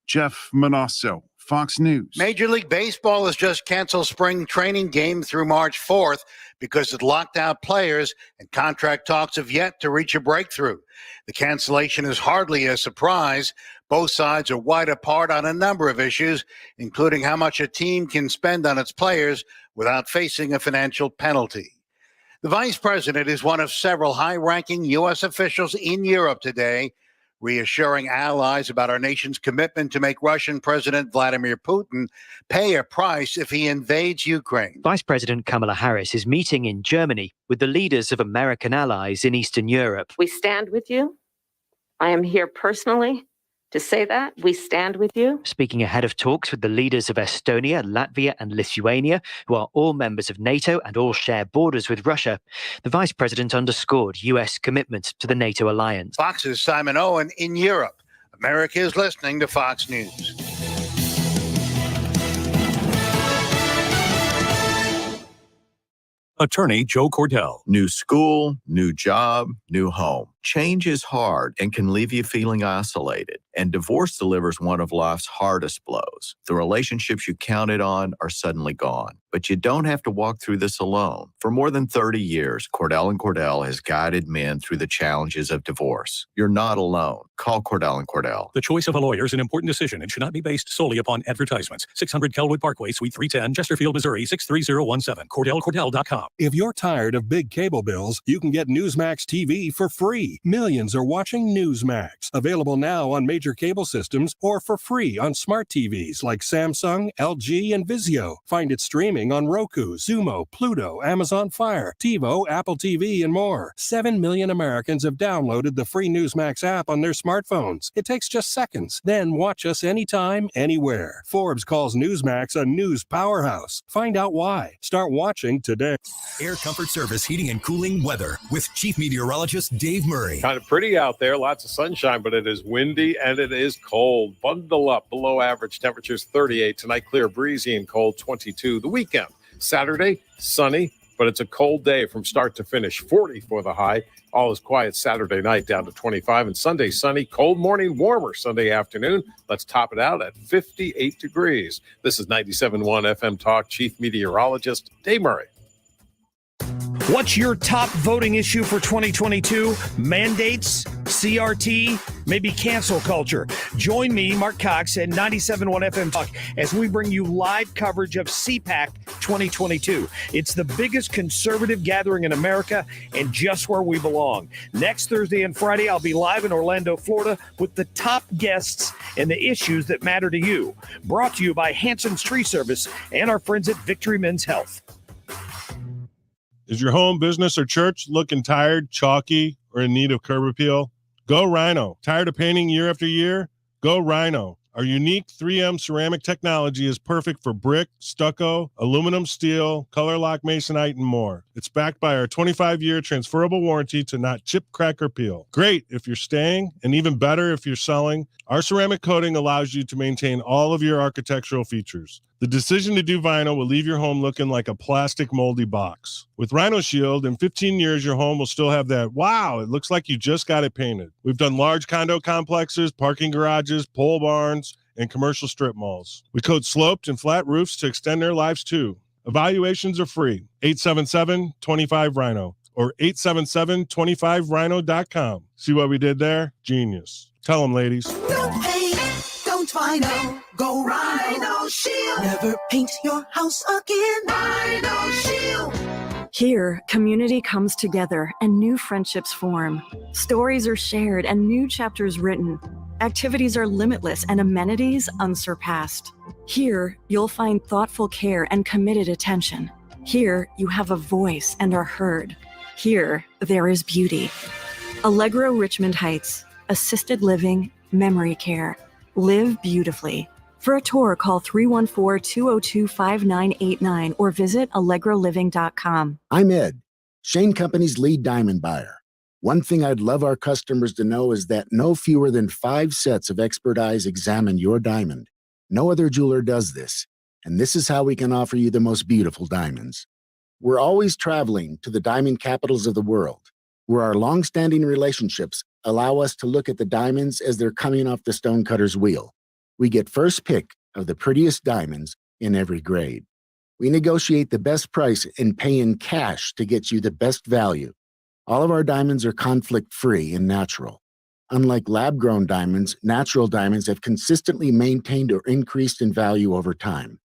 Jeff Manasso, Fox News. Major League Baseball has just canceled spring training game through March 4th because it locked out players and contract talks have yet to reach a breakthrough. The cancellation is hardly a surprise. Both sides are wide apart on a number of issues, including how much a team can spend on its players without facing a financial penalty. The vice president is one of several high-ranking U.S. officials in Europe today, reassuring allies about our nation's commitment to make Russian President Vladimir Putin pay a price if he invades Ukraine. Vice President Kamala Harris is meeting in Germany with the leaders of American allies in Eastern Europe. We stand with you. I am here personally to say that. We stand with you. Speaking ahead of talks with the leaders of Estonia, Latvia, and Lithuania, who are all members of NATO and all share borders with Russia, the vice president underscored U.S. commitment to the NATO alliance. Fox's Simon Owen in Europe. America is listening to Fox News. Attorney Joe Cordell. New school, new job, new home. Change is hard and can leave you feeling isolated. And divorce delivers one of life's hardest blows. The relationships you counted on are suddenly gone. But you don't have to walk through this alone. For more than 30 years, Cordell & Cordell has guided men through the challenges of divorce. You're not alone. Call Cordell & Cordell. The choice of a lawyer is an important decision and should not be based solely upon advertisements. 600 Kelwood Parkway, Suite 310, Chesterfield, Missouri, 63017. CordellCordell.com. If you're tired of big cable bills, you can get Newsmax TV for free. Millions are watching Newsmax. Available now on major cable systems or for free on smart TVs like Samsung, LG, and Vizio. Find it streaming on Roku, Xumo, Pluto, Amazon Fire, TiVo, Apple TV, and more. 7 million Americans have downloaded the free Newsmax app on their smartphones. It takes just seconds. Then watch us anytime, anywhere. Forbes calls Newsmax a news powerhouse. Find out why. Start watching today. Air Comfort Service Heating and Cooling weather with Chief Meteorologist Dave Murray. Kind of pretty out there, lots of sunshine, but it is windy and it is cold. Bundle up. Below average temperatures 38 tonight, clear, breezy, and cold 22. The weekend, Saturday, sunny, but it's a cold day from start to finish. 40 for the high. All is quiet Saturday night down to 25, and Sunday sunny, cold morning, warmer Sunday afternoon. Let's top it out at 58 degrees. This is 97.1 FM Talk Chief Meteorologist Dave Murray. What's your top voting issue for 2022? Mandates, CRT, maybe cancel culture. Join me, Mark Cox, at 97.1 FM Talk as we bring you live coverage of CPAC 2022. It's the biggest conservative gathering in America and just where we belong. Next Thursday and Friday, I'll be live in Orlando, Florida with the top guests and the issues that matter to you. Brought to you by Hanson's Tree Service and our friends at Victory Men's Health. Is your home, business, or church looking tired, chalky, or in need of curb appeal? Go Rhino. Tired of painting year after year? Go Rhino. Our unique 3M ceramic technology is perfect for brick, stucco, aluminum, steel, color lock masonite, and more. It's backed by our 25-year transferable warranty to not chip, crack, or peel. Great if you're staying, and even better if you're selling. Our ceramic coating allows you to maintain all of your architectural features. The decision to do vinyl will leave your home looking like a plastic moldy box. With Rhino Shield, in 15 years, your home will still have that, wow, it looks like you just got it painted. We've done large condo complexes, parking garages, pole barns, and commercial strip malls. We coat sloped and flat roofs to extend their lives too. Evaluations are free. 877-25-RHINO or 877-25rhino.com. See what we did there? Genius. Tell them, ladies. Don't paint, don't vinyl, go Rhino Shield. Never paint your house again. Rhino Shield. Here, community comes together and new friendships form. Stories are shared and new chapters written. Activities are limitless and amenities unsurpassed. Here, you'll find thoughtful care and committed attention. Here, you have a voice and are heard. Here, there is beauty. Allegro Richmond Heights. Assisted living, memory care. Live beautifully. For a tour, call 314-202-5989 or visit allegroliving.com. I'm Ed, Shane Company's lead diamond buyer. One thing I'd love our customers to know is that no fewer than 5 sets of expert eyes examine your diamond. No other jeweler does this, and this is how we can offer you the most beautiful diamonds. We're always traveling to the diamond capitals of the world, where our long-standing relationships allow us to look at the diamonds as they're coming off the stonecutter's wheel. We get first pick of the prettiest diamonds in every grade. We negotiate the best price and pay in cash to get you the best value. All of our diamonds are conflict-free and natural. Unlike lab-grown diamonds, natural diamonds have consistently maintained or increased in value over time.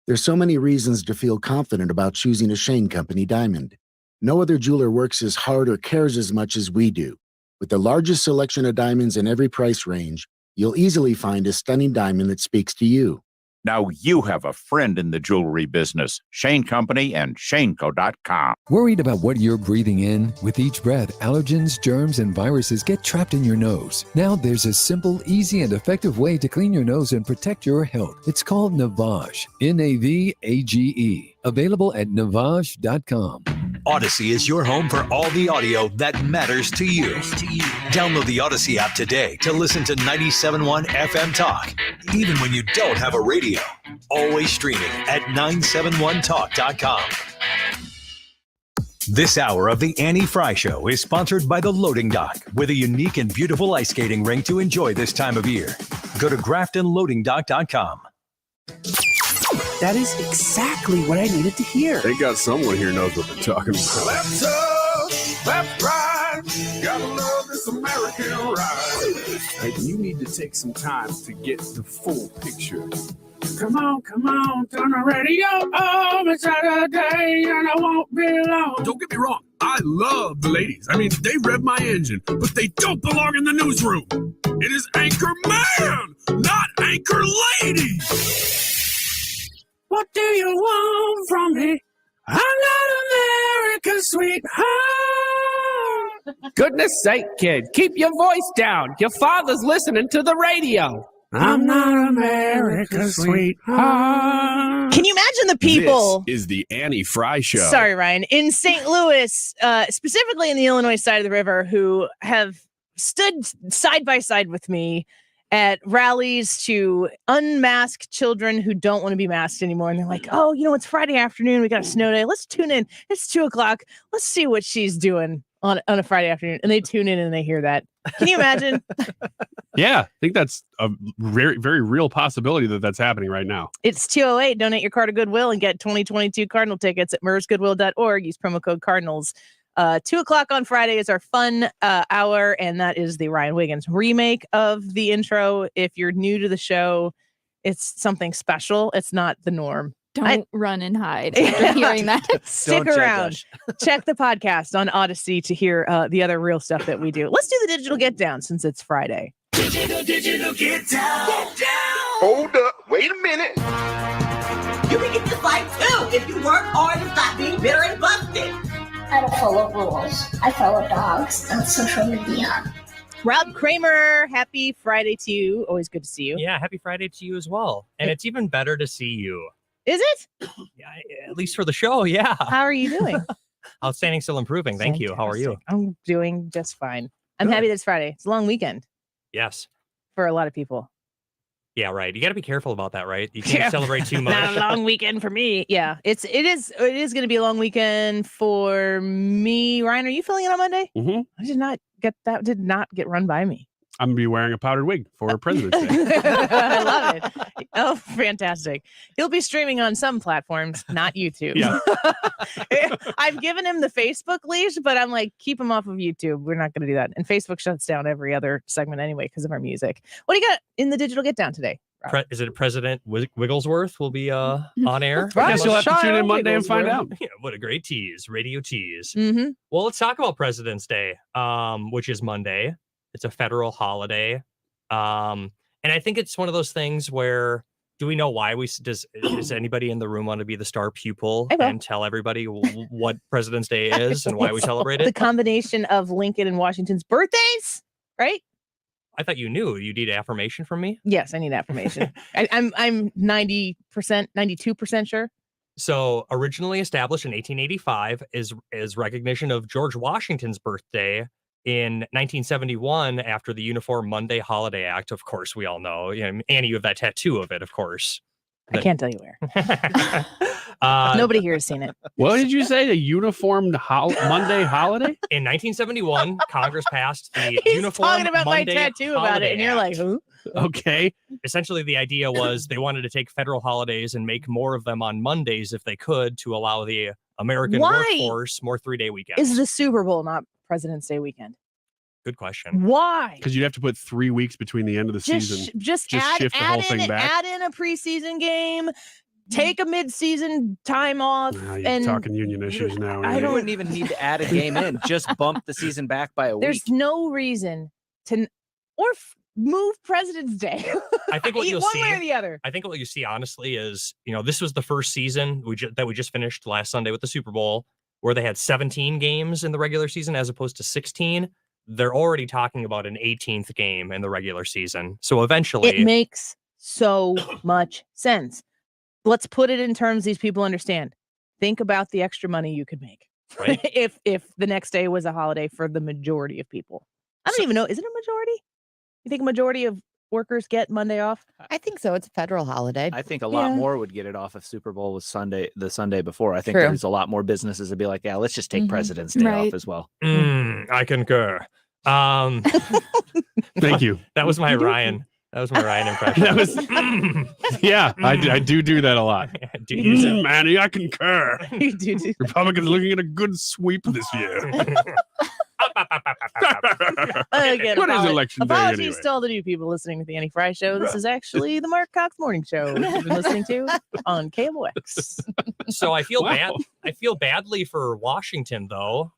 There's so many reasons to feel confident about choosing a Shane Company diamond. No other jeweler works as hard or cares as much as we do. With the largest selection of diamonds in every price range, you'll easily find a stunning diamond that speaks to you. Now you have a friend in the jewelry business. Shane Company and shaneco.com. Worried about what you're breathing in? With each breath, allergens, germs, and viruses get trapped in your nose. Now there's a simple, easy, and effective way to clean your nose and protect your health. It's called Navage. Navage. Available at Navage.com. Odyssey is your home for all the audio that matters to you. Download the Odyssey app today to listen to 97.1 FM Talk, even when you don't have a radio. Always streaming at 971talk.com. This hour of the Annie Fry Show is sponsored by the Loading Dock, with a unique and beautiful ice skating rink to enjoy this time of year. Go to graftonloadingdock.com. That is exactly what I needed to hear. They got someone here knows what they're talking about. Left up, left right, gotta love this American ride. Hey, you need to take some time to get the full picture. Come on, turn the radio on. It's Saturday and I won't be long. Don't get me wrong, I love the ladies. I mean, they rev my engine, but they don't belong in the newsroom. It is Anchor Man, not Anchor Lady. What do you want from me? I'm not America's sweetheart. Goodness sake, kid, keep your voice down. Your father's listening to the radio. I'm not America's sweetheart. Can you imagine the people? This is the Annie Fry Show. Sorry, Ryan. In St. Louis, specifically in the Illinois side of the river, who have stood side by side with me at rallies to unmask children who don't want to be masked anymore. And they're like, oh, you know, it's Friday afternoon. We got a snow day. Let's tune in. It's 2:00. Let's see what she's doing on a Friday afternoon. And they tune in and they hear that. Can you imagine? Yeah, I think that's a very, very real possibility that that's happening right now. It's 208. Donate your car to Goodwill and get 2022 Cardinal tickets at mersgoodwill.org. Use promo code Cardinals. 2:00 on Friday is our fun hour, and that is the Ryan Wiggins remake of the intro. If you're new to the show, it's something special. It's not the norm. Don't run and hide after hearing that. Stick around. Check the podcast on Odyssey to hear the other real stuff that we do. Let's do the digital get down since it's Friday. Digital get down. Get down. Hold up. Wait a minute. You can get this life too if you work hard and stop being bitter and busted. I don't follow rules. I follow dogs on social media. Rob Kramer, happy Friday to you. Always good to see you. Yeah, happy Friday to you as well. And it's even better to see you. Is it? Yeah, at least for the show, yeah. How are you doing? Outstanding, still improving. Thank you. How are you? I'm doing just fine. I'm Good. happy that it's Friday. It's a long weekend Yes. for a lot of people. Yeah, right. You got to be careful about that, right? You can't celebrate too much. Not a long weekend for me. Yeah, it is going to be a long weekend for me. Ryan, are you feeling it on Monday? Mm-hmm. I did not get that. Did not get run by me. I'm going to be wearing a powdered wig for President's Day. I love it. Oh, fantastic. He'll be streaming on some platforms, not YouTube. Yeah. I've given him the Facebook leash, but I'm like, keep him off of YouTube. We're not going to do that. And Facebook shuts down every other segment anyway because of our music. What do you got in the digital get down today? Is it President Wigglesworth will be on air? I guess you'll have to tune in Monday and find out. Yeah, what a great tease. Radio tease. Mm-hmm. Well, let's talk about President's Day, which is Monday. It's a federal holiday. And I think it's one of those things where, do we know why does anybody in the room want to be the star pupil and tell everybody what President's Day is and why we celebrate it? The combination of Lincoln and Washington's birthdays, right? I thought you knew. You need affirmation from me? Yes, I need affirmation. I'm 90%, 92% sure. So originally established in 1885 is recognition of George Washington's birthday in 1971 after the Uniform Monday Holiday Act. Of course, we all know. Annie, you have that tattoo of it, of course. I can't tell you where. Nobody here has seen it. What did you say? A uniformed Monday holiday? In 1971, Congress passed the He's Uniform talking about Monday my tattoo about Holiday it, and you're Act. like, who? Okay. Essentially, the idea was they wanted to take federal holidays and make more of them on Mondays if they could to allow the American Why workforce more 3-day weekends. Is the Super Bowl not President's Day weekend? Good question. Why? Because you'd have to put 3 weeks between the end of the season. Just add, shift the whole thing back. add in a preseason game, take a mid-season time off. Now you're and talking union issues now. I wouldn't even need to add a game in. Just bump the season back by a week. There's no reason to move President's Day. I think what you'll one see, way or the other. I think what you see, honestly, is this was the first season that we just finished last Sunday with the Super Bowl, where they had 17 games in the regular season as opposed to 16. They're already talking about an 18th game in the regular season. So eventually, It makes so much sense. Let's put it in terms these people understand. Think about the extra money you could make right? if the next day was a holiday for the majority of people. I don't even know. Is it a majority? You think a majority of workers get Monday off? I think so. It's a federal holiday. I think a lot more would get it off if Super Bowl was the Sunday before. I think True. there's a lot more businesses that be like, yeah, let's just take President's Day off as well. I concur. Thank you. That was my Ryan. That was my Ryan impression. That was, yeah, I do that a lot. Do use it. Manny, I concur. You do. Republicans looking at a good sweep this year. Again, What is election day apologies anyway? to all the new people listening to the Annie Fry Show. This is actually the Mark Cox Morning Show that you've been listening to on KMOX. So I feel Wow. bad. I feel badly for Washington, though.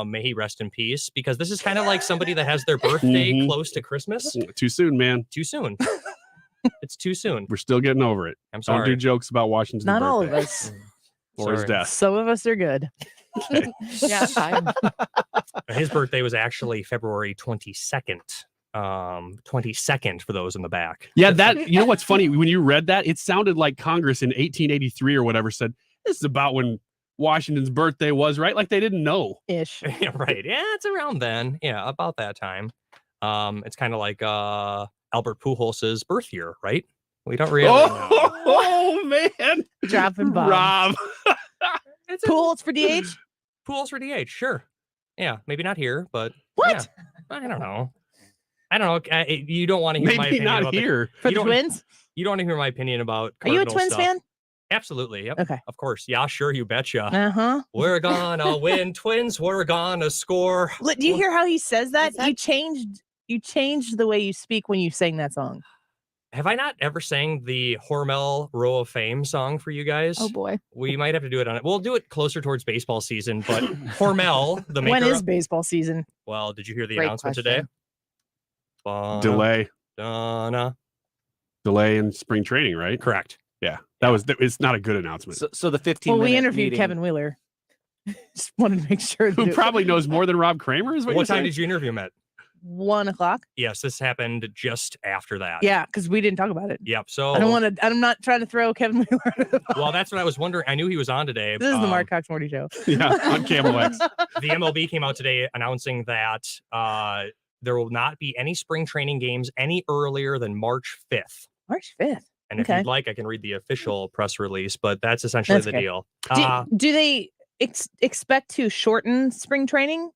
May he rest in peace, because this is kind of like somebody that has their birthday close to Christmas. Too soon, man. Too soon. It's too soon. We're still getting over it. I'm Don't sorry. do jokes about Washington's Not all of birthday us. or his Sorry. death. Some of us are good. Okay. Yeah, fine. His birthday was actually February 22nd. 22nd for those in the back. Yeah, that, you know what's funny? When you read that, it sounded like Congress in 1883 or whatever said, this is about when Washington's birthday was, right? Like they didn't know. Ish. Yeah, right. Yeah, it's around then. Yeah, about that time. It's kind of like Albert Pujols's birth year, right? We don't really know. Oh, man. Dropping bombs. Rob. Pools for DH? Pools for DH, sure. Yeah, maybe not here, but What? yeah. I don't know. You don't want to hear my Maybe opinion not about here. For you the don't- Twins? You don't want to hear my opinion about Are you a Cardinals Twins stuff. fan? Absolutely. Yep. Okay. Of course. Yeah, sure. You betcha. Uh-huh. We're gonna win, Twins. We're gonna score. Do you hear how he says that? You changed the way you speak when you sang that song. Have I not ever sang the Hormel Row of Fame song for you guys? Oh boy. We might have to do it on it. We'll do it closer towards baseball season, but Hormel, the maker When is of- baseball season? Well, did you hear the Great announcement question. today? Delay. Donna. Delay in spring training, right? Correct. Yeah. It's not a good announcement. So the 15 Well, we minute interviewed meeting- Kevin Wheeler. Just wanted to make sure. Who probably knows more than Rob Kramer is what What you're time saying? did you interview him at? 1 o'clock. Yes, this happened just after that. Yeah, because we didn't talk about it. Yep. So I'm not trying to throw Kevin Wheeler. Well, that's what I was wondering. I knew he was on today. This is the Mark Cox Morty Show. Yeah, on KMOX. The MLB came out today announcing that there will not be any spring training games any earlier than March 5th. March 5th. And if you'd like, I can read the official press release, but that's essentially the deal. Do they expect to shorten spring training?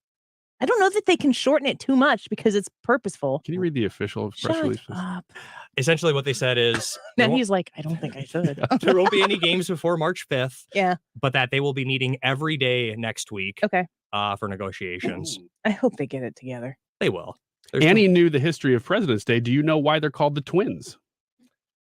I don't know that they can shorten it too much because it's purposeful. Can you read the official press release? Essentially what they said is... Now he's like, I don't think I should. There won't be any games before March 5th. Yeah. But that they will be meeting every day next week. Okay. For negotiations. I hope they get it together. They will. Annie knew the history of President's Day. Do you know why they're called the Twins?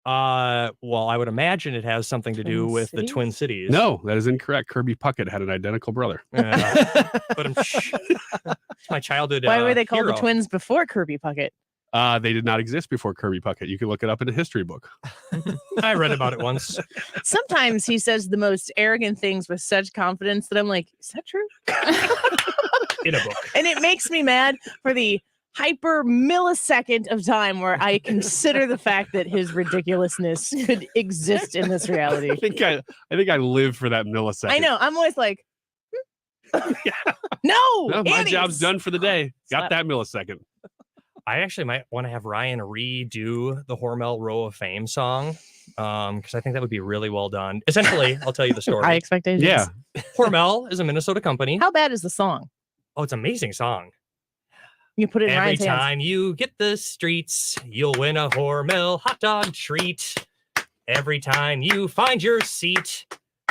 Well, I would imagine it has something to do with the Twin Cities. No, that is incorrect. Kirby Puckett had an identical brother. But it's my childhood. Why were they called hero. the Twins before Kirby Puckett? They did not exist before Kirby Puckett. You can look it up in a history book. I read about it once. Sometimes he says the most arrogant things with such confidence that I'm like, is that true? In a book. And it makes me mad for the hyper millisecond of time where I consider the fact that his ridiculousness could exist in this reality. I think I live for that millisecond. I know. I'm always like, no, Well, my job's done for the day. Got Slap. that millisecond. I actually might want to have Ryan redo the Hormel Row of Fame song because I think that would be really well done. Essentially, I'll tell you the story. High expectations. Yeah. Hormel is a Minnesota company. How bad is the song? Oh, it's an amazing song. You put it in Every Ryan's hands. time you get the streets, you'll win a Hormel hot dog treat. Every time you find your seat,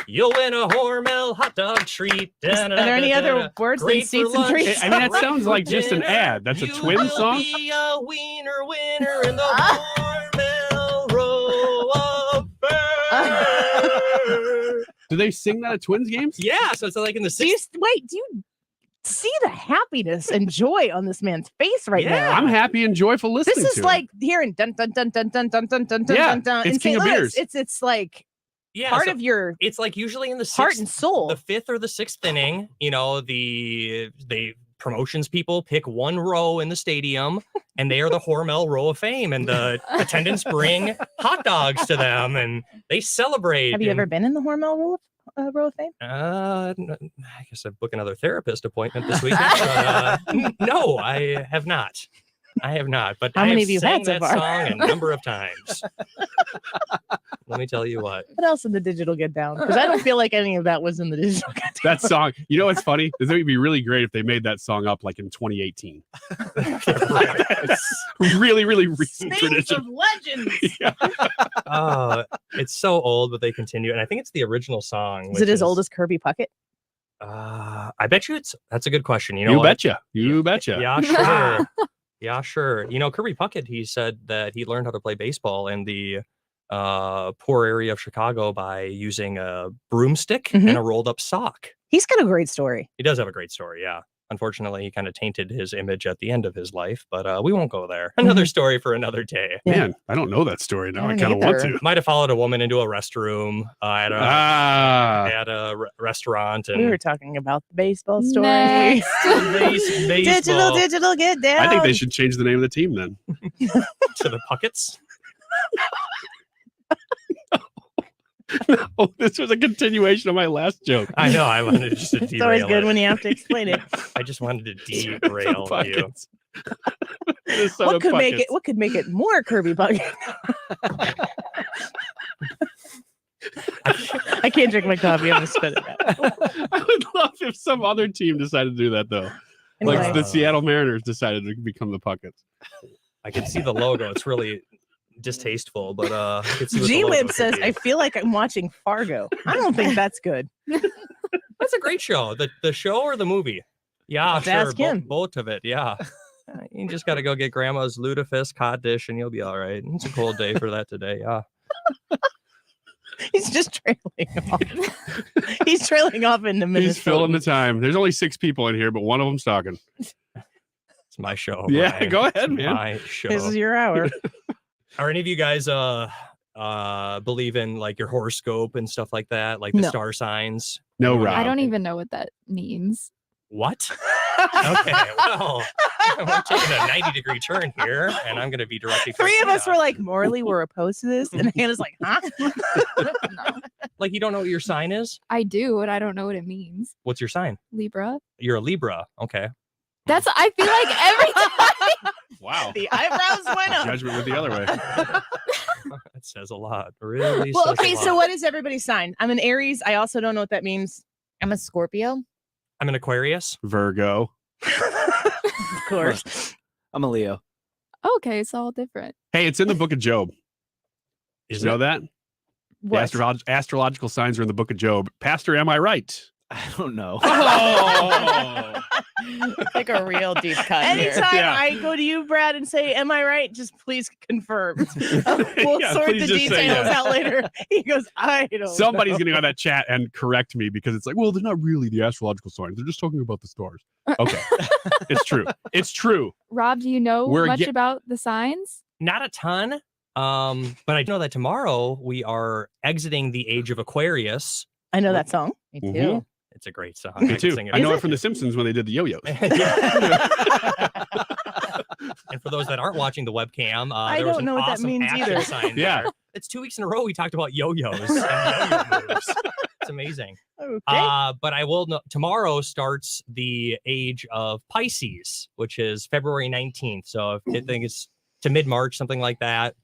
you'll win a Hormel hot dog treat. Are there any other words than Great for seats and lunch. treats? I mean, that sounds like just an ad. That's a Twins song? Be a wiener winner in the Hormel Row of Fame. Do they sing that at Twins games? Yeah, so it's like in the Do you see the happiness and joy on this man's face right now? I'm happy and joyful listening This to is it. like hearing dun dun dun dun dun dun dun dun Yeah, dun dun it's in King St. of Louis. Beers. It's like part of your it's like usually in the heart and soul. the 5th or the 6th inning, you know, the promotions people pick one row in the stadium and they are the Hormel Row of Fame and the attendants bring hot dogs to them and they celebrate. Have you ever been in the Hormel Row of Fame? I guess I've booked another therapist appointment this weekend. No, I have not. But How I many have of you sang had so that far? song a number of times. Let me tell you what. What else in the digital get down? Because I don't feel like any of that was in the digital get down. That song. You know what's funny? Is it would be really great if they made that song up like in 2018. Really, really recent Names tradition. of legends. It's so old, but they continue. And I think it's the original song. Is it as old as Kirby Puckett? I bet you that's a good question. You know, You what? betcha. You betcha. Yeah, sure. Yeah, sure. You know, Kirby Puckett, he said that he learned how to play baseball in the poor area of Chicago by using a broomstick and a rolled up sock. He's got a great story. He does have a great story, yeah. Unfortunately, he kind of tainted his image at the end of his life, but we won't go there. Another story for another day. Man, I don't know that story now. I kind of want to. Might have followed a woman into a restroom at a restaurant. And We were talking about the baseball story. Next. baseball Digital get down. I think they should change the name of the team then. to the Puckets. No, this was a continuation of my last joke. I know. I wanted just to derail It's always good it. when you have to explain it. I just wanted to derail you. What could make it more Kirby Puckett? I can't drink my coffee. I'm gonna spit it out. I would love if some other team decided to do that though. Anyway. Like the Seattle Mariners decided to become the Puckets. I can see the logo. It's really distasteful, but I can see what the logo G-Wib could says, be. I feel like I'm watching Fargo. I don't think that's good. That's a great show. The show or the movie? Yeah, Let's sure. ask him. Both of it. Yeah. You just got to go get grandma's lutefisk cod dish and you'll be all right. It's a cold day for that today. Yeah. He's just trailing off. He's trailing off into Minnesota. He's filling the time. There's only 6 people in here, but one of them's talking. It's my show. Yeah, Ryan. go ahead, It's man. My show. This is your hour. Are any of you guys believe in like your horoscope and stuff like that, like the No. star signs? No, Rob. I don't even know what that means. What? Okay, well, We're taking a 90-degree turn here, and I'm going to be directly. Three of us were like, morally, we're opposed to this. And Hannah's like, huh? Like, you don't know what your sign is? I do, and I don't know what it means. What's your sign? Libra. You're a Libra. Okay. That's, I feel like every time. Wow. The eyebrows went up. Judgment went the other way. That says a lot. Really. Well, says okay, a so lot. what is everybody's sign? I'm an Aries. I also don't know what that means. I'm a Scorpio. I'm an Aquarius. Virgo. Of course. I'm a Leo. Okay, it's all different. Hey, it's in the book of Job. Is you know that? What? The astrological signs are in the book of Job. Pastor, am I right? I don't know. Oh! Like a real deep cut Anytime here. I go to you, Brad, and say, am I right? Just please confirm. We'll Yeah, sort please the just say details yes. out later. He goes, I don't Somebody's know. going to go on that chat and correct me because it's like, well, they're not really the astrological signs. They're just talking about the stars. Okay. It's true. It's true. Rob, do you know We're much get- about the signs? Not a ton. But I know that tomorrow we are exiting the age of Aquarius. I know that song. Me too. Mhm. It's a great song. Me can too. sing it. I know it from The Simpsons when they did the yo-yos. And for those that aren't watching the webcam, I there was don't an know what that awesome means action either. sign Yeah. there. It's 2 weeks in a row we talked about yo-yos and yo-yo moves. It's amazing. Okay. But I will know tomorrow starts the age of Pisces, which is February 19th. So I think it's to mid-March, something like that.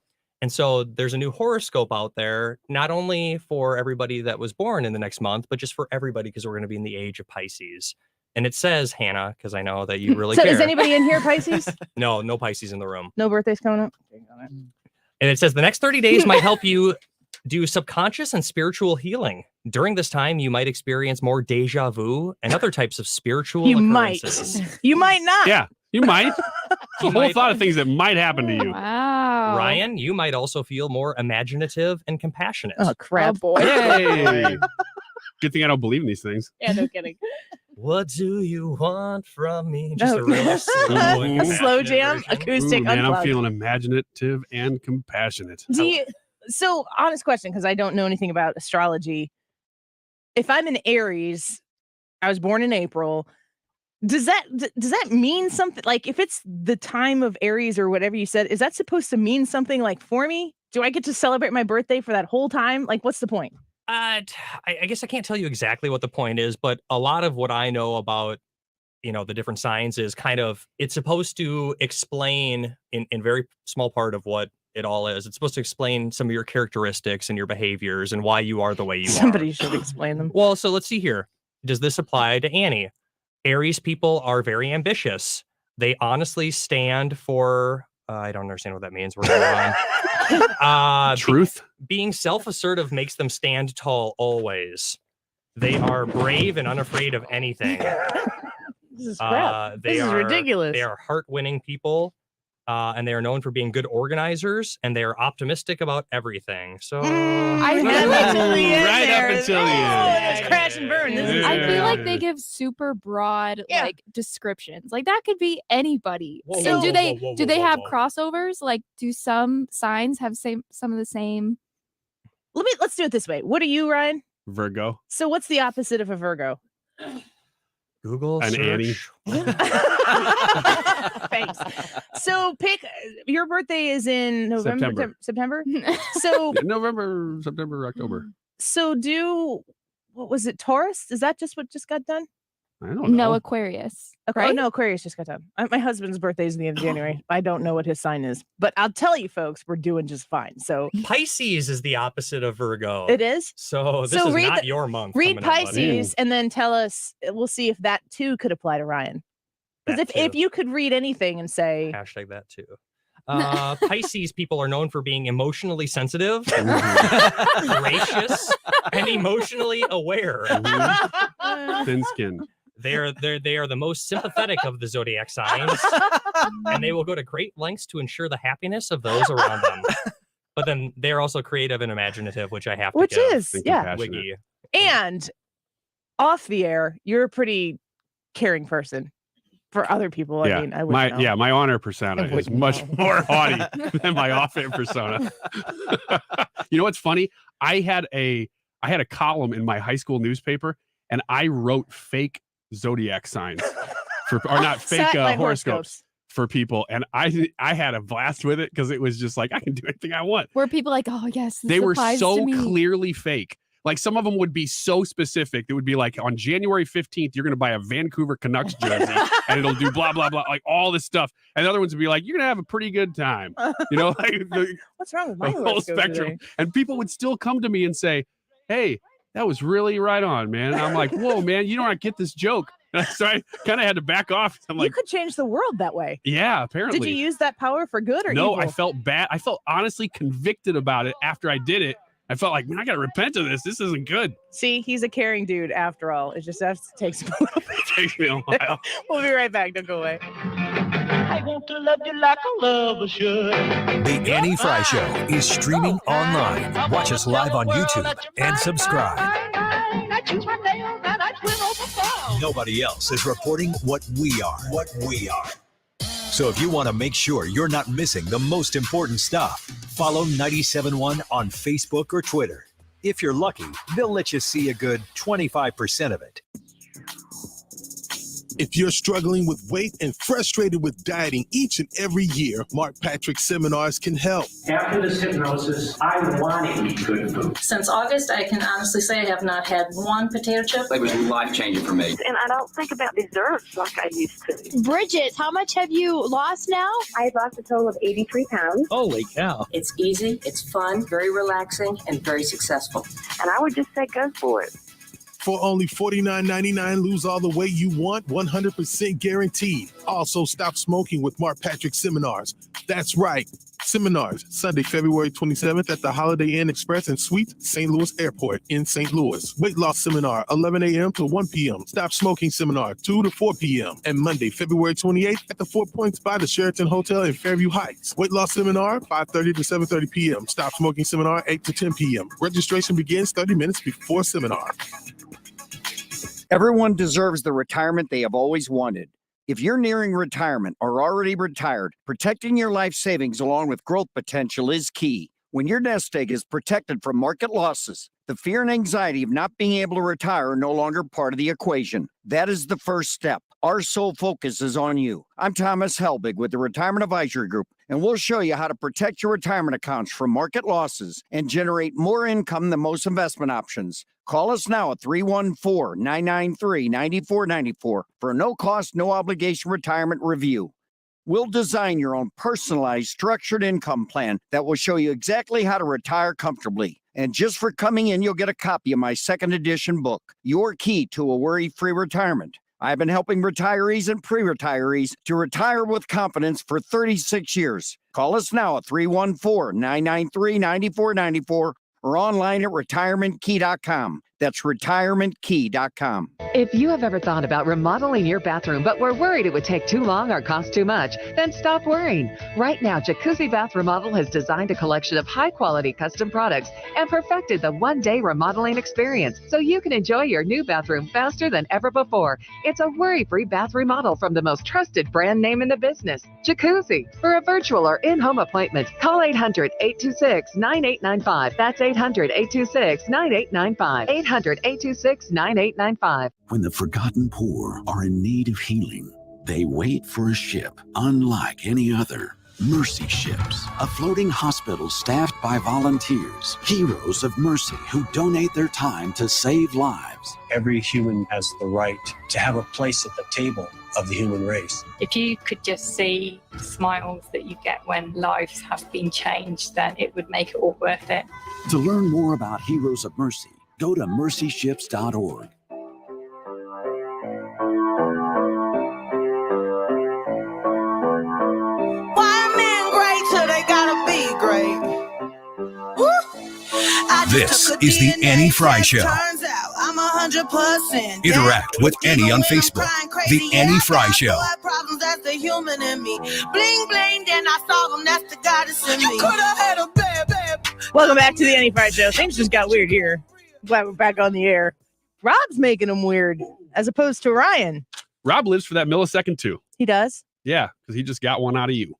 And so there's a new horoscope out there, not only for everybody that was born in the next month, but just for everybody because we're going to be in the age of Pisces. And it says, Hannah, because I know that you really So care. is anybody in here Pisces? No Pisces in the room. No birthdays coming up? And it says the next 30 days might help you do subconscious and spiritual healing. During this time, you might experience more deja vu and other types of spiritual You might. occurrences. You might not. Yeah, you might. You A whole might. thought of things that might happen to you. Wow. Ryan, you might also feel more imaginative and compassionate. Oh, crap. Oh, boy. Hey. Good thing I don't believe in these things. Yeah, no kidding. What do you want from me? Just a No. real slow, and Ooh. Slow compassionate jam, version. acoustic, Ooh, man, I'm unplugged. feeling imaginative and compassionate. So, honest question, because I don't know anything about astrology. If I'm an Aries, I was born in April. Does that mean something? Like, if it's the time of Aries or whatever you said, is that supposed to mean something like for me? Do I get to celebrate my birthday for that whole time? Like, what's the point? I guess I can't tell you exactly what the point is, but a lot of what I know about, the different signs is kind of, it's supposed to explain in very small part of what it all is. It's supposed to explain some of your characteristics and your behaviors and why you are the way you Somebody are. should explain them. Well, so let's see here. Does this apply to Annie? Aries people are very ambitious. They honestly stand for, I don't understand what that means. We're going on. Truth? Being self-assertive makes them stand tall always. They are brave and unafraid of anything. This is crap. This is ridiculous. They are heart-winning people, and they are known for being good organizers, and they are optimistic about everything. So I feel Right like, until the end Right there. up until the Oh, end. it's crash and burn. This is I feel like they give super broad Yeah. like descriptions. Like that could be anybody. Whoa, And whoa, do whoa, they whoa, whoa, do they whoa, have whoa. crossovers? Like do some signs have some of the same? Let's do it this way. What are you, Ryan? Virgo. So what's the opposite of a Virgo? Google And search. Annie. Thanks. So pick your birthday is in November, September. So November, September, October. do what was it? Taurus? Is that just what just got done? I don't know. No, Aquarius. Okay. Right? Oh, no, Aquarius just got done. My husband's birthday is in the end of January. I don't know what his sign is, but I'll tell you, folks, we're doing just fine. So Pisces is the opposite of Virgo. it is. So this So is read not the- your month. Read coming up, buddy. Pisces and then tell us. We'll see if that too could apply to Ryan. Because That if too. you could read anything and say, Hashtag that too. Pisces people are known for being emotionally sensitive, gracious, and emotionally aware. Thin skin. They are the most sympathetic of the zodiac signs, and they will go to great lengths to ensure the happiness of those around them. But then they're also creative and imaginative, which I have to which give is and yeah. compassionate. Wiggy. And off the air, you're a pretty caring person for other people. I mean, I would know. my honor persona I is wouldn't much know. more haughty than my off-air persona. You know what's funny? I had a column in my high school newspaper, and I wrote fake zodiac signs or not fake Like horoscopes. for people, and I had a blast with it because it was just like I can do anything I want. Were people like, oh yes, this They were applies so to me. clearly fake. Like some of them would be so specific. It would be like on January 15th, you're going to buy a Vancouver Canucks jersey and it'll do blah, blah, blah, like all this stuff. And the other ones would be like, you're going to have a pretty good time. You know, like what's wrong with my whole horoscope spectrum. today? And people would still come to me and say, hey, that was really right on, man. And I'm like, whoa, man, you don't get this joke. So I kind of had to back off. I'm You like, could change the world that way. yeah, apparently. Did you use that power for good or No, evil? I felt bad. I felt honestly convicted about it after I did it. I felt like, man, I got to repent of this. This isn't good. See, he's a caring dude after all. It just takes a little bit. It takes me a while. We'll be right back. Don't go away. I want to love you like a lover should. The Annie Fry Show is streaming online. Watch us live on YouTube and subscribe. I choose my nails and I twin over fall. Nobody else is reporting what we are. So if you want to make sure you're not missing the most important stuff, follow 97.1 on Facebook or Twitter. If you're lucky, they'll let you see a good 25% of it. If you're struggling with weight and frustrated with dieting each and every year, Mark Patrick Seminars can help. After this hypnosis, I want to eat good food. Since August, I can honestly say I have not had one potato chip. It was life-changing for me. And I don't think about desserts like I used to. Bridget, how much have you lost now? I lost a total of 83 pounds. Holy cow. It's easy, it's fun, very relaxing, and very successful. And I would just say go for it. For only $49.99, lose all the weight you want, 100% guaranteed. Also, stop smoking with Mark Patrick Seminars. That's right. Seminars, Sunday, February 27th at the Holiday Inn Express and Suites, St. Louis Airport in St. Louis. Weight loss seminar, 11 a.m. to 1 p.m. Stop smoking seminar, 2 to 4 p.m. And Monday, February 28th at the 4 Points by the Sheraton Hotel in Fairview Heights. Weight loss seminar, 5:30 to 7:30 p.m. Stop smoking seminar, 8 to 10 p.m. Registration begins 30 minutes before seminar. Everyone deserves the retirement they have always wanted. If you're nearing retirement or already retired, protecting your life savings along with growth potential is key. When your nest egg is protected from market losses, the fear and anxiety of not being able to retire are no longer part of the equation. That is the first step. Our sole focus is on you. I'm Thomas Helbig with the Retirement Advisory Group, and we'll show you how to protect your retirement accounts from market losses and generate more income than most investment options. Call us now at 314-993-9494 for a no-cost, no-obligation retirement review. We'll design your own personalized, structured income plan that will show you exactly how to retire comfortably. And just for coming in, you'll get a copy of my second edition book, Your Key to a Worry-Free Retirement. I've been helping retirees and pre-retirees to retire with confidence for 36 years. Call us now at 314-993-9494 or online at retirementkey.com. That's retirementkey.com. If you have ever thought about remodeling your bathroom but were worried it would take too long or cost too much, then stop worrying. Right now, Jacuzzi Bath Remodel has designed a collection of high-quality custom products and perfected the one-day remodeling experience so you can enjoy your new bathroom faster than ever before. It's a worry-free bath remodel from the most trusted brand name in the business, Jacuzzi. For a virtual or in-home appointment, call 800-826-9895. That's 800-826-9895. 800-826-9895. When the forgotten poor are in need of healing, they wait for a ship unlike any other. Mercy Ships, a floating hospital staffed by volunteers, heroes of mercy who donate their time to save lives. Every human has the right to have a place at the table of the human race. If you could just see the smiles that you get when lives have been changed, then it would make it all worth it. To learn more about Heroes of Mercy, go to mercyships.org. This is the Annie Fry Show. I'm 100%. Interact with Annie on Facebook. The Annie Fry Show. Problems, that's the human in me. Bling, bling, then I solve them. That's the goddess in me. You could have had a bad. Welcome back to the Annie Fry Show. Things just got weird here. Glad we're back on the air. Rob's making them weird as opposed to Ryan. Rob lives for that millisecond too. He does? Yeah, because he just got one out of you.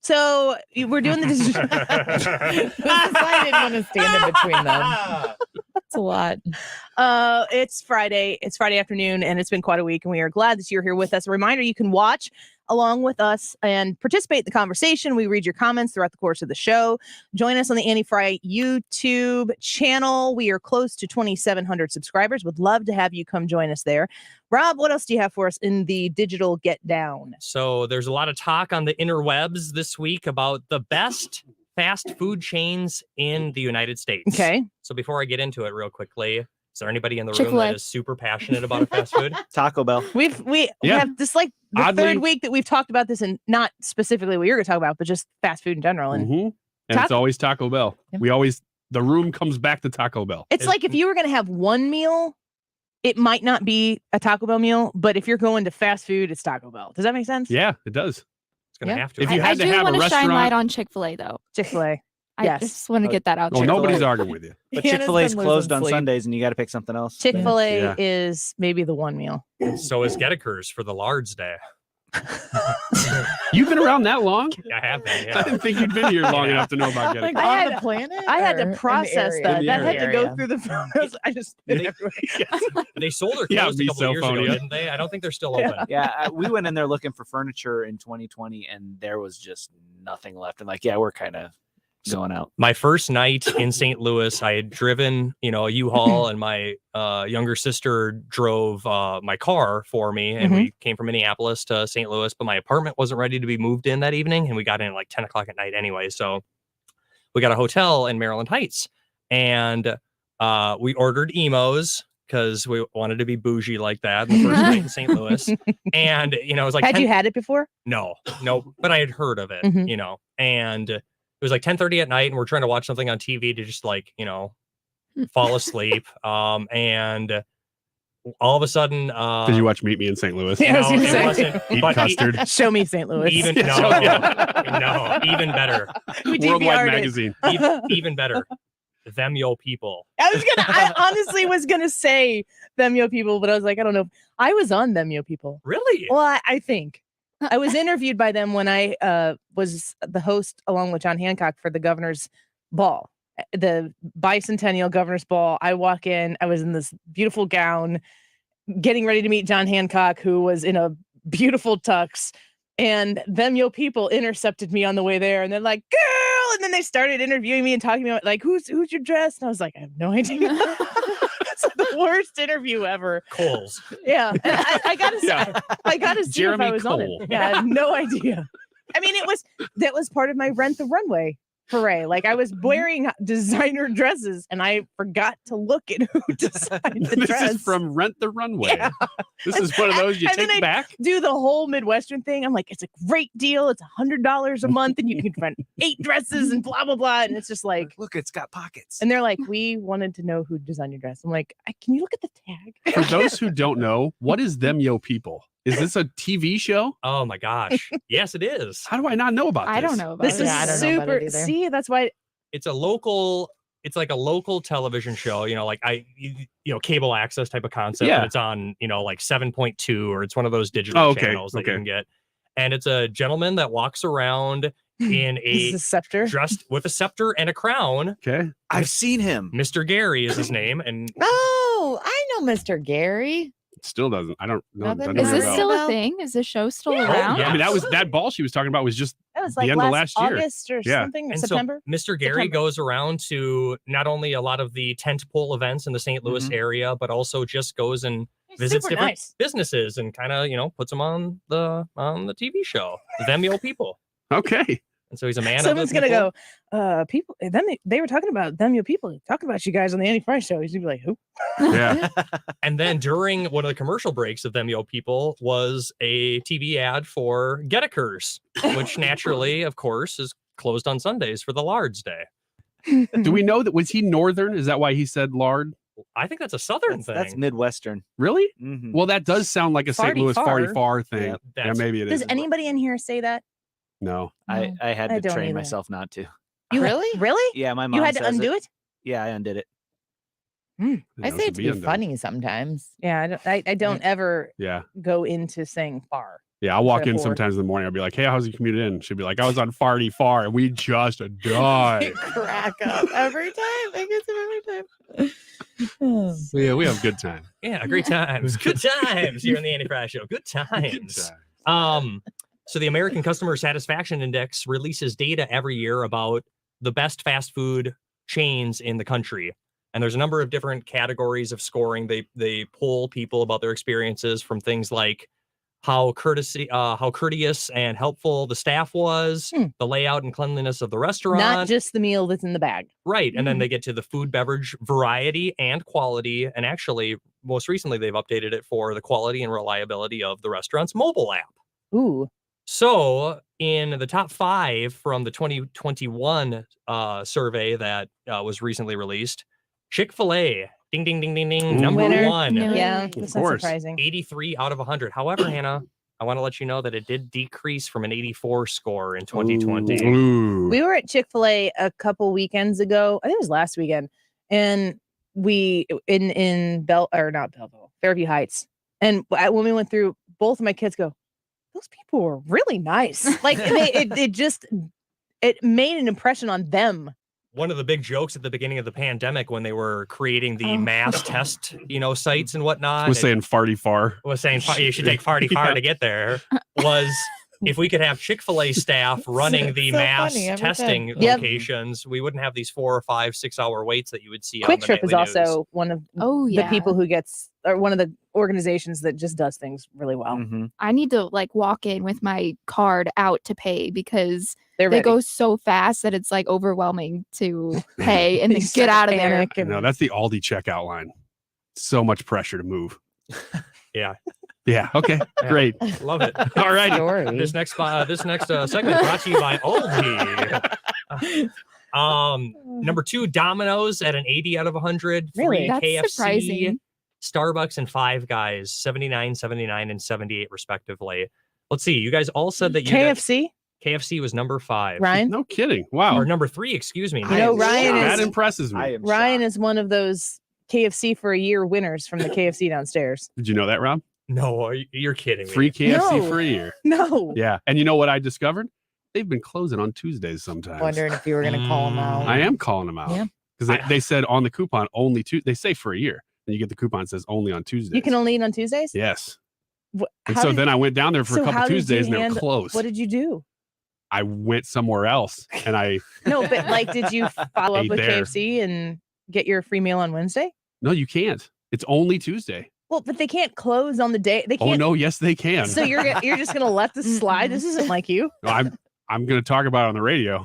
So we're doing this. I didn't want to stand in between them. That's a lot. It's Friday. It's Friday afternoon, and it's been quite a week, and we are glad that you're here with us. A reminder, you can watch along with us and participate in the conversation. We read your comments throughout the course of the show. Join us on the Annie Frey YouTube channel. We are close to 2,700 subscribers. Would love to have you come join us there. Rob, what else do you have for us in the digital get down? So there's a lot of talk on the interwebs this week about the best fast food chains in the United States. Okay. So before I get into it real quickly, is there anybody in the room Chick-fil-A. that is super passionate about a fast food? Taco Bell. We Yeah. have this like the Oddly- third week that we've talked about this, and not specifically what you're going to talk about, but just fast food in general. And And it's always Taco Bell. The room comes back to Taco Bell. it's like if you were going to have one meal, it might not be a Taco Bell meal, but if you're going to fast food, it's Taco Bell. Does that make sense? Yeah, it does. It's going to have to. If you I had to do have want a to shine light restaurant, on Chick-fil-A though. Chick-fil-A. I Yes. just want to get that out well, there. nobody's arguing with you. But Hannah's Chick-fil-A's been closed losing on sleep. Sundays, and you got to pick something else. Chick-fil-A Yeah. is maybe the one meal. So is Gettakers for the Lards Day. You've been around that long? I have been, I yeah. didn't think you'd been here long enough to know about getting. Like I on had- the planet? I had or in to the process area? that. In the That had to go area. through the photos. I just They sold their Yeah, clothes a couple years ago, misophonia. didn't they? I don't think they're still open. Yeah, we went in there looking for furniture in 2020, and there was just nothing left. And like, yeah, we're kind of going out. My first night in St. Louis, I had driven, a U-Haul, and my younger sister drove my car for me, and we came from Minneapolis to St. Louis, but my apartment wasn't ready to be moved in that evening, and we got in at like 10 o'clock at night anyway. So we got a hotel in Maryland Heights, and we ordered emos because we wanted to be bougie like that in the first night in St. Louis. And, it was like... Had you had it before? No, but I had heard of it, Mhm. and it was like 10:30 at night, and we're trying to watch something on TV to just like, fall asleep. And all of a sudden, Did you watch Meet Me in St. Louis? Yeah, I was no, gonna it say. wasn't. Eat but custard. Show me St. Louis. Even no, even better, We Worldwide DVR'd it. magazine. even better. Them yo people. I honestly was gonna say Them Yo People, but I was like, I don't know. I was on Them Yo People. Really? Well, I think I was interviewed by them when I was the host along with John Hancock for the governor's ball, the bicentennial governor's ball. I walk in, I was in this beautiful gown, getting ready to meet John Hancock, who was in a beautiful tux, and Them Yo People intercepted me on the way there, and they're like, "Girl," and then they started interviewing me and talking about like, "Who's your dress?" And I was like, "I have no idea." It's the worst interview ever. Coles. Yeah, and I gotta say, Yeah. I gotta see Jeremy if I was on Cole. it. Yeah, I had no idea. I mean, that was part of my Rent the Runway foray. Like I was wearing designer dresses, and I forgot to look at who designed the This dress. is from Rent the Runway. Yeah. This is one of those you And then take I back. do the whole Midwestern thing. I'm like, it's a great deal. It's $100 a month, and you can rent 8 dresses and blah blah blah. And it's just like, Look, it's got pockets. and they're like, we wanted to know who designed your dress. I'm like, can you look at the tag? For those who don't know, what is Them Yo People? Is this a TV show? Oh my gosh. Yes, it is. How do I not know about this? I don't know about This it. is Yeah, I don't know about super. it either. See, that's why. It's like a local television show, like cable access type of concept. Yeah. And it's on, like 7.2, or it's one of those digital Oh, okay, channels that okay. you can get. And it's a gentleman that walks around in This a is a scepter. dressed with a scepter and a crown. Okay. I've seen him. Mr. Gary is his name. And Oh, I know Mr. Gary. Still doesn't. I don't know. Nothing Doesn't Is ring a this bell. still a Well- thing? Is this show still Yeah. around? yeah. I mean, that ball she was talking about was just That was the like end of last last year. August or Yeah. something, or And September. so Mr. Gary September. goes around to not only a lot of the tentpole events in the St. Louis area, but also just goes and He's visits super different nice. businesses and kind of, puts them on the TV show. Them yo people. Okay. And so he's a man of Someone's the gonna people. go, people. And then they were talking about Them Yo People, talking about you guys on the Annie Frey show. He's gonna be like, who? Yeah. And then during one of the commercial breaks of Them Yo People was a TV ad for Gettakers, which naturally, of course, is closed on Sundays for the Lards Day. Do we know that was he Northern? Is that why he said lard? I think that's a Southern thing. That's Midwestern. Really? Mhm. Well, that does sound like a St. Farty Louis far. farty far thing. Yeah, Yeah, that's- maybe it Does is. anybody in here say that? No. I had I to don't train either. myself not to. You Really? Really? Yeah, my mom You had to says undo it? Yeah, I undid it. I say it to be funny sometimes. Yeah, I don't ever Yeah. go into saying far. Yeah, I'll walk Instead in of forward. sometimes in the morning. I'll be like, "Hey, how's the commute in?" She'll be like, "I was on farty far, and we just died." Crack up every time. I get them every time. Yeah, we have a good time. Yeah, great times. Good times here on the Annie Frey Show. Good times. So the American Customer Satisfaction Index releases data every year about the best fast food chains in the country. And there's a number of different categories of scoring. They poll people about their experiences from things like how courteous and helpful the staff was, the layout and cleanliness of the restaurant. Not just the meal that's in the bag. Right. And then they get to the food beverage variety and quality. And actually, most recently, they've updated it for the quality and reliability of the restaurant's mobile app. Ooh. So in the top 5 from the 2021 survey that was recently released, Chick-fil-A, ding, ding, ding, ding, ding, number Winner. 1. Yeah, that's not surprising. 83 out of 100. However, Hannah, I want to let you know that it did decrease from an 84 score in 2020. We were at Chick-fil-A a couple weekends ago. I think it was last weekend. And we in Fairview Heights. And when we went through, both of my kids go, those people were really nice. Like it made an impression on them. One of the big jokes at the beginning of the pandemic when they were creating the mass test, sites and whatnot. Was saying farty far. Was saying you should take farty far to get there. Was if we could have Chick-fil-A staff running the mass testing locations, we wouldn't have these 4 or 5, 6 hour waits that you would see. Quick on the Trip is nightly also news. one of the people who gets, or one of the organizations that just does things really well. I need to walk in with my card out to pay because they ready. Go so fast that it's overwhelming to pay and then get out of there. No, that's the Aldi checkout line. So much pressure to move. Yeah. Yeah. Okay. Great. Love it. All right. This next segment brought to you by Aldi. Number 2, Domino's at an 80 out of 100. Really? That's KFC, surprising. Starbucks, and Five Guys, 79, 79, and 78 respectively. Let's see. You guys all said that KFC was number 5. Ryan? No kidding. Wow. Or number 3, excuse me. That impresses me. Ryan is one of those KFC for a year winners from the KFC downstairs. Did you know that, Rob? No, you're kidding me. Free KFC for a year. No. Yeah. And you know what I discovered? They've been closing on Tuesdays sometimes. Wondering if you were going to call them out. I am calling them out. Yeah. Because they said on the coupon only they say for a year. And you get the coupon that says only on Tuesdays. You can only eat on Tuesdays? Yes. Then I went down there for a couple Tuesdays and they were closed. What did you do? I went somewhere else and I No, but did you follow up with KFC and get your free meal on Wednesday? No, you can't. It's only Tuesday. Well, but they can't close on the day. They can't. Oh no, yes they can. So you're just gonna let this slide? This isn't like you. No, I'm gonna talk about it on the radio.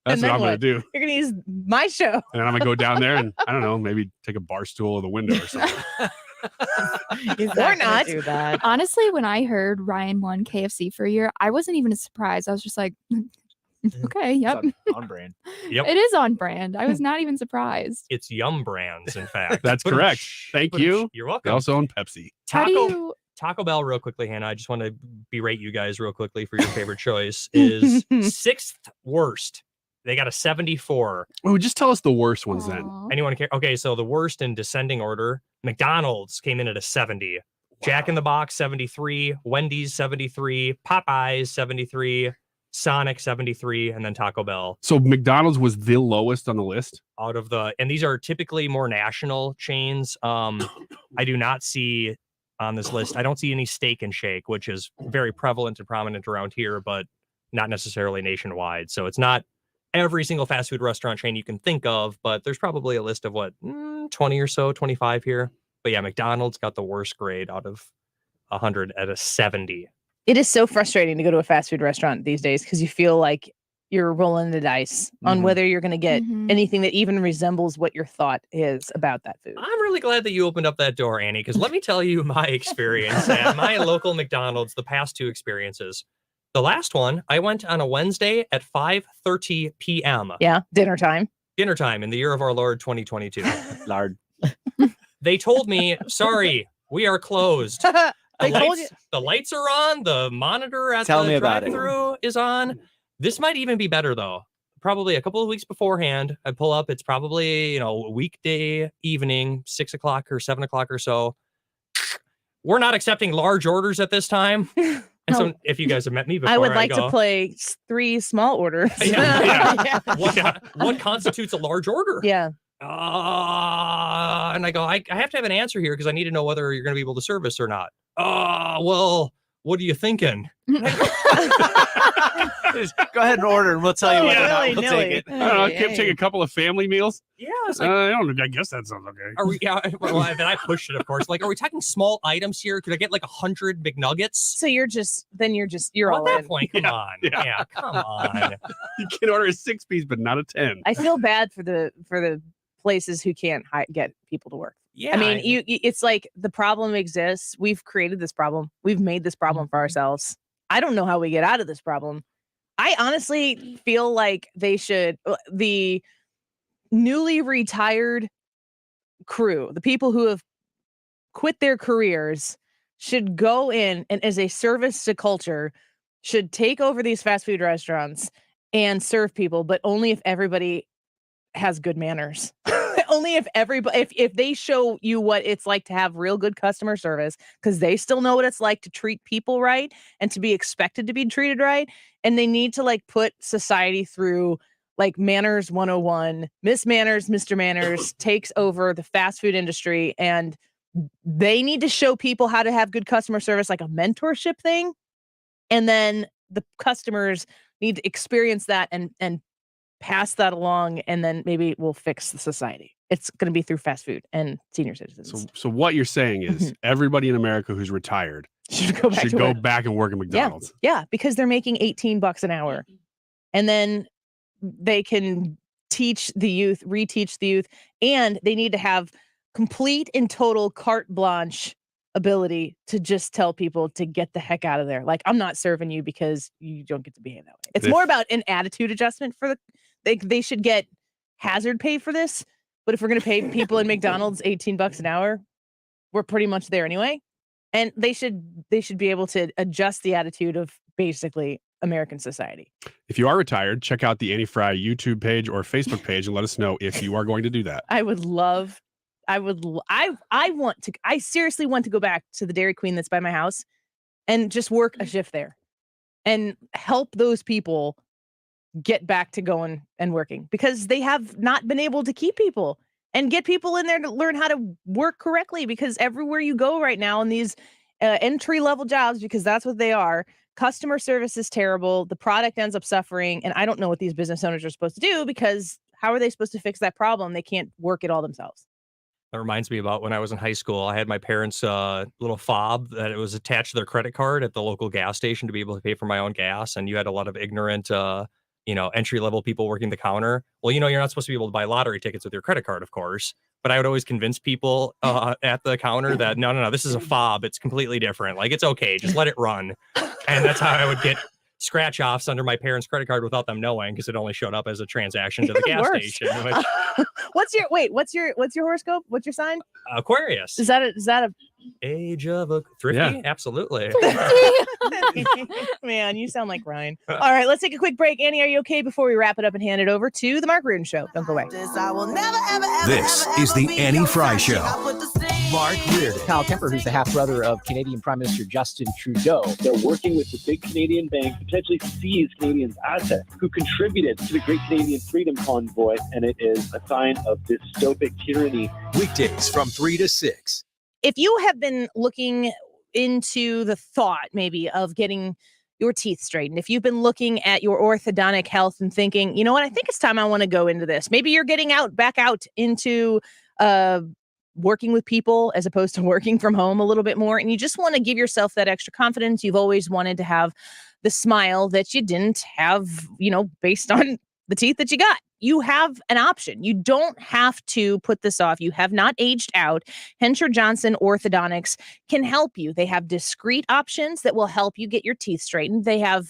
That's what I'm gonna do. You're gonna use my show. And then I'm gonna go down there and I don't know, maybe take a bar stool of the window or something. Or not. Do that. Honestly, when I heard Ryan won KFC for a year, I wasn't even surprised. I was just like, okay, yep. On brand. Yep. It is on brand. I was not even surprised. It's Yum Brands, in fact. That's correct. Thank you. You're welcome. They also own Pepsi. Taco Bell, real quickly, Hannah. I just want to berate you guys real quickly for your favorite choice. Is 6th worst. They got a 74. Oh, just tell us the worst ones then. Anyone care? Okay, so the worst in descending order. McDonald's came in at a 70. Wow. Jack in the Box 73. Wendy's 73. Popeyes 73. Sonic 73, and then Taco Bell. So McDonald's was the lowest on the list and these are typically more national chains. I do not see on this list. I don't see any Steak and Shake, which is very prevalent and prominent around here, but not necessarily nationwide. So it's not every single fast food restaurant chain you can think of, but there's probably a list of 20 or so, 25 here. But yeah, McDonald's got the worst grade out of 100 at a 70. It is so frustrating to go to a fast food restaurant these days because you feel like you're rolling the dice on whether you're going to get anything that even resembles what your thought is about that food. I'm really glad that you opened up that door, Annie, because let me tell you my experience at my local McDonald's, the past 2 experiences. The last one, I went on a Wednesday at 5:30 p.m. Yeah, dinner time. Dinner time in the year of our Lord 2022. Lord. They told me, sorry, we are closed. The lights are on. The monitor at the drive-thru is on. This might even be better, though. Probably a couple of weeks beforehand, I pull up. It's probably, a weekday evening, 6 o'clock or 7 o'clock or so. We're not accepting large orders at this time. And so if you guys have met me before, I would like to play 3 small orders. What constitutes a large order? Yeah. And I go, I have to have an answer here because I need to know whether you're going to be able to service or not. Well, what are you thinking? Just go ahead and order, and we'll tell you whether or not we'll take it. I don't know. Can take a couple of family meals. Yeah, it's like, I guess that sounds okay. Are we? Yeah, well, then I pushed it, of course. Like, are we talking small items here? Could I get like 100 McNuggets? So you're all at that in. point. Come on, yeah, come on. You can order a 6-piece, but not a 10. I feel bad for the places who can't get people to work. Yeah, I mean, it's like the problem exists. We've created this problem. We've made this problem for ourselves. I don't know how we get out of this problem. I honestly feel like the newly retired crew, the people who have quit their careers, should go in and, as a service to culture, should take over these fast food restaurants and serve people, but only if everybody has good manners. Only if everybody, if they show you what it's like to have real good customer service, because they still know what it's like to treat people right and to be expected to be treated right. And they need to like put society through like Manners 101. Miss Manners, Mr. Manners takes over the fast food industry, and they need to show people how to have good customer service, like a mentorship thing. And then the customers need to experience that and pass that along, and then maybe we'll fix the society. It's going to be through fast food and senior citizens. So what you're saying is everybody in America who's retired should go back and work at McDonald's. Yeah, because they're making $18 an hour. And then they can reteach the youth, and they need to have complete and total carte blanche ability to just tell people to get the heck out of there. Like, I'm not serving you because you don't get to behave that way. It's more about an attitude adjustment for they should get hazard pay for this. But if we're going to pay people in McDonald's $18 an hour, we're pretty much there anyway. And they should be able to adjust the attitude of basically American society. If you are retired, check out the Annie Fry YouTube page or Facebook page and let us know if you are going to do that. I seriously want to go back to the Dairy Queen that's by my house and just work a shift there and help those people get back to going and working, because they have not been able to keep people and get people in there to learn how to work correctly, because everywhere you go right now in these entry-level jobs, because that's what they are, customer service is terrible. The product ends up suffering. And I don't know what these business owners are supposed to do, because how are they supposed to fix that problem? They can't work it all themselves. That reminds me about when I was in high school. I had my parents' little fob that it was attached to their credit card at the local gas station to be able to pay for my own gas. And you had a lot of ignorant entry-level people working the counter. Well, you're not supposed to be able to buy lottery tickets with your credit card, of course. But I would always convince people at the counter that, no, this is a fob. It's completely different. Like, it's okay. Just let it run. And that's how I would get scratch-offs under my parents' credit card without them knowing, because it only showed up as a transaction to the gas station. Which... What's your horoscope? What's your sign? Aquarius. Is that a age of a thrifty? Yeah. Absolutely. Man, you sound like Ryan. All right, let's take a quick break. Annie, are you okay before we wrap it up and hand it over to the Mark Reardon Show? Don't go away. This is the Annie Fry Show. Mark Reardon. Kyle Kemper, who's the half-brother of Canadian Prime Minister Justin Trudeau. They're working with the big Canadian bank to potentially seize Canadians' assets, who contributed to the Great Canadian Freedom Convoy, and it is a sign of dystopic tyranny. Weekdays from 3 to 6. If you have been looking into the thought maybe of getting your teeth straightened, if you've been looking at your orthodontic health and thinking, you know what, I think it's time I want to go into this. Maybe you're getting back out into working with people as opposed to working from home a little bit more, and you just want to give yourself that extra confidence. You've always wanted to have the smile that you didn't have, based on the teeth that you got. You have an option. You don't have to put this off. You have not aged out. Hensher Johnson Orthodontics can help you. They have discreet options that will help you get your teeth straightened. They have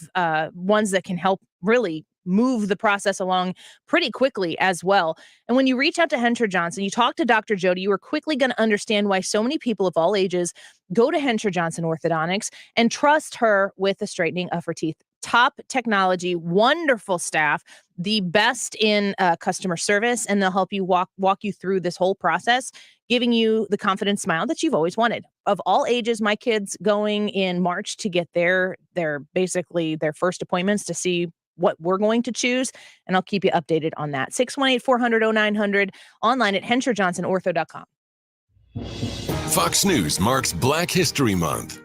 ones that can help really move the process along pretty quickly as well. And when you reach out to Hensher Johnson, you talk to Dr. Jody, you are quickly going to understand why so many people of all ages go to Hensher Johnson Orthodontics and trust her with the straightening of her teeth. Top technology, wonderful staff, the best in customer service, and they'll help you walk you through this whole process, giving you the confident smile that you've always wanted. Of all ages, my kids going in March to get their first appointments to see what we're going to choose, and I'll keep you updated on that. 618-400-0900, online at HensherJohnsonOrtho.com. Fox News marks Black History Month.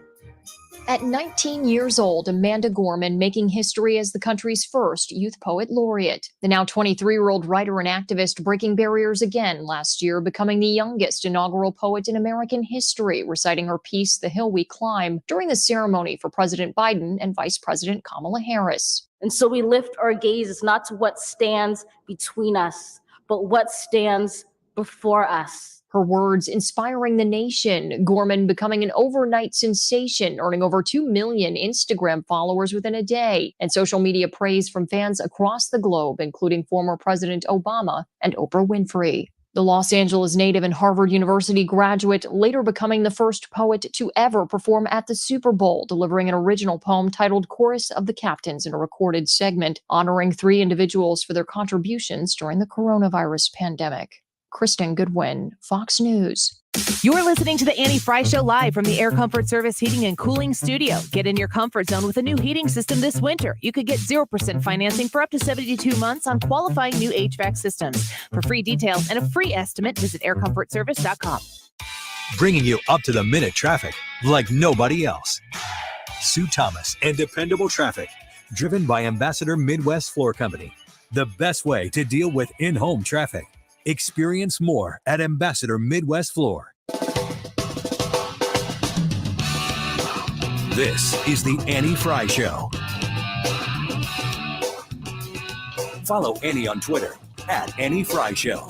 At 19 years old, Amanda Gorman making history as the country's first youth poet laureate. The now 23-year-old writer and activist breaking barriers again last year, becoming the youngest inaugural poet in American history, reciting her piece, The Hill We Climb, during the ceremony for President Biden and Vice President Kamala Harris. And so we lift our gazes not to what stands between us, but what stands before us. Her words inspiring the nation, Gorman becoming an overnight sensation, earning over 2 million Instagram followers within a day, and social media praise from fans across the globe, including former President Obama and Oprah Winfrey. The Los Angeles native and Harvard University graduate, later becoming the first poet to ever perform at the Super Bowl, delivering an original poem titled Chorus of the Captains in a recorded segment, honoring 3 individuals for their contributions during the coronavirus pandemic. Kristen Goodwin, Fox News. You're listening to the Annie Fry Show live from the Air Comfort Service Heating and Cooling Studio. Get in your comfort zone with a new heating system this winter. You could get 0% financing for up to 72 months on qualifying new HVAC systems. For free details and a free estimate, visit aircomfortservice.com. Bringing you up-to-the-minute traffic like nobody else. Sue Thomas and dependable traffic, driven by Ambassador Midwest Floor Company. The best way to deal with in-home traffic. Experience more at Ambassador Midwest Floor. This is the Annie Fry Show. Follow Annie on Twitter at Annie Fry Show.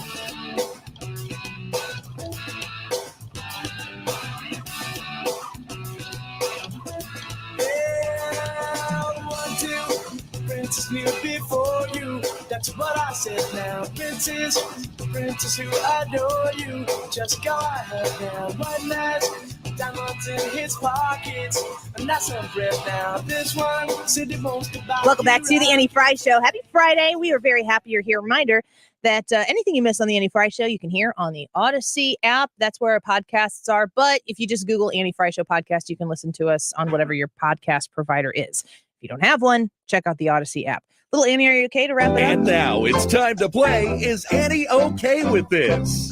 Princess knew before you. That's what I said now. Princess who adore you. Just go ahead now. One mask, diamonds in his pockets. And that's a breath now. This one said it won't goodbye. Welcome back to the Annie Fry Show. Happy Friday. We are very happy you're here. Reminder that anything you miss on the Annie Fry Show, you can hear on the Odyssey app. That's where our podcasts are. But if you just Google Annie Fry Show podcast, you can listen to us on whatever your podcast provider is. If you don't have one, check out the Odyssey app. Little Annie, are you okay to wrap it up? And now it's time to play Is Annie Okay With This?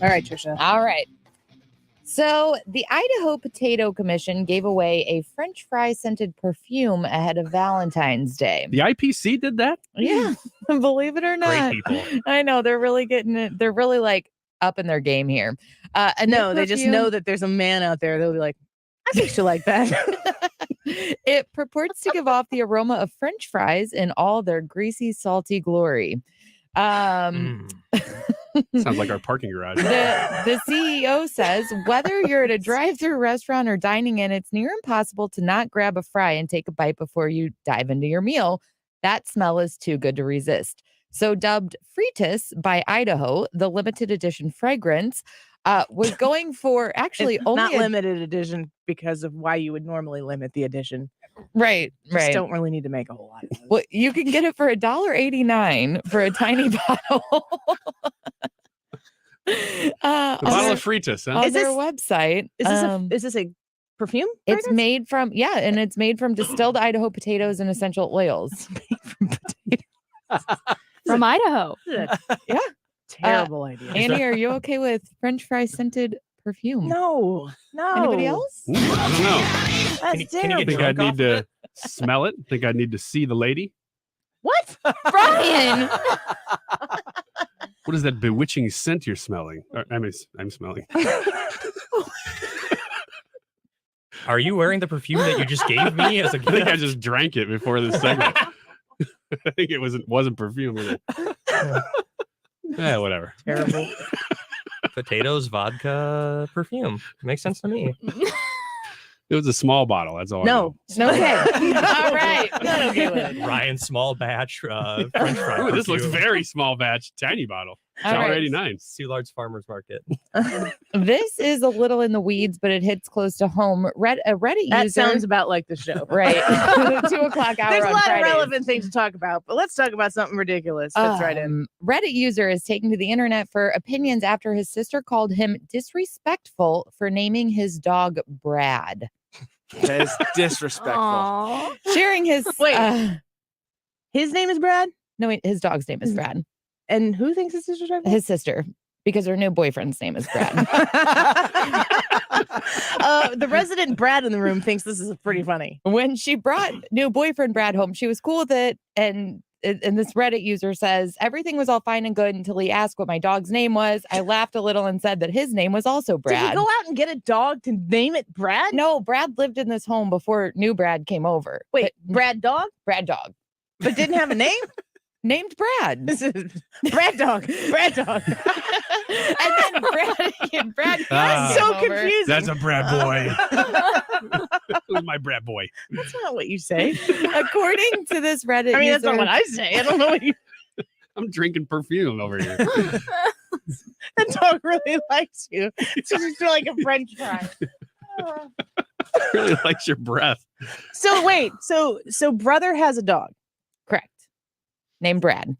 All right, Trisha. All right. So the Idaho Potato Commission gave away a French fry scented perfume ahead of Valentine's Day. The IPC did that? Yeah, believe it or not. Great people. I know they're really getting it. They're really like up in their game here. No, they just know that there's a man out there. They'll be like, I think you like that. It purports to give off the aroma of French fries in all their greasy, salty glory. Sounds like our parking garage. The CEO says whether you're at a drive-through restaurant or dining in, it's near impossible to not grab a fry and take a bite before you dive into your meal. That smell is too good to resist. So dubbed Fritas by Idaho, the limited edition fragrance was going for actually It's only not limited edition because of why you would normally limit the edition. Right. Just don't really need to make a whole lot of those. Well, you can get it for $1.89 for a tiny bottle. The bottle of Fritas, huh? On their website. Is this a perfume? It's made from and it's made from distilled Idaho potatoes and essential oils. From Idaho. Yeah. Terrible idea. Annie, are you okay with French fry scented perfume? No. Anybody else? I don't know. That's terrible. I think I'd need to smell it. I think I'd need to see the lady. What? Brian! What is that bewitching scent you're smelling? I'm smelling. Are you wearing the perfume that you just gave me as a gift? I think I just drank it before this segment. I think it wasn't perfume. Was it? Yeah, whatever. Terrible. Potatoes, vodka, perfume. Makes sense to me. It was a small bottle. That's all. No. Okay. All right. Not okay with it. Ryan, small batch French fry. Ooh, this looks perfume. very small batch, tiny bottle. All right. $1.89. Soulard's Farmers Market. This is a little in the weeds, but it hits close to home. A Reddit That user. sounds about like the show. Right. The 2:00 hour. There's a on lot Fridays. of relevant things to talk about, but let's talk about something ridiculous. Fits right in. Reddit user is taken to the internet for opinions after his sister called him disrespectful for naming his dog Brad. That is disrespectful. Sharing his His name is Brad? No, wait, his dog's name is Brad. And who thinks it's disrespectful? His sister. Because her new boyfriend's name is Brad. The resident Brad in the room thinks this is pretty funny. When she brought new boyfriend Brad home, she was cool with it. And this Reddit user says, everything was all fine and good until he asked what my dog's name was. I laughed a little and said that his name was also Brad. Did he go out and get a dog to name it Brad? No, Brad lived in this home before new Brad came over. Wait, Brad dog? Brad dog. But didn't have a name? Named Brad. This is Brad dog. Brad dog. And then Brad That's so confusing. That's a Brad boy. Who's my Brad boy? That's not what you say. According to this Reddit I mean, that's not user- what I say. I don't know what you. I'm drinking perfume over here. That dog really likes you. It's just like a French fry. Really likes your breath. So wait, so brother has a dog. Correct. Named Brad.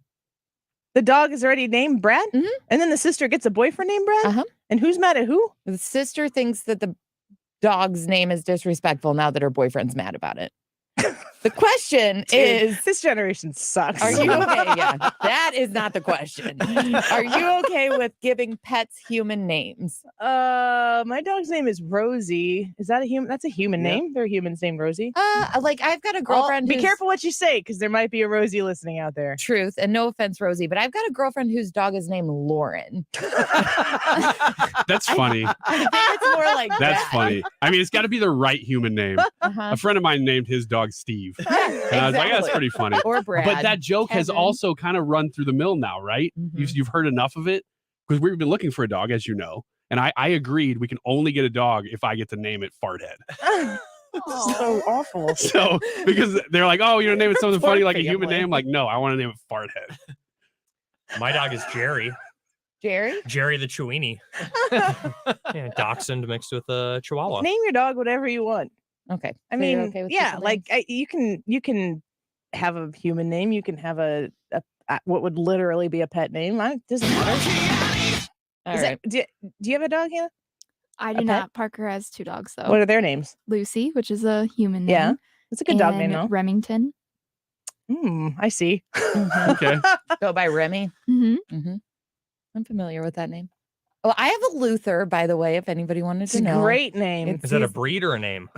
The dog is already named Brad? Mhm. And then the sister gets a boyfriend named Brad? Uh-huh. And who's mad at who? The sister thinks that the dog's name is disrespectful now that her boyfriend's mad about it. The question is, this generation sucks. are you okay? Yeah, that is not the question. Are you okay with giving pets human names? My dog's name is Rosie. Is that a human? That's a human name. There are humans named Rosie. Like I've got a girlfriend. Be who's- careful what you say, because there might be a Rosie listening out there. Truth, and no offense, Rosie, but I've got a girlfriend whose dog is named Lauren. That's funny. I think it's more like That's that. funny. I mean, it's got to be the right human name. Uh-huh. A friend of mine named his dog Steve. And I was like, that's pretty funny. Or Brad. But that joke has Kevin. also kind of run through the mill now, right? You've heard enough of it because we've been looking for a dog, as you know. And I agreed we can only get a dog if I get to name it Farthead. So awful. So because they're like, oh, name it something funny like a human family. name. Like, no, I want to name it Farthead. My dog is Jerry. Jerry? Jerry the Chiweenie. Yeah, dachshund mixed with a Chihuahua. Name your dog whatever you want. Okay. I So mean, you're okay with yeah, people like names? you can have a human name. You can have a what would literally be a pet name. It doesn't matter. All Is right. that, do you have a dog, Hannah? I do pet? not. Parker has 2 dogs though. What are their names? Lucy, which is a human name. Yeah, it's a good dog name, and though. Remington. I see. Okay. Go by Remy. Mm-hmm. I'm familiar with that name. Well, I have a Luther, by the way, if anybody wanted It's to a know. great name. It's- Is that a he's breed or a name?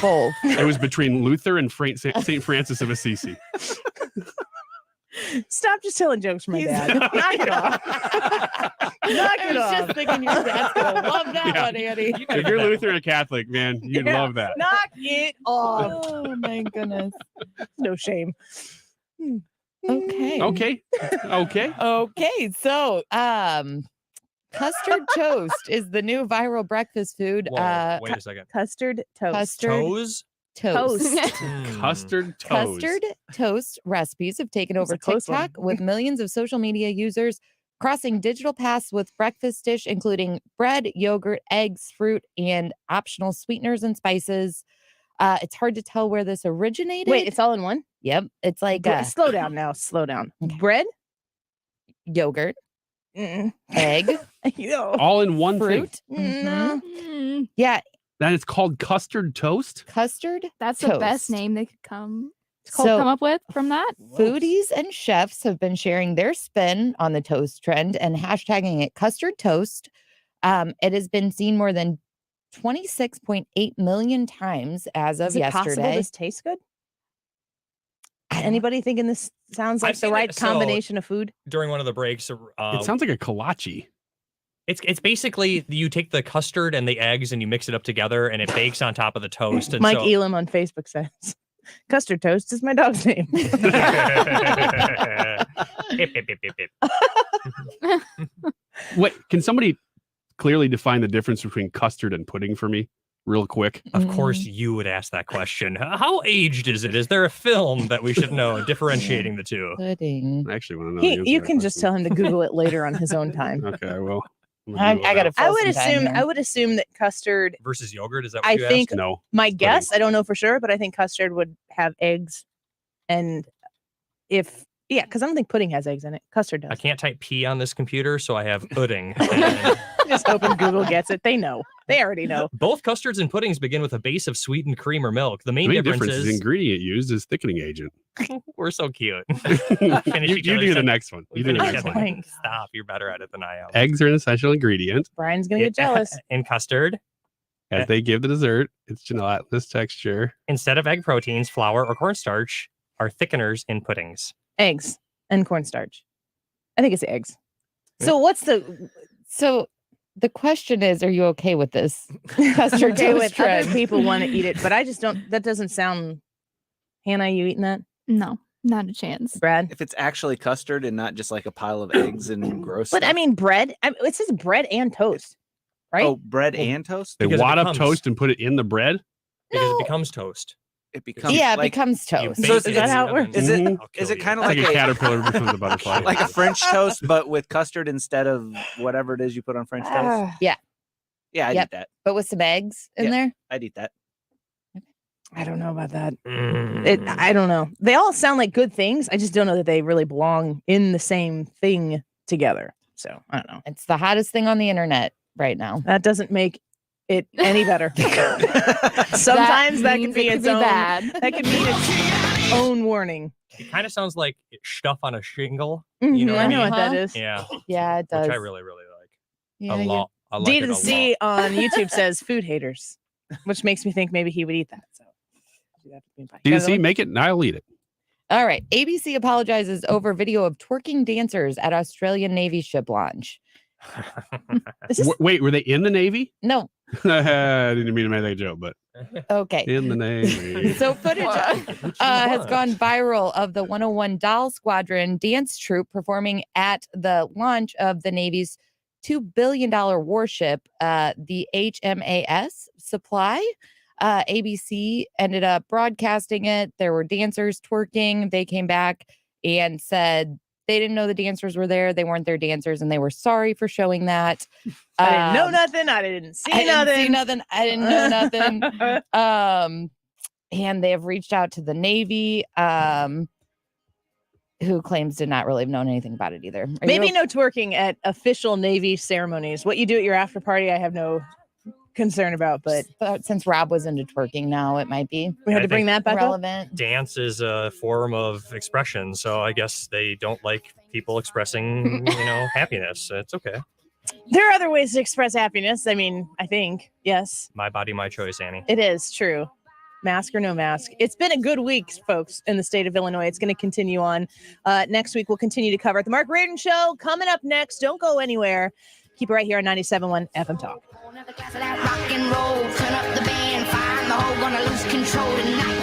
both. It was between Luther and St. Francis of Assisi. Stop just telling jokes from my dad. Knock it off. Knock it I was off. just thinking your dad's gonna love that Yeah. one, Andy. If you're Lutheran or Catholic, man, you'd Yeah. love that. Knock it off. Oh my goodness. No shame. Okay. Okay. Okay. Okay. So, custard toast is the new viral breakfast food. Whoa, wait a second. Custard toast. Custard Toes? toast. Custard toast. Custard toast recipes have taken That's over a close one. TikTok with millions of social media users crossing digital paths with breakfast dish, including bread, yogurt, eggs, fruit, and optional sweeteners and spices. It's hard to tell where this originated. Wait, it's all in one? Yep. It's like Slow down now. Slow down. Okay. Bread? yogurt, Mm. egg, All in one thing. fruit. Yeah, Then it's called custard toast. custard. That's toast. the best name they could come So- come up with from that. Foodies and chefs have been sharing their spin on the toast trend and hashtagging it custard toast. It has been seen more than 26.8 million times as of Is it possible yesterday. this tastes good? Anybody thinking this sounds like I've the seen right it- so- combination of food? During one of the breaks, It sounds like a kolache. it's basically you take the custard and the eggs and you mix it up together and it bakes on top of the toast. And Mike so, Elam on Facebook says, custard toast is my dog's name. Hip, hip, hip, hip, hip. Wait, can somebody clearly define the difference between custard and pudding for me, real quick? Of course, you would ask that question. How aged is it? Is there a film that we should know differentiating the two? Pudding. I actually want to know. the answer You to can that just tell him to Google it later on his own time. question. Okay, I will. I gotta. I would assume that custard. Versus yogurt? Is that what I you think asked? No. my guess. I don't know for sure, but I think custard would have eggs, and because I don't think pudding has eggs in it. Custard I does. can't type P on this computer, so I have pudding. And Just hoping Google gets it. They know. They already know. both custards and puddings begin with a base of sweetened cream or milk. The The main main difference difference is is ingredient used is thickening agent. We're so cute. You do the next one. You do the next one. Stop. You're better at it than I am. Eggs are an essential ingredient. Brian's gonna get jealous. In custard. As they give the dessert its gelatinous texture. Instead of egg proteins, flour or cornstarch are thickeners in puddings. Eggs and cornstarch. I think it's eggs. So So the question is, are you okay with this custard okay toast with trend? other people want to eat it, but I just don't. That doesn't sound. Hannah, you eating that? No, not a chance. Brad? If it's actually custard and not just like a pile of eggs and gross But stuff. I mean, bread. It says bread and toast, right? Oh, bread and toast? They Because it wad up becomes- toast and put it in the bread. Because it becomes toast. It becomes Yeah, it like, becomes toast. So Is that how it works? Is it Mhm. is it kind of It's like, like a caterpillar becomes a butterfly. like a French toast, but with custard instead of whatever it is you put on French toast? Yeah. Yeah, I'd Yep. eat that. But with some eggs in Yeah. there? I'd eat that. I don't know about that. Mm. I don't know. They all sound like good things. I just don't know that they really belong in the same thing together. So I don't know. It's the hottest thing on the internet right now. That doesn't make it any better. Sometimes that could means be it could its be own. bad. That could be its own warning. It kind of sounds like stuff on a shingle. Mhm, You know what I I know mean? what that is. Yeah. Yeah, it does. Which I really, really like. Yeah, a lot. I like D it to a the C lot. on YouTube says food haters, which makes me think maybe he would eat that. So D2C, make it and I'll eat it. All right. ABC apologizes over video of twerking dancers at Australian Navy ship launch. Wait, were they in the Navy? No. I didn't mean to make that joke, but Okay. in the Navy. So footage has gone viral of the 101 Doll Squadron dance troupe performing at the launch of the Navy's $2 billion warship, the HMAS Supply. ABC ended up broadcasting it. There were dancers twerking. They came back and said they didn't know the dancers were there. They weren't their dancers, and they were sorry for showing that. I didn't know nothing. I didn't see nothing. I didn't know nothing. And they have reached out to the Navy, who claims to not really have known anything about it either. Are Maybe you no twerking at official Navy ceremonies. What you do at your after party, I have no concern about, but since Rob was into twerking now, it might be. We had to bring that back up? relevant. Dance is a form of expression, so I guess they don't like people expressing, happiness. It's okay. There are other ways to express happiness. I mean, I think, yes, My body, my choice, Annie. it is true. Mask or no mask. It's been a good week, folks, in the state of Illinois. It's going to continue on. Next week, we'll continue to cover it. The Mark Reardon Show coming up next. Don't go anywhere. Keep it right here on 97.1 FM Talk. Rock and roll, turn up the band, find the hole, gonna lose control tonight.